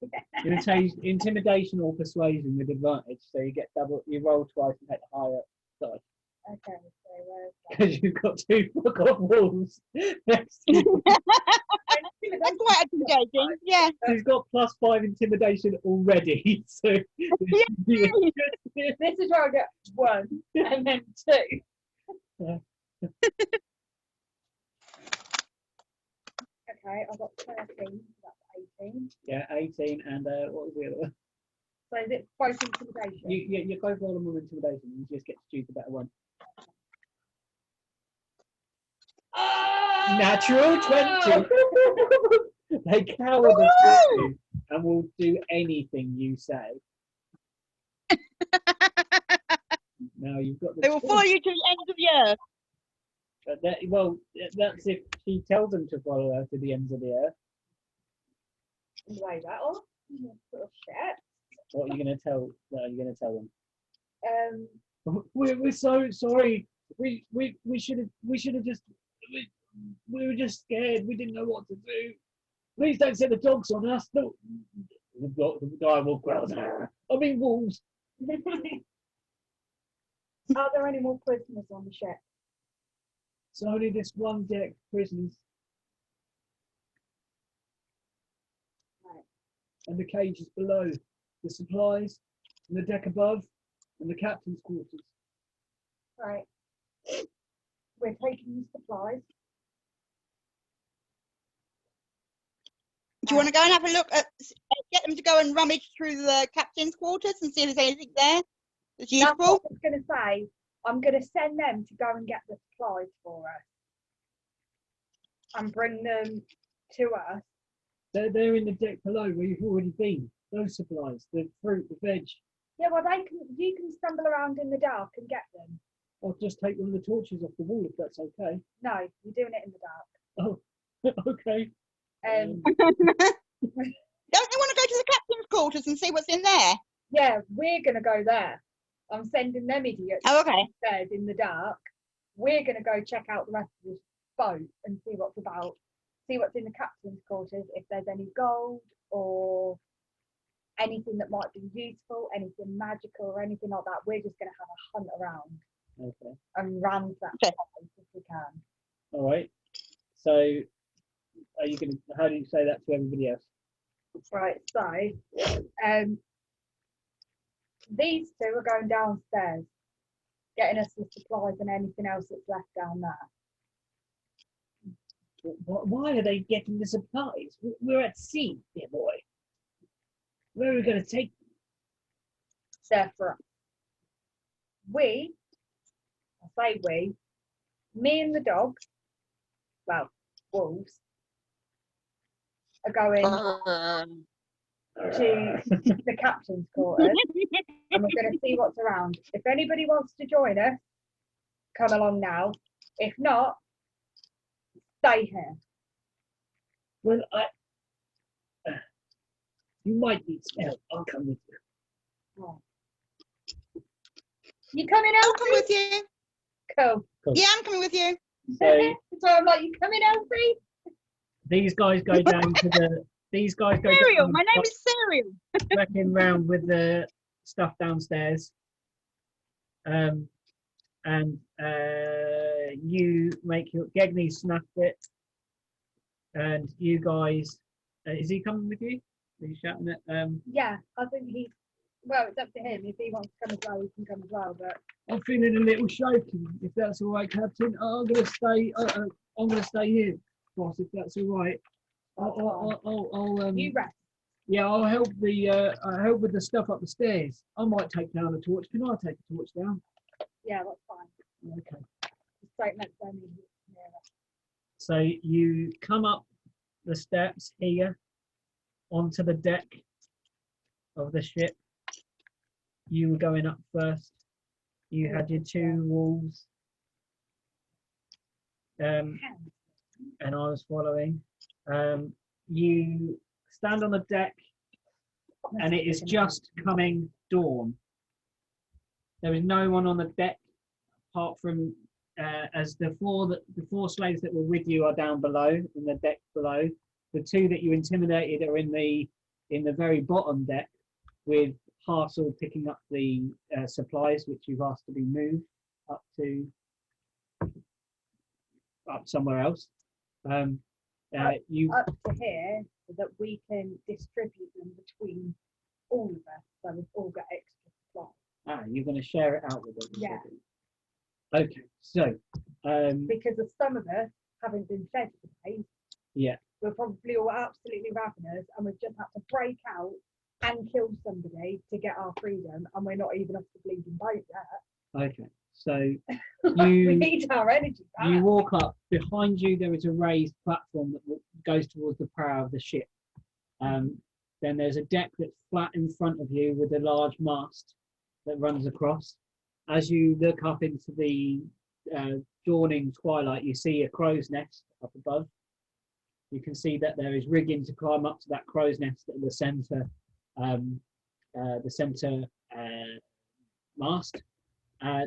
You're going to change intimidation or persuasion with advantage, so you get double. You roll twice and take the higher dice. Okay, so where's that? Because you've got 2 fuck off wolves next to you. That's quite intimidating. Yeah. He's got +5 intimidation already, so This is where I get 1 and then 2. Yeah. Okay, I've got 13, so that's 18. Yeah, 18, and what was the other one? So is it both intimidation? You both roll them with intimidation, you just get to choose the better one. Natural 20! They cower the you and will do anything you say. Now you've got the They will follow you to the ends of the earth. But that's if she tells them to follow her to the ends of the earth. Lay that off. Little shit. What are you going to tell? What are you going to tell them? We're so sorry. We should have just. We were just scared. We didn't know what to do. Please don't set the dogs on us. No. The guy will growl. I mean wolves. Are there any more prisoners on the ship? It's only this one deck prisoners. Right. And the cages below, the supplies, and the deck above, and the captain's quarters. Right. We're taking the supplies. Do you want to go and have a look at, get them to go and rummage through the captain's quarters and see if there's anything there that's That's useful? what I was going to say. I'm going to send them to go and get the supplies for us and bring them to us. They're in the deck below where you've already been. Those supplies, the fruit, the veg. Yeah, well, you can stumble around in the dark and get them. I'll just take one of the torches off the wall if that's okay. No, you're doing it in the dark. Oh, okay. Don't you want to go to the captain's quarters and see what's in there? Yeah, we're going to go there. I'm sending them idiots Oh, okay. upstairs in the dark. We're going to go check out the rest of this boat and see what's about. See what's in the captain's quarters, if there's any gold or anything that might be useful, anything magical or anything like that. We're just going to have a hunt around. Okay. And ransack Okay. place if we can. All right. So, are you going to? How do you say that to everybody else? Right. So, these two are going downstairs, getting us the supplies and anything else that's left down there. Why are they getting the supplies? We're at sea, dear boy. Where are we going to take them? They're for us. I say we, me and the dogs, well, wolves, are going to the captain's quarters and we're going to see what's around. If anybody wants to join us, come along now. If not, stay here. Well, you might need some help. I'll come with you. Oh. You coming I'll out? come with you. Cool. Yeah, I'm coming with you. So So I'm like, you coming, Elfie? these guys go down to the. These guys go Cereal. down My name is Cereal. wrecking round with the stuff downstairs. And you make your Gegni snuffed it, and you guys. Is he coming with you? Are you shouting at? Yeah, I think well, it's up to him. If he wants to come as well, he can come as well. But I'm feeling a little shaky. If that's all right, Captain, I'm gonna stay. I'm gonna stay here, boss. If that's all right. I'll you rest. Yeah, I'll help help with the stuff up the stairs. I might take down a torch. Can I take a torch down? Yeah, that's fine. Okay. Straight next to me. So you come up the steps here onto the deck of the ship. You were going up first. You had your two wolves. And I was following. You stand on the deck and it is just coming dawn. There is no one on the deck apart from as the four slaves that were with you are down below in the deck below. The two that you intimidated are in the very bottom deck with Harsel picking up the supplies which you've asked to be moved up somewhere else. You Up to here so that we can distribute them between all of us, so we've all got extra supplies. you're going to share it out with everybody. Yeah. Okay, so Because of some of us haven't been fed for days, yeah, we're probably all absolutely ravenous, and we've just had to break out and kill somebody to get our freedom, and we're not even off the bleeding boat yet. okay. So We you need our energy back. you walk up. Behind you, there is a raised platform that goes towards the prow of the ship. Then there's a deck that's flat in front of you with a large mast that runs across. As you look up into the dawning twilight, you see a crow's nest up above. You can see that there is rigging to climb up to that crow's nest at the centre, mast.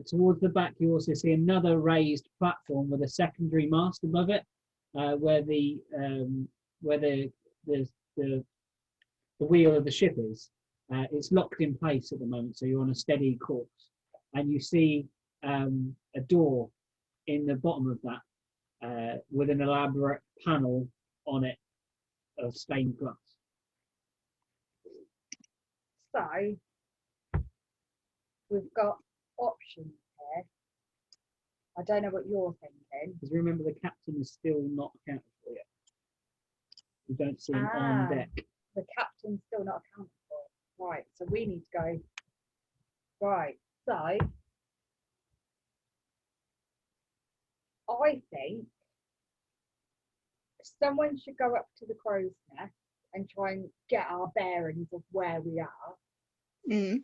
Towards the back, you also see another raised platform with a secondary mast above it, where the wheel of the ship is. It's locked in place at the moment, so you're on a steady course. And you see a door in the bottom of that with an elaborate panel on it of stained glass. So we've got options here. I don't know what you're thinking. Because remember, the captain is still not accounted for yet. You don't see him on deck. The captain's still not accounted for. Right, so we need to go. Right, so I think someone should go up to the crow's nest and try and get our bearings of where we are. Mm.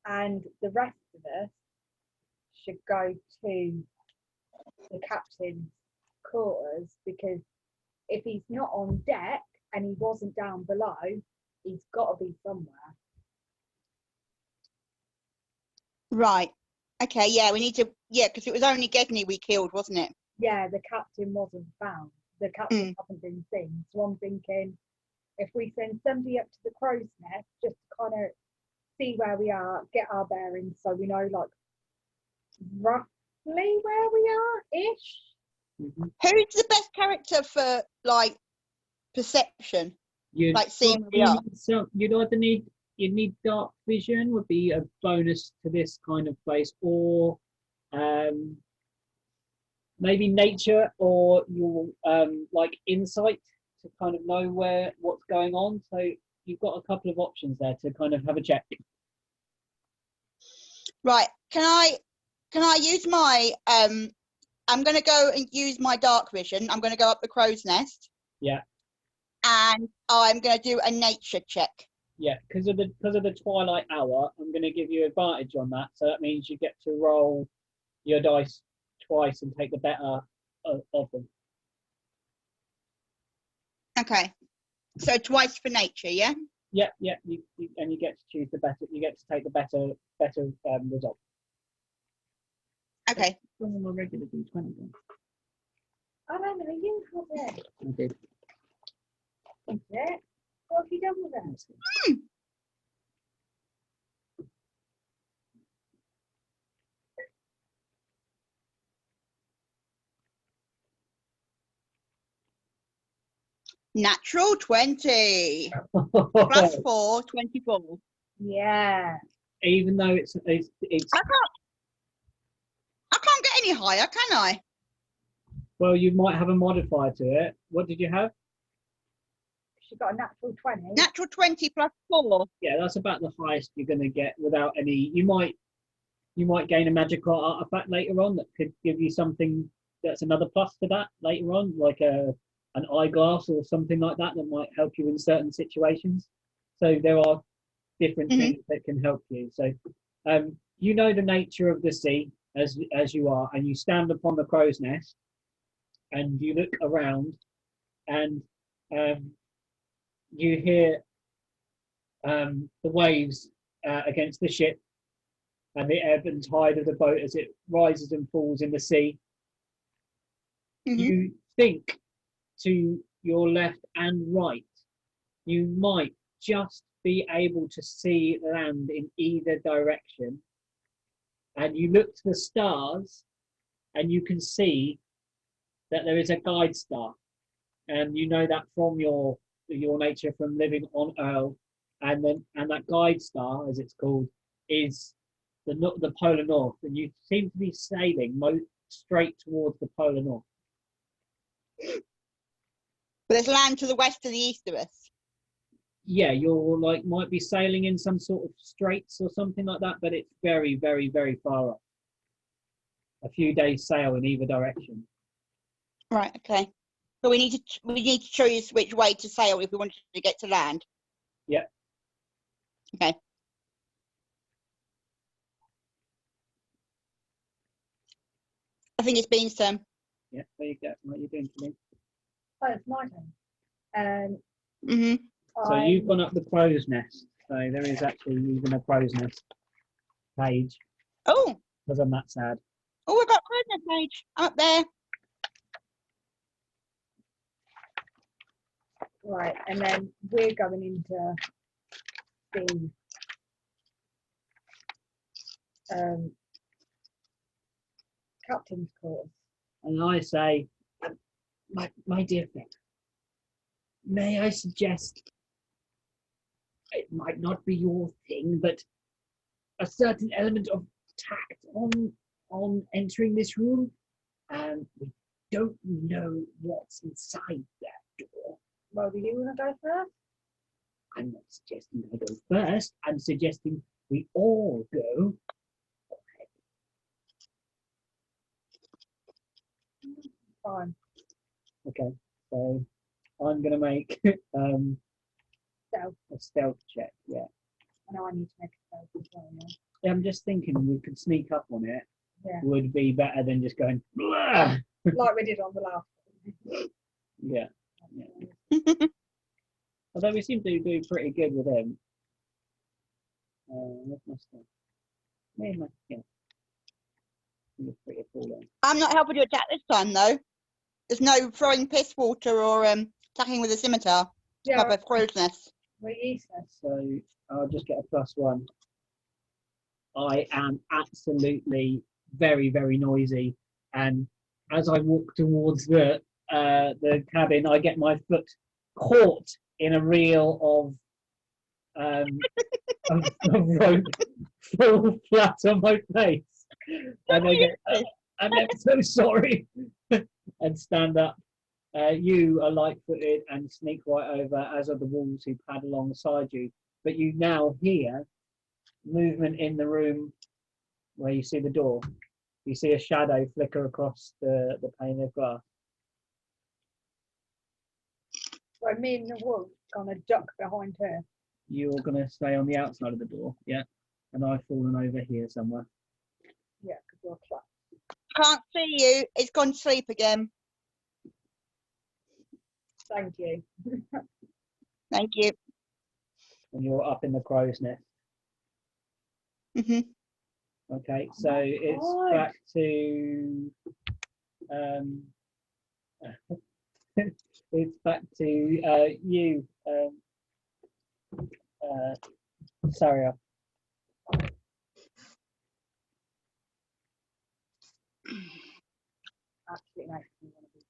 And the rest of us should go to the captain's quarters, because if he's not on deck and he wasn't down below, he's got to be somewhere. Right. Okay, yeah, we need to, yeah, because it was only Gedney we killed, wasn't it? Yeah, the captain wasn't found. The captain hasn't been seen. So I'm thinking, if we send somebody up to the crow's nest just to kind of see where we are, get our bearings, so we know like roughly where we are ish. Mm-hmm. Who's the best character for like perception? Like seeing where we are? So you'd need dark vision would be a bonus to this kind of place, or maybe nature, or your like insight to kind of know what's going on. So you've got a couple of options there to kind of have a check. Right. Can I use my I'm going to go and use my dark vision. I'm going to go up the crow's nest. Yeah. And I'm going to do a nature check. Yeah, because of the twilight hour, I'm going to give you advantage on that. So that means you get to roll your dice twice and take the better of them. Okay. So twice for nature, yeah? Yeah. And you get to choose the better. You get to take the better result. Okay. Bring on my regular D20 then. I don't know, you have it. I did. Is it? What have you done with it? Natural 20. Plus 4, 24. Yeah. Even though it's I can't get any higher, can I? well, you might have a modifier to it. What did you have? She got a natural 20. Natural 20 plus 4. Yeah, that's about the highest you're going to get without any. You might gain a magical artifact later on that could give you something that's another plus to that later on, like an eyeglass or something like that might help you in certain situations. So there are different things that can help you. So you know the nature of the sea as you are, and you stand upon the crow's nest and you look around and you hear the waves against the ship and the ebb and tide of the boat as it rises and falls in the sea. You think to your left and right, you might just be able to see land in either direction. And you look to the stars and you can see that there is a guide star. And you know that from your nature from living on Earl. And that guide star, as it's called, is the polar north. And you seem to be sailing straight towards the polar north. But there's land to the west and the east of us. Yeah, you're might be sailing in some sort of straits or something like that, but it's very, very, very far off. A few days sail in either direction. Right. Okay. But we need to choose which way to sail if we wanted to get to land. Yeah. Okay. I think it's Bean's turn. Yeah, there you go. What are you doing to me? Oh, it's my turn. Mhm. So I- you've gone up the crow's nest. So there is actually even a crow's nest page Oh, because I'm that sad. oh, I got Christmas page. I'm up there. Right, and then we're going into the captain's course. And I say, my dear friend, may I suggest it might not be your thing, but a certain element of tact on entering this room. We don't know what's inside that door. Well, do you want to go first? I'm not suggesting I go first. I'm suggesting we all go. Fine. Okay, so I'm gonna make Stealth. a stealth check. Yeah. I know I need to make a stealth as well, yeah. Yeah, I'm just thinking we could sneak up on it. Yeah. Would be better than just going. Blah! Like we did on the last one. Yeah. Although we seem to do pretty good with him. What's my stuff? Yeah. He's pretty cool then. I'm not helping you attack this time, though. There's no throwing piss water or attacking with a scimitar. Yeah, Have a crow's nest. we're useless. So I'll just get a +1. I am absolutely very, very noisy, and as I walk towards the cabin, I get my foot caught in a reel of rope fall flat on my face, and I get, I'm so sorry, and stand up. You are light-footed and sneak right over, as are the wolves who pad alongside you. But you now hear movement in the room where you see the door. You see a shadow flicker across the pane of glass. So me and the wolf gonna duck behind her. You're going to stay on the outside of the door, yeah? And I've fallen over here somewhere. Yeah, because we're close. Can't see you. It's gone to sleep again. Thank you. Thank you. And you're up in the crow's nest. Hmm. Okay, so it's God. back to it's back to you, Saria. Actually makes me want to be.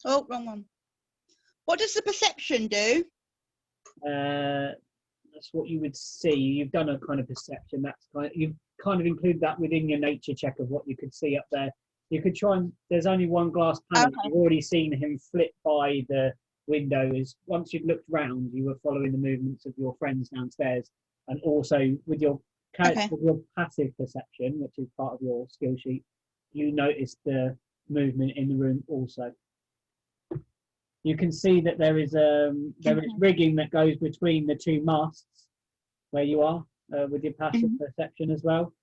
Oh, wrong one. What does the perception do? That's what you would see. You've done a kind of perception. You've kind of included that within your nature check of what you could see up there. You could try and there's only one glass panel. Okay. You've already seen him flit by the window. Once you'd looked round, you were following the movements of your friends downstairs, and also with your Okay. with your passive perception, which is part of your skill sheet, you noticed the movement in the room also. You can see that there is rigging that goes between the two masts where you are with your passive perception as well.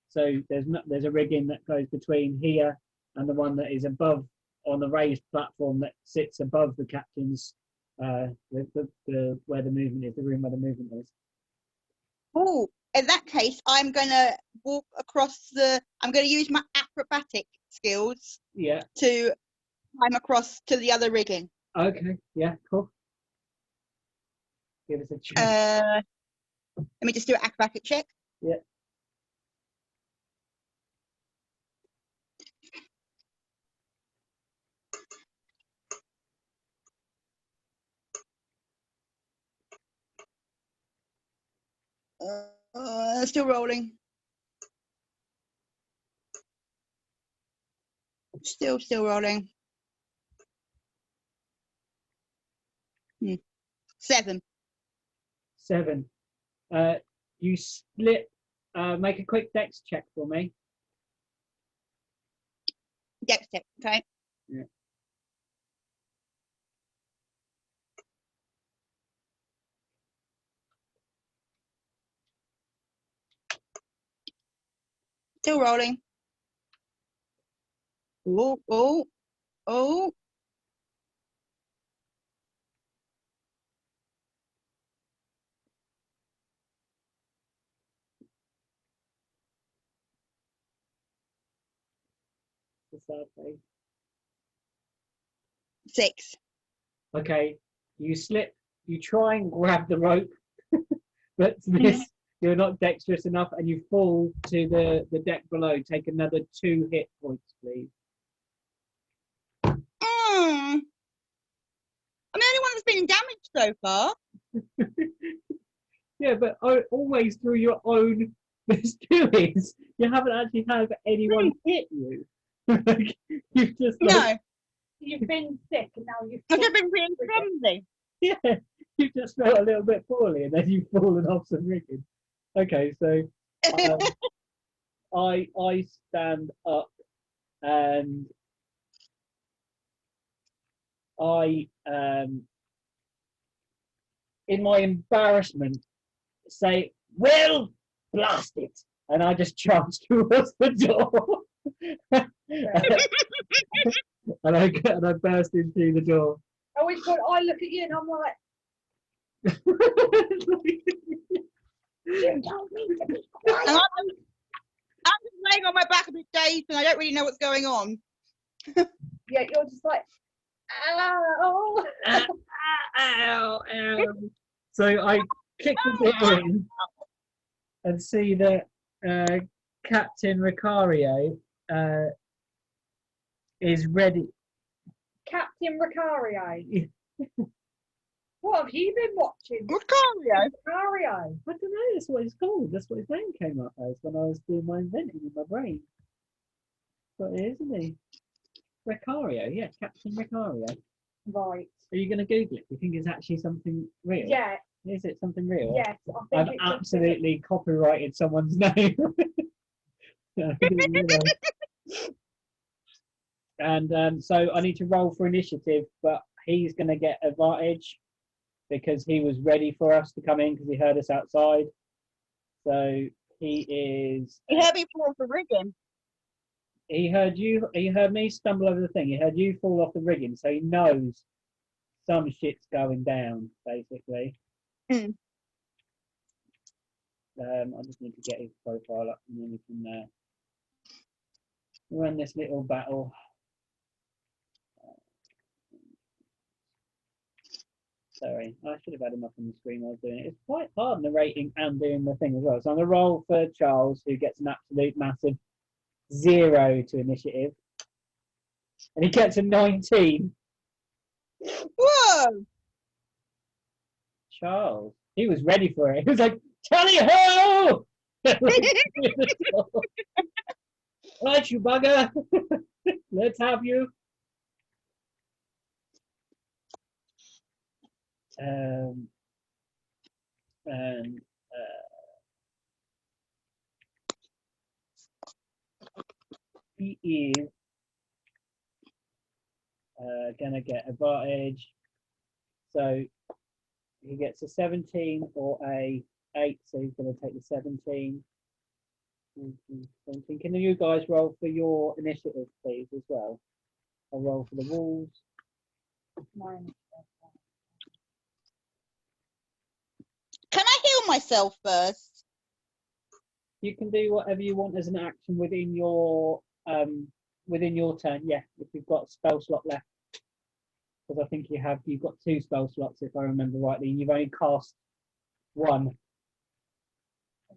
So there's a rigging that goes between here and the one that is above on the raised platform that sits above the captain's where the movement is, the room where the movement is. Oh, in that case, I'm gonna walk across I'm gonna use my acrobatic skills. Yeah. To climb across to the other rigging. Okay. Yeah. Cool. Give us a check. Let me just do an acrobatic check. Yeah. Still rolling. Still rolling. 7. 7. You split. Make a quick dex check for me. Dex check, okay. Yeah. Still rolling. Oh, oh, oh. The sad thing. 6. Okay, you slip, you try and grab the rope, but this you're not dexterous enough, and you fall to the deck below. Take another 2 hit points, please. I'm the only one that's been damaged so far. Yeah, but always through your own misdoings. You haven't actually had anyone hit you. You've just No, You've been sick and now you've I've just been really clumsy. yeah, you just felt a little bit poorly, and then you've fallen off some rigging. Okay, so I stand up and I in my embarrassment say, "Well, blast it!" and I just charge towards the door. and I burst into the door. At which point I look at you and I'm like, you told me to be quiet. And I'm just laying on my back a bit dazed and I don't really know what's going on. Yeah, you're just like, ow. Ow, ow. So I kick the door in and see that Captain Ricario is ready. Captain Ricario. What have you been watching? Ricario? Ricario. I don't know, that's what it's called. That's what his name came up as when I was doing my inventing in my brain. But it is, isn't he? Ricario, yeah, Captain Ricario. Right. Are you going to Google it? Do you think it's actually something real? Yeah. Is it something real? Yes. I I've think it's absolutely copyrighted someone's name. I didn't realise. And so I need to roll for initiative, but he's going to get advantage because he was ready for us to come in because he heard us outside. So he is. You heard me fall off the rigging. He heard you. He heard me stumble over the thing. He heard you fall off the rigging, so he knows some shit's going down, basically. Mm. I just need to get his profile up, and then we can run this little battle. Sorry, I should have had him up on the screen while I was doing it. It's quite hard narrating and doing the thing as well. So I'm going to roll for Charles, who gets an absolute massive 0 to initiative. And he gets a 19. Whoa! Charles, he was ready for it. He was like, tally-ho! Right, you bugger. Let's have you. And he is gonna get advantage. So he gets a 17 or a 8, so he's gonna take the 17. 17. Can you guys roll for your initiative, please, as well? I'll roll for the wolves. Can I heal myself first? You can do whatever you want as an action within your turn. Yeah, if you've got a spell slot left, because I think you've got 2 spell slots if I remember rightly, and you've only cast 1. Is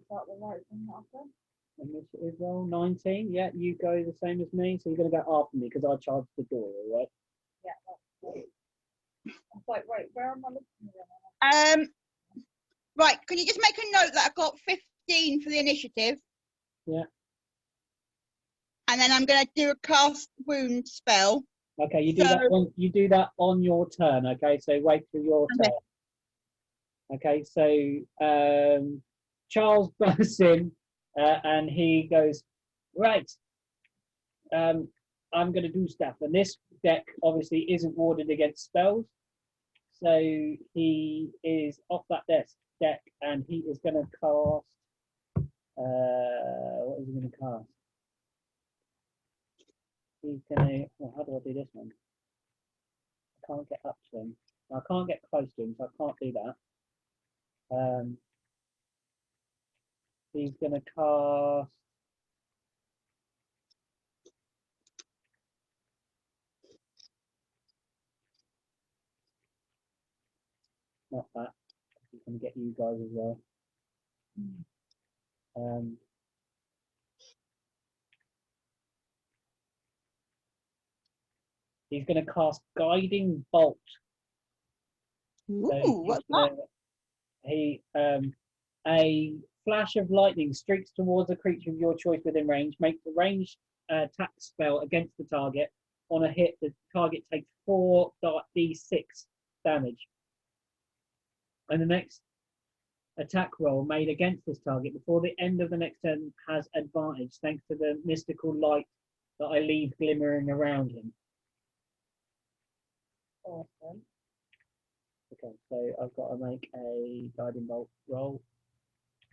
that the right thing after? Initiative roll 19. Yeah, you go the same as me, so you're going to go after me because I charged the door. All right. Yeah, that's right. I was like, wait, where am I looking at? Right, can you just make a note that I got 15 for the initiative? Yeah. And then I'm going to do a cast wound spell. Okay, you do that on your turn. Okay, so wait for your turn. Okay, so Charles bursts in and he goes, right. I'm going to do stuff, and this deck obviously isn't warded against spells, so he is off that deck and he is going to cast. What is he going to cast? he's gonna. Oh, how do I do this one? I can't get up to him. I can't get close to him, so I can't do that. He's gonna cast. Not that. He's gonna get you guys as well. He's going to cast Guiding Bolt. Ooh, what's that? A flash of lightning streaks towards a creature of your choice within range. Makes a ranged attack spell against the target. On a hit, the target takes 4d6 damage. And the next attack roll made against this target before the end of the next turn has advantage, thanks to the mystical light that I leave glimmering around him. Awesome. Okay, so I've got to make a guiding bolt roll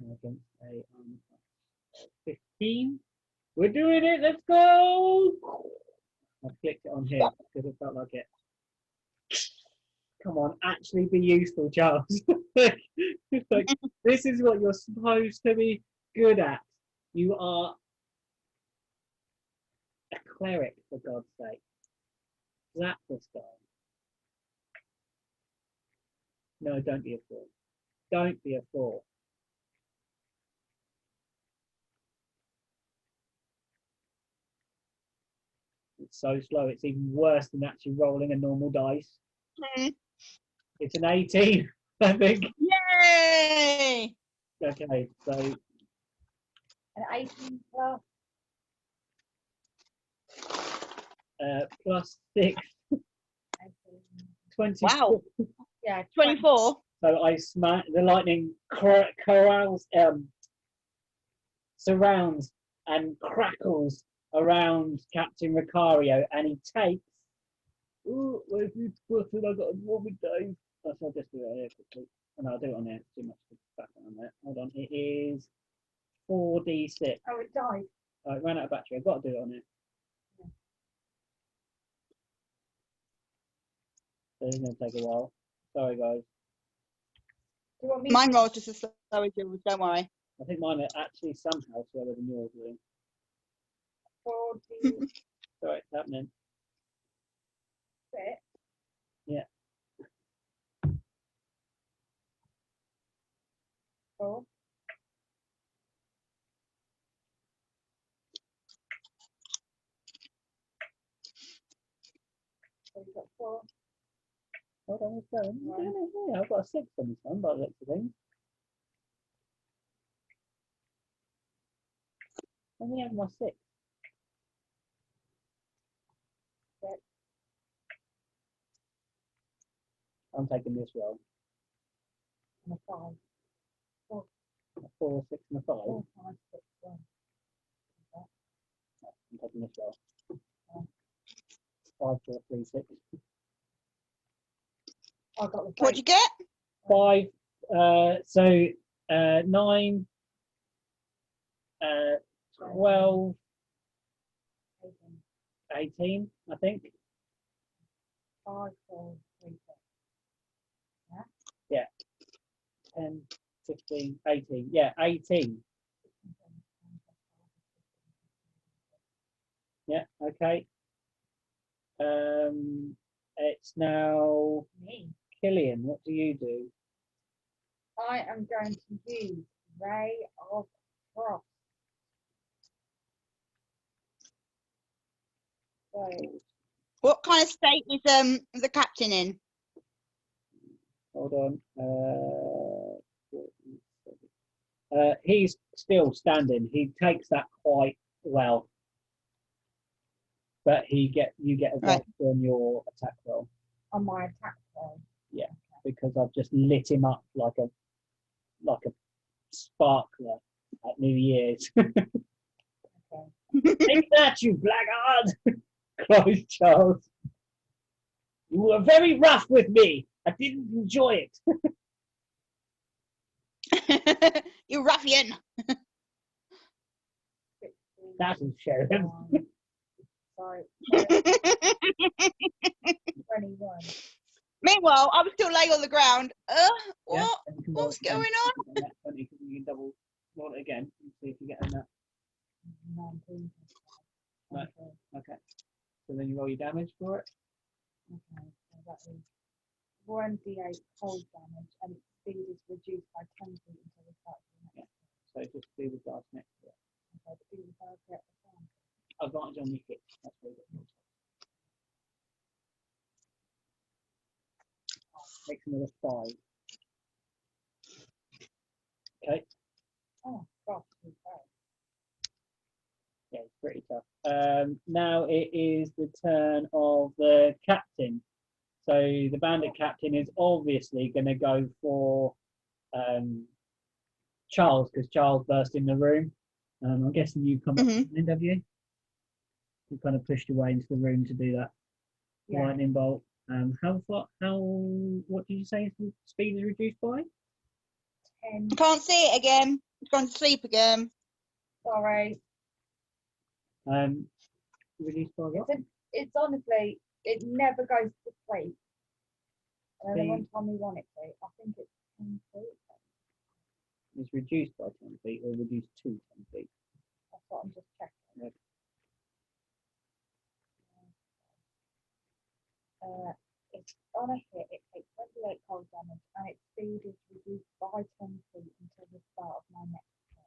against a 15. We're doing it. Let's go. I clicked it on here because it felt like it. Come on, actually be useful, Charles. Like, this is what you're supposed to be good at. You are a cleric, for God's sake. Zap this guy. No, don't be a fool. Don't be a fool. It's so slow. It's even worse than actually rolling a normal dice. It's an 18, I think. Yay! Okay, so An 18 plus. plus 6, 20. Wow. Yeah, 24. So I smack the lightning corrals, surrounds and crackles around Captain Ricario, and he takes. Ooh, where's this button? I got a warming day. I'll just do it on here quickly. And I'll do it on there. It's too much to back on there. Hold on. It is 4d6. Oh, it died. Oh, it ran out of battery. I've got to do it on here. So it's going to take a while. Sorry, guys. Do you want me Mine rolls just as slow as yours, don't worry. I think mine are actually somehow slower than yours. Really. 46? Sorry, it's happening. Yeah. 4. So you've got 4. Hold on, it's going. Right. Yeah, I've got a 6 on this one, by the looks of things. Let me have my 6. Six. I'm taking this roll. And a 5. A 4, 6, and a 5. 4, 5, 6, 1. I'm taking this roll. 5, 4, 3, 6. I got the What'd you get? 5. 9. 12. 18, I think. 5, 4, 3, 6. 10, 15, 18. Yeah, 18. Yeah, okay. It's now Me. Killian. What do you do? I am going to use Ray of Frost. So, What kind of state is the captain in? Hold on. He's still standing. He takes that quite well, but you get advantage on your attack roll. on my attack roll. Yeah, because I've just lit him up like a sparkler at New Year's. Okay. Take that, you blackguard! Cries Charles. You were very rough with me. I didn't enjoy it. You ruffian. 16, That'll show him. 1, So 21. Yeah, Meanwhile, I'm still laying on the ground. What? and you can roll What's it again. going on? You can get that, you can double roll it again and see if you get in that. 19. Right. Okay. So then you roll your damage for it. Okay, so that is 1d8 cold damage, and its speed is reduced by 10 feet until the start of the next turn. So just do the dice next to it. Okay, but do the dice get the sound? Advantage on your hit. That's what it is. Makes another 5. Okay. Oh, gosh, okay. Yeah, it's pretty tough. Now it is the turn of the captain. So the bandit captain is obviously going to go for Charles, because Charles burst in the room. I'm guessing you come up behind, have you? You kind of pushed your way into the room to do that lightning bolt. What did you say the speed is reduced by? 10. I can't see it again. It's gone to sleep again. Sorry. Reduced by what? It's honestly, it never goes to sleep. And then See? one time we want it to, I think it's 10 feet. It's reduced by 10 feet or reduced to 10 feet. That's what I'm just checking. It's on a hit, it takes 28 cold damage, and its speed is reduced by 10 feet until the start of my next turn.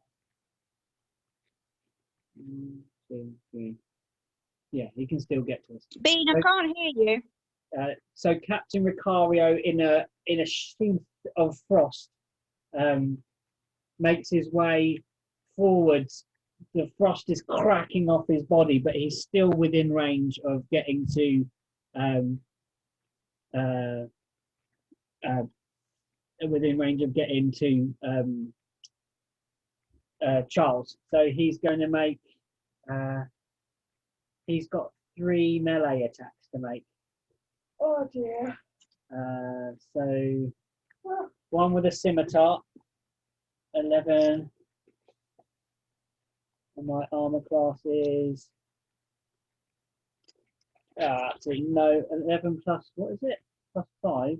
1, 2, 3. Yeah, he can still get to us. Bean, I can't hear you. So Captain Ricario, in a sheath of frost, makes his way forwards. The frost is cracking off his body, but he's still within range of getting to Charles. So he's going to make. He's got 3 melee attacks to make. Oh dear. So one with a scimitar, 11, and my armor class is actually no, 11 plus, what is it? Plus 5.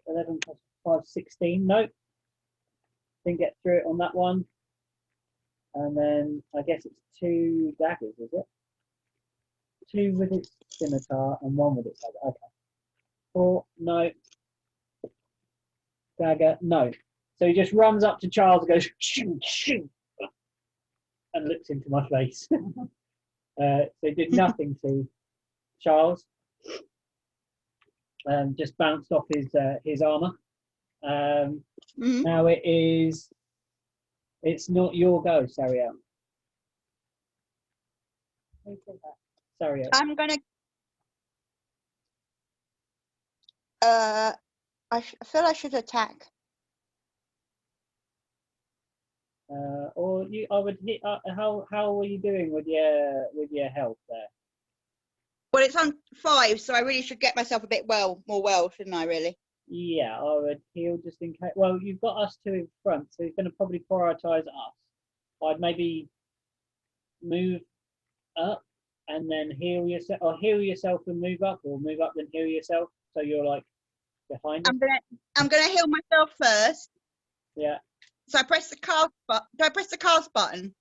11 plus 5, 16. Nope. Didn't get through it on that one. And then I guess it's 2 daggers, is it? 2 with its scimitar and 1 with its dagger. Okay. 4, no. Dagger, no. So he just runs up to Charles and goes, shoot, shoot, and looks into my face. So he did nothing to Charles. Just bounced off his armor. Now it's not your go, Sariel. Who said that? Sariel. I'm gonna. I feel I should attack. Or you, I would hit. How are you doing with your health there? Well, it's on 5, so I really should get myself a bit more well, shouldn't I? Really? Yeah, I would heal just in case. Well, you've got us 2 in front, so he's going to probably prioritise us. I'd maybe move up and then heal yourself, or heal yourself and move up, or move up then heal yourself. So you're like behind us. I'm gonna heal myself first. Yeah. So I press the cast button. Do I press the cast button?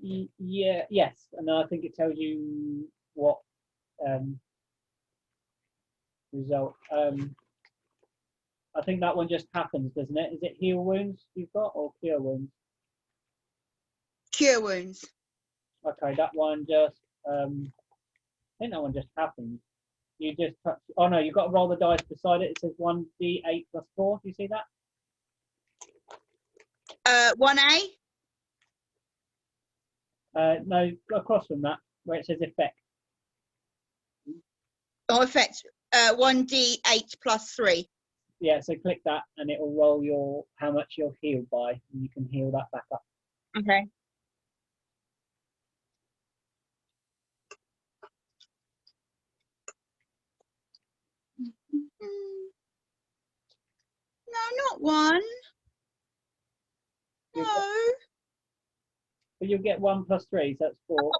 Yeah. Yes, and then I think it tells you what result. I think that one just happens, doesn't it? Is it heal wounds you've got or cure wounds? Cure wounds. Okay, that one just. I think that one just happens. You just touch. Oh no, you've got to roll the dice beside it. It says 1d8 plus 4. Do you see that? 1A. No, across from that, where it says effect. Oh, effect. 1d8 plus 3. Yeah, so click that, and it will roll how much you're healed by, and you can heal that back up. Okay. No, not 1. No. But But you'll get 1 + 3, so that's 4.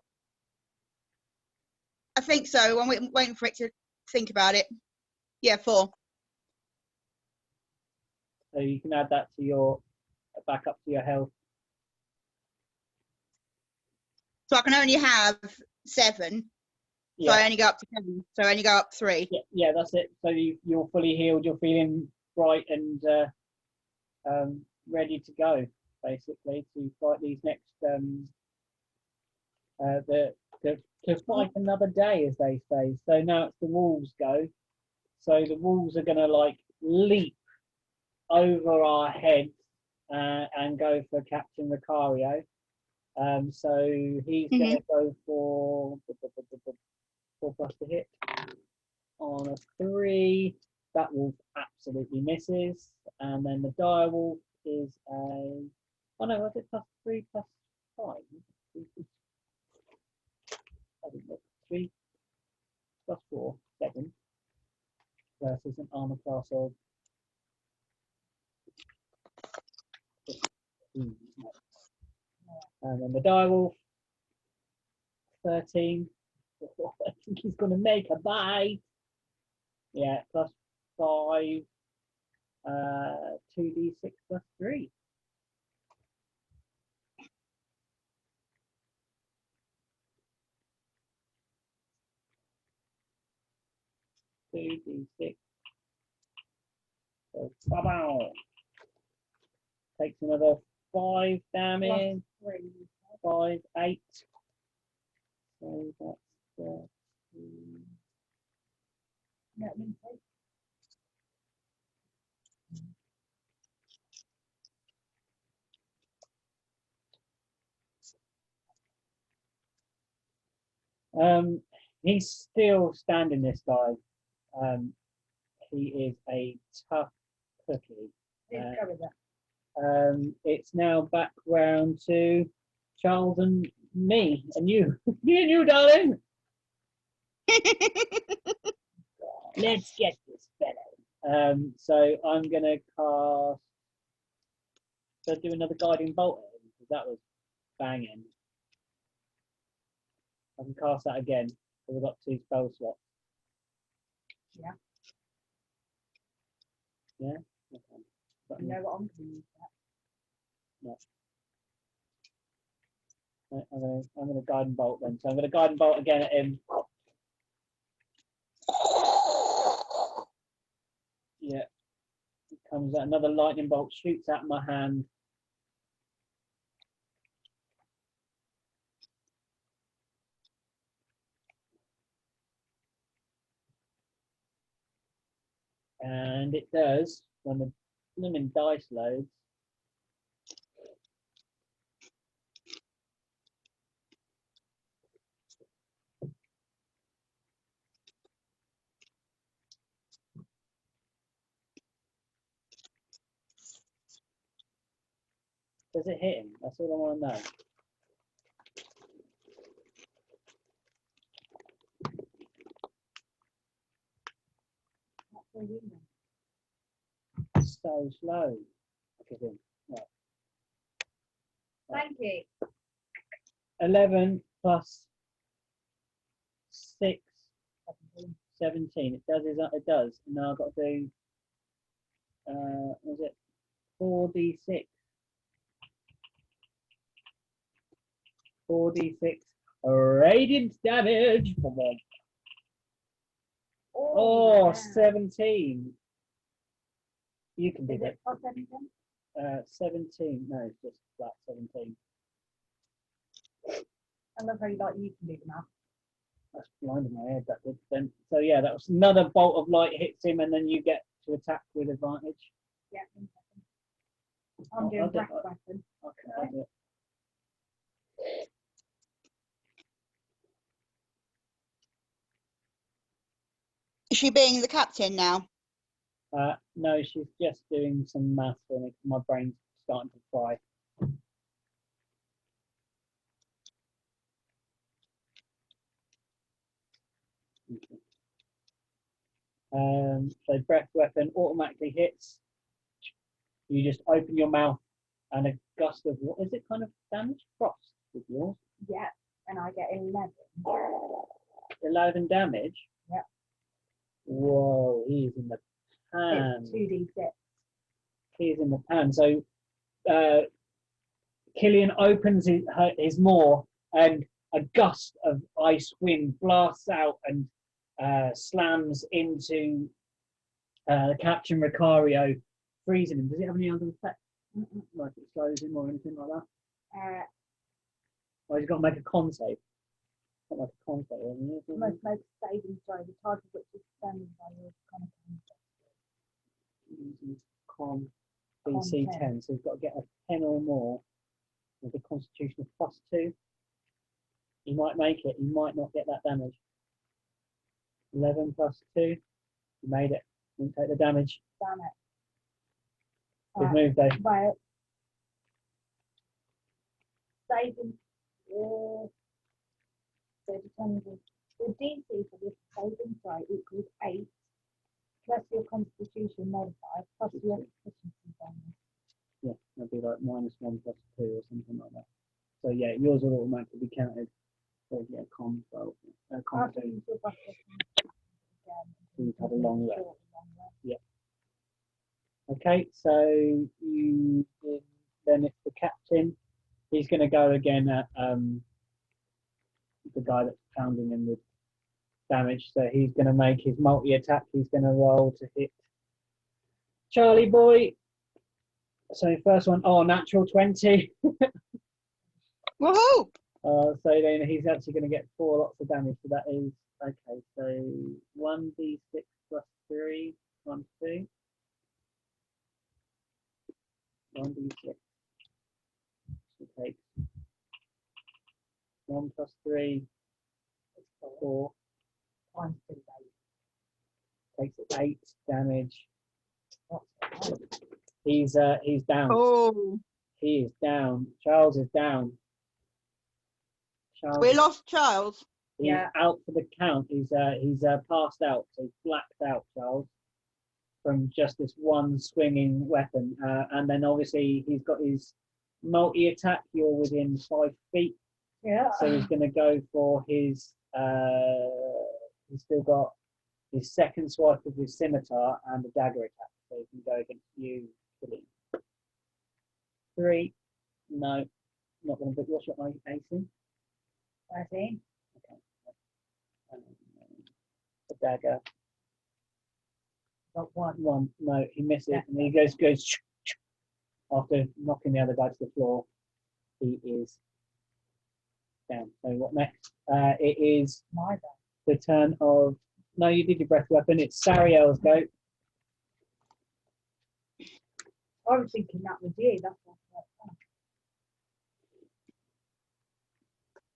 I think so. I'm waiting for it to think about it. Yeah, 4. So you can add that to your back up to your health. So I can only have 7. So I only go up to 7. So I only go up 3. Yeah, that's it. So you're fully healed. You're feeling bright and ready to go, basically, to fight these next to fight another day, as they say. So now it's the wolves go. So the wolves are going to like leap over our heads and go for Captain Ricario. So he's going to go for 4+ to hit on a 3. That wolf absolutely misses, and then the dire wolf is a oh no, was it +3 + 5? I think that's 3 + 4, 7 versus an armor class of 15. And then the dire wolf 13. I think he's going to make a bite. Yeah, +5, 2d6 + 3. 2d6. So, ba-bow. Takes another 5 damage. 5, 8. So that's 13. He's still standing, this guy. He is a tough cookie. It's now back round to Charles and me and you. Me and you, darling. Let's get this fellow. So I'm gonna cast. So do another guiding bolt because that was banging. I can cast that again. So we've got 2 spell slots. Yeah. Yeah. Okay. You know what I'm going to use that. No. I'm gonna guiding bolt then. So I'm gonna guiding bolt again at him. Yeah. It comes out another lightning bolt, shoots out my hand. And it does when the blooming dice loads. Does it hit him? That's all I want to know. So slow. Look at him. Right. Thank you. 11 plus 6, 17. It does. It does. And now I've got to do. Was it 4d6? 4d6 radiant damage. Oh, yeah. 17. You can do Is that. it plus anything? 17. No, it's just flat 17. I love how you can do the math. That's blinding my head. That did then. So yeah, that was another bolt of light hits him, and then you get to attack with advantage. Yeah. I'm doing black weapon. Okay, I'll do it. Is she being the captain now? No, she's just doing some math for me. My brain's starting to fry. So breath weapon automatically hits. You just open your mouth and a gust of, what is it kind of damage? Frost. with yours. Yeah, and I get 11. 11 damage. Yep. Whoa, he's in the pan. It's 2d6. He's in the pan. So Killian opens his maw, and a gust of ice wind blasts out and slams into Captain Ricario, freezing him. Does it have any other effect? Like it slows him or anything like that? Or he's got to make a con save. Got to make a con save. Most make saving throw, the type of which is standing by your kind of Con DC 10. So he's got to get a 10 or more with a constitution of +2. He might make it, he might not get that damage. 11 +2. He made it. Didn't take the damage. Damn it. Good move, Dave. Well, saving. So determine the DC for this saving throw equals 8 plus your constitution modifier plus your proficiency bonus. Yeah, that'd be like -1 +2 or something like that. So yeah, yours will automatically be counted. So yeah, con 12. Con After 2. you do buff again. So you've had a long rest. Short, long rest. Yeah. Okay, so you then it's the captain. He's going to go again at the guy that's pounding him with damage. So he's going to make his multi-attack. He's going to roll to hit Charlie boy. So first one, natural 20. Woohoo! So then he's actually going to get 4 lots of damage. So that is, okay, so 1d6 + 3, 1, 2. 1d6. So takes 1 + 3, 4. Times 2, Takes 8 damage. He's down. Oh, He is down. Charles is down. Charles we lost Charles. He's Yeah. out for the count. He's passed out. So he's blacked out, Charles, from just this one swinging weapon. And then obviously he's got his multi-attack. You're within 5 feet. Yeah. So he's going to go for his. He's still got his second swipe with his scimitar and a dagger attack. So he can go against you, Killian. 3. No, not going to. What's your AC? 13. Okay. The dagger. Got 1. 1. No, he misses, Yeah. and he goes after knocking the other guy to the floor. He is down. So what next? It is My bad. the turn of. No, you did your breath weapon. It's Sariel's go. I was thinking that was you. That's what I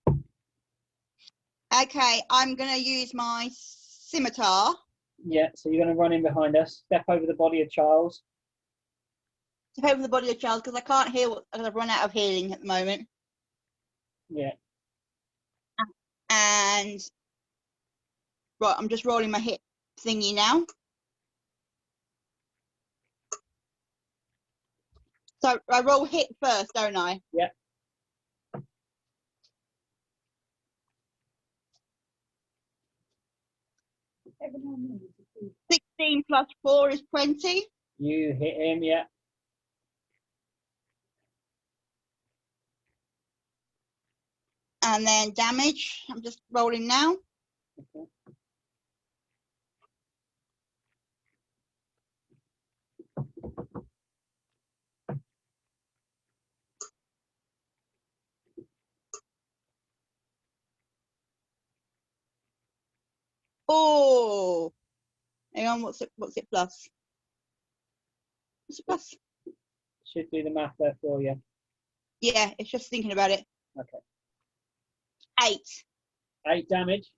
thought. Okay, I'm going to use my scimitar Yeah, so you're going to run in behind us, step over the body of Charles. to over the body of Charles because I can't heal because I've run out of healing at the moment. Yeah, And right, I'm just rolling my hit thingy now. So I roll hit first, don't I? Yeah. Every now and then you just do 16 plus 4 is 20. you hit him. Yeah. And then damage, I'm just rolling now. Okay. Oh, hang on, what's it plus? What's it plus? Should do the math there for you. Yeah, it's just thinking about it. Okay. 8. 8 damage.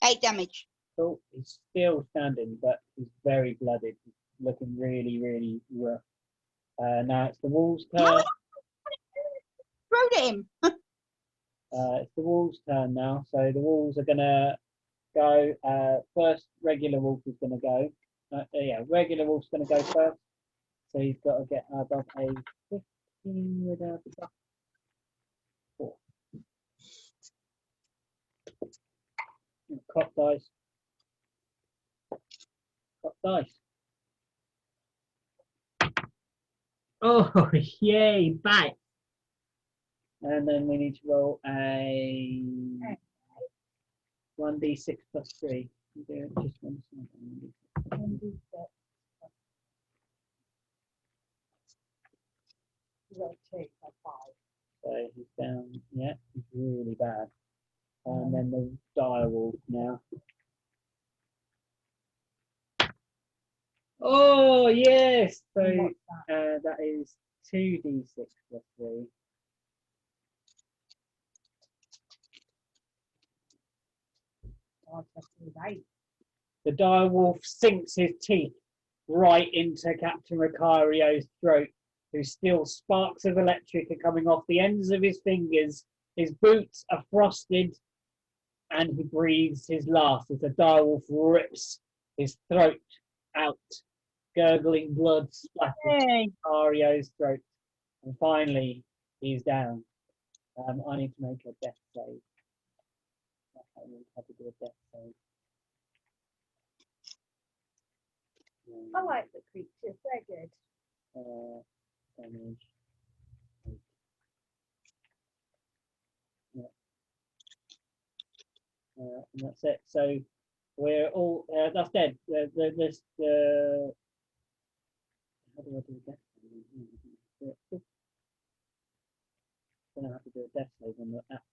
8 damage. Cool. He's still standing, but he's very blooded. He's looking really, really rough. Now it's the wolves' turn. Throw at him. It's the wolves' turn now. So the wolves are going to go. First, regular wolf is going to go. Yeah, regular wolf's going to go first. So he's got to get above a 15 with a Clock dice. Clock dice. Oh, yay, back. And then we need to roll a 1d6 plus 3. Do it just one side. 1d6. You got 2, so 5. So he's down. Yeah, he's really bad. And then the dire wolf now. Oh, yes. So What's that is 2d6 plus 3. Oh, that's 8. The dire wolf sinks his teeth right into Captain Ricario's throat, whose still sparks of electric are coming off the ends of his fingers. His boots are frosted, and he breathes his last as the dire wolf rips his throat out, gurgling blood splattering Ricario's throat. And finally, he's down. I need to make a death save. I don't know how to do a death save. I like the creatures, they're good. Damage. Yeah. And that's it. So we're all that's dead. The how do I do a death save? I don't know how to do a death save on the app.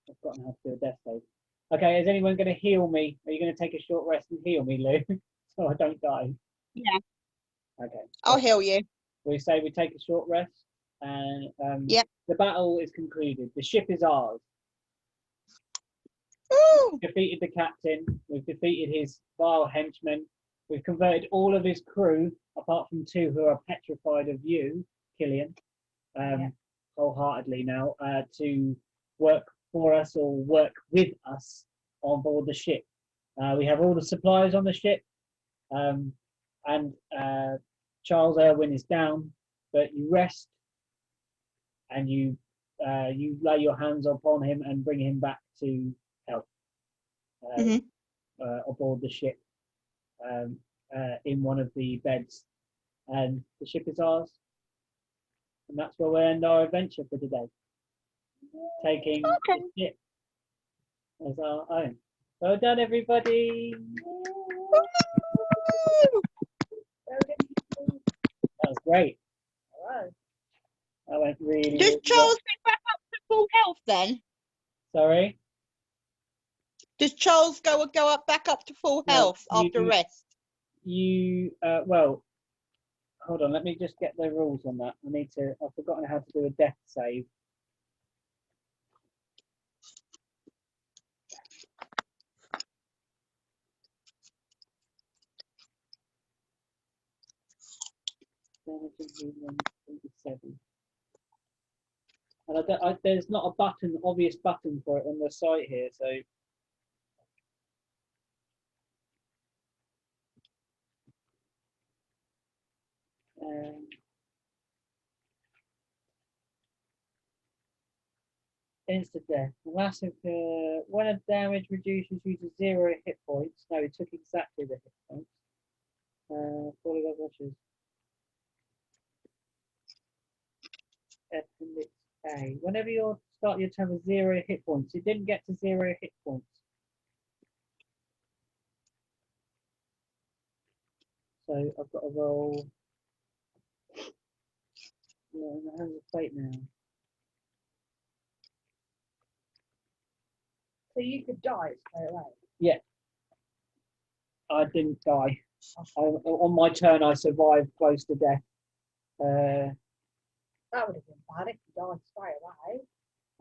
I've forgotten how to do a death save. Okay, is anyone going to heal me? Are you going to take a short rest and heal me, Lou, so I don't die? Yeah. Okay. I'll heal you. We say we take a short rest, and Yep. the battle is concluded. The ship is ours. Woo! We've defeated the captain. We've defeated his vile henchmen. We've converted all of his crew, apart from 2 who are petrified of you, Killian, wholeheartedly now, to work for us or work with us on board the ship. We have all the supplies on the ship, and Charles Irwin is down, but you rest and you lay your hands upon him and bring him back to health aboard the ship in one of the beds, and the ship is ours, and that's where we end our adventure for today, taking the ship as our own. Well done, everybody. That was great. That went really Does really Charles go back up to full health then? well. Sorry? Does Charles go back up to full No, health after rest? Well, hold on, let me just get the rules on that. I've forgotten how to do a death save. Damage and healing 27. And there's not a button, obvious button for it on the site here, so. Instant death. Massive. When a damage reduces you to 0 hit points. No, it took exactly the hit points. Falling over rushes. Appendix A. Whenever you start your turn with 0 hit points, it didn't get to 0 hit points. So I've got to roll. Yeah, in the hands of fate now. So you could die straight away. Yeah. I didn't die. On my turn, I survived close to death. That would have been bad if you died straight away.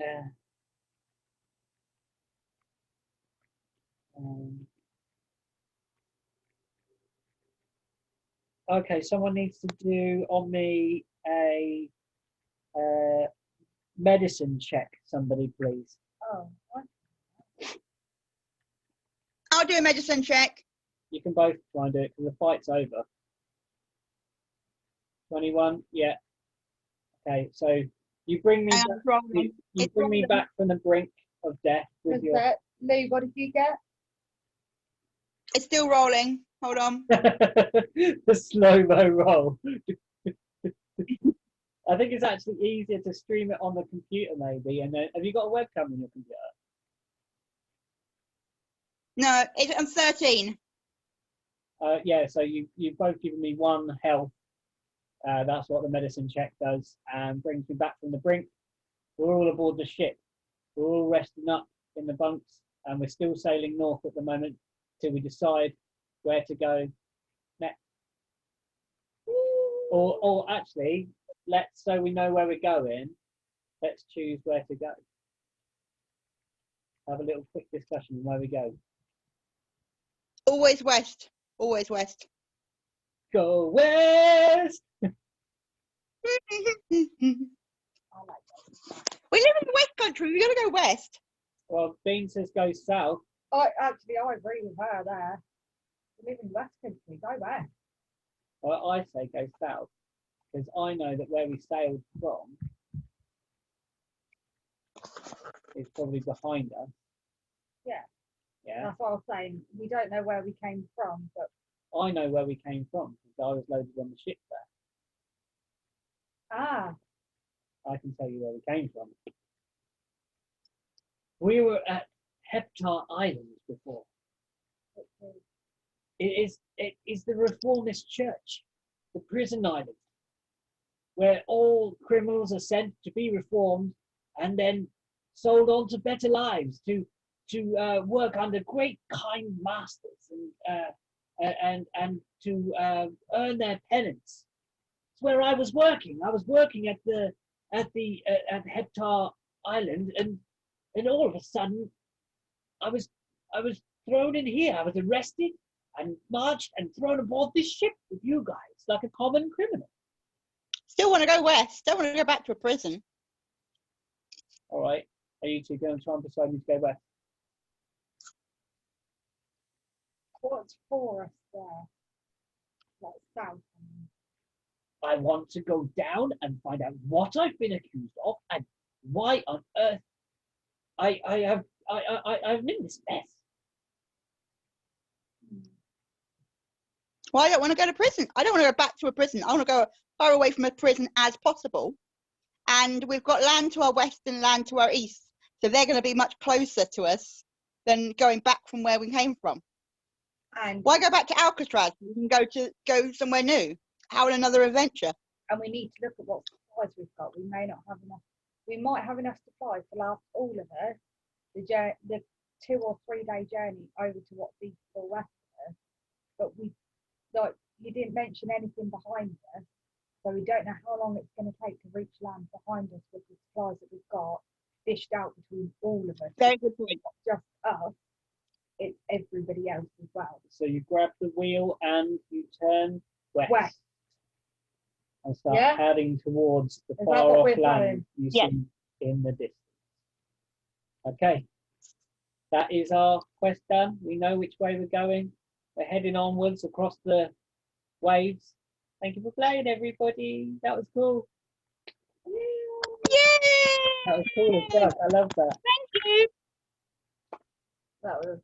Yeah. Okay, someone needs to do on me a medicine check, somebody please. Oh, what? I'll do a medicine check. You can both try and do it because the fight's over. 21, yeah. Okay, so You bring me And back, it's wrong. you It's bring me wrong. back from the brink of death with Was your that Lee? What did you get? It's still rolling. Hold on. the slow-mo roll. I think it's actually easier to stream it on the computer, maybe. And then, have you got a webcam on your computer? No, I'm 13. Yeah, so you've both given me 1 health. That's what the medicine check does, and brings me back from the brink. We're all aboard the ship. We're all resting up in the bunks, and we're still sailing north at the moment till we decide where to go next. Or actually, so we know where we're going, let's choose where to go. Have a little quick discussion on where we go. Always west. Always west. Go west! I like that. We live in the West Country. We gotta go west. Well, Bean says go south. I agree with her there. We live in West Country. Go west. Well, I say go south because I know that where we sailed from is probably behind us. Yeah. Yeah. That's what I was saying. We don't know where we came from, but I know where we came from because I was loaded on the ship there. I can tell you where we came from. We were at Heptar Island before. It is the Reformist Church, the prison island, where all criminals are sent to be reformed and then sold on to better lives to work under great kind masters and to earn their penance. It's where I was working. I was working at Heptar Island, and all of a sudden, I was thrown in here. I was arrested and marched and thrown aboard this ship with you guys like a common criminal. Still want to go west. Don't want to go back to a prison. All right, are you two going to try and persuade me to go west? what's for us there? Like south. I want to go down and find out what I've been accused of and why on earth I'm in this mess. Well, I don't want to go to prison. I don't want to go back to a prison. I want to go far away from a prison as possible. And we've got land to our west and land to our east. So they're going to be much closer to us than going back from where we came from. And Why go back to Alcatraz? We can go somewhere new. Have another adventure. and we need to look at what supplies we've got. We may not have enough. We might have enough supplies to last all of us the 2 or 3 day journey over to what's east or west of us. But you didn't mention anything behind us, so we don't know how long it's going to take to reach land behind us with the supplies that we've got dished out between all of us. Very good point. It's not just us, it's everybody else as well. So you grab the wheel and you turn west. And start heading towards the Is far that what off we're land doing? you see in the distance. Okay, that is our quest done. We know which way we're going. We're heading onwards across the waves. Thank you for playing, everybody. That was cool. Yay! That was cool as fuck. I love that. Thank you. That was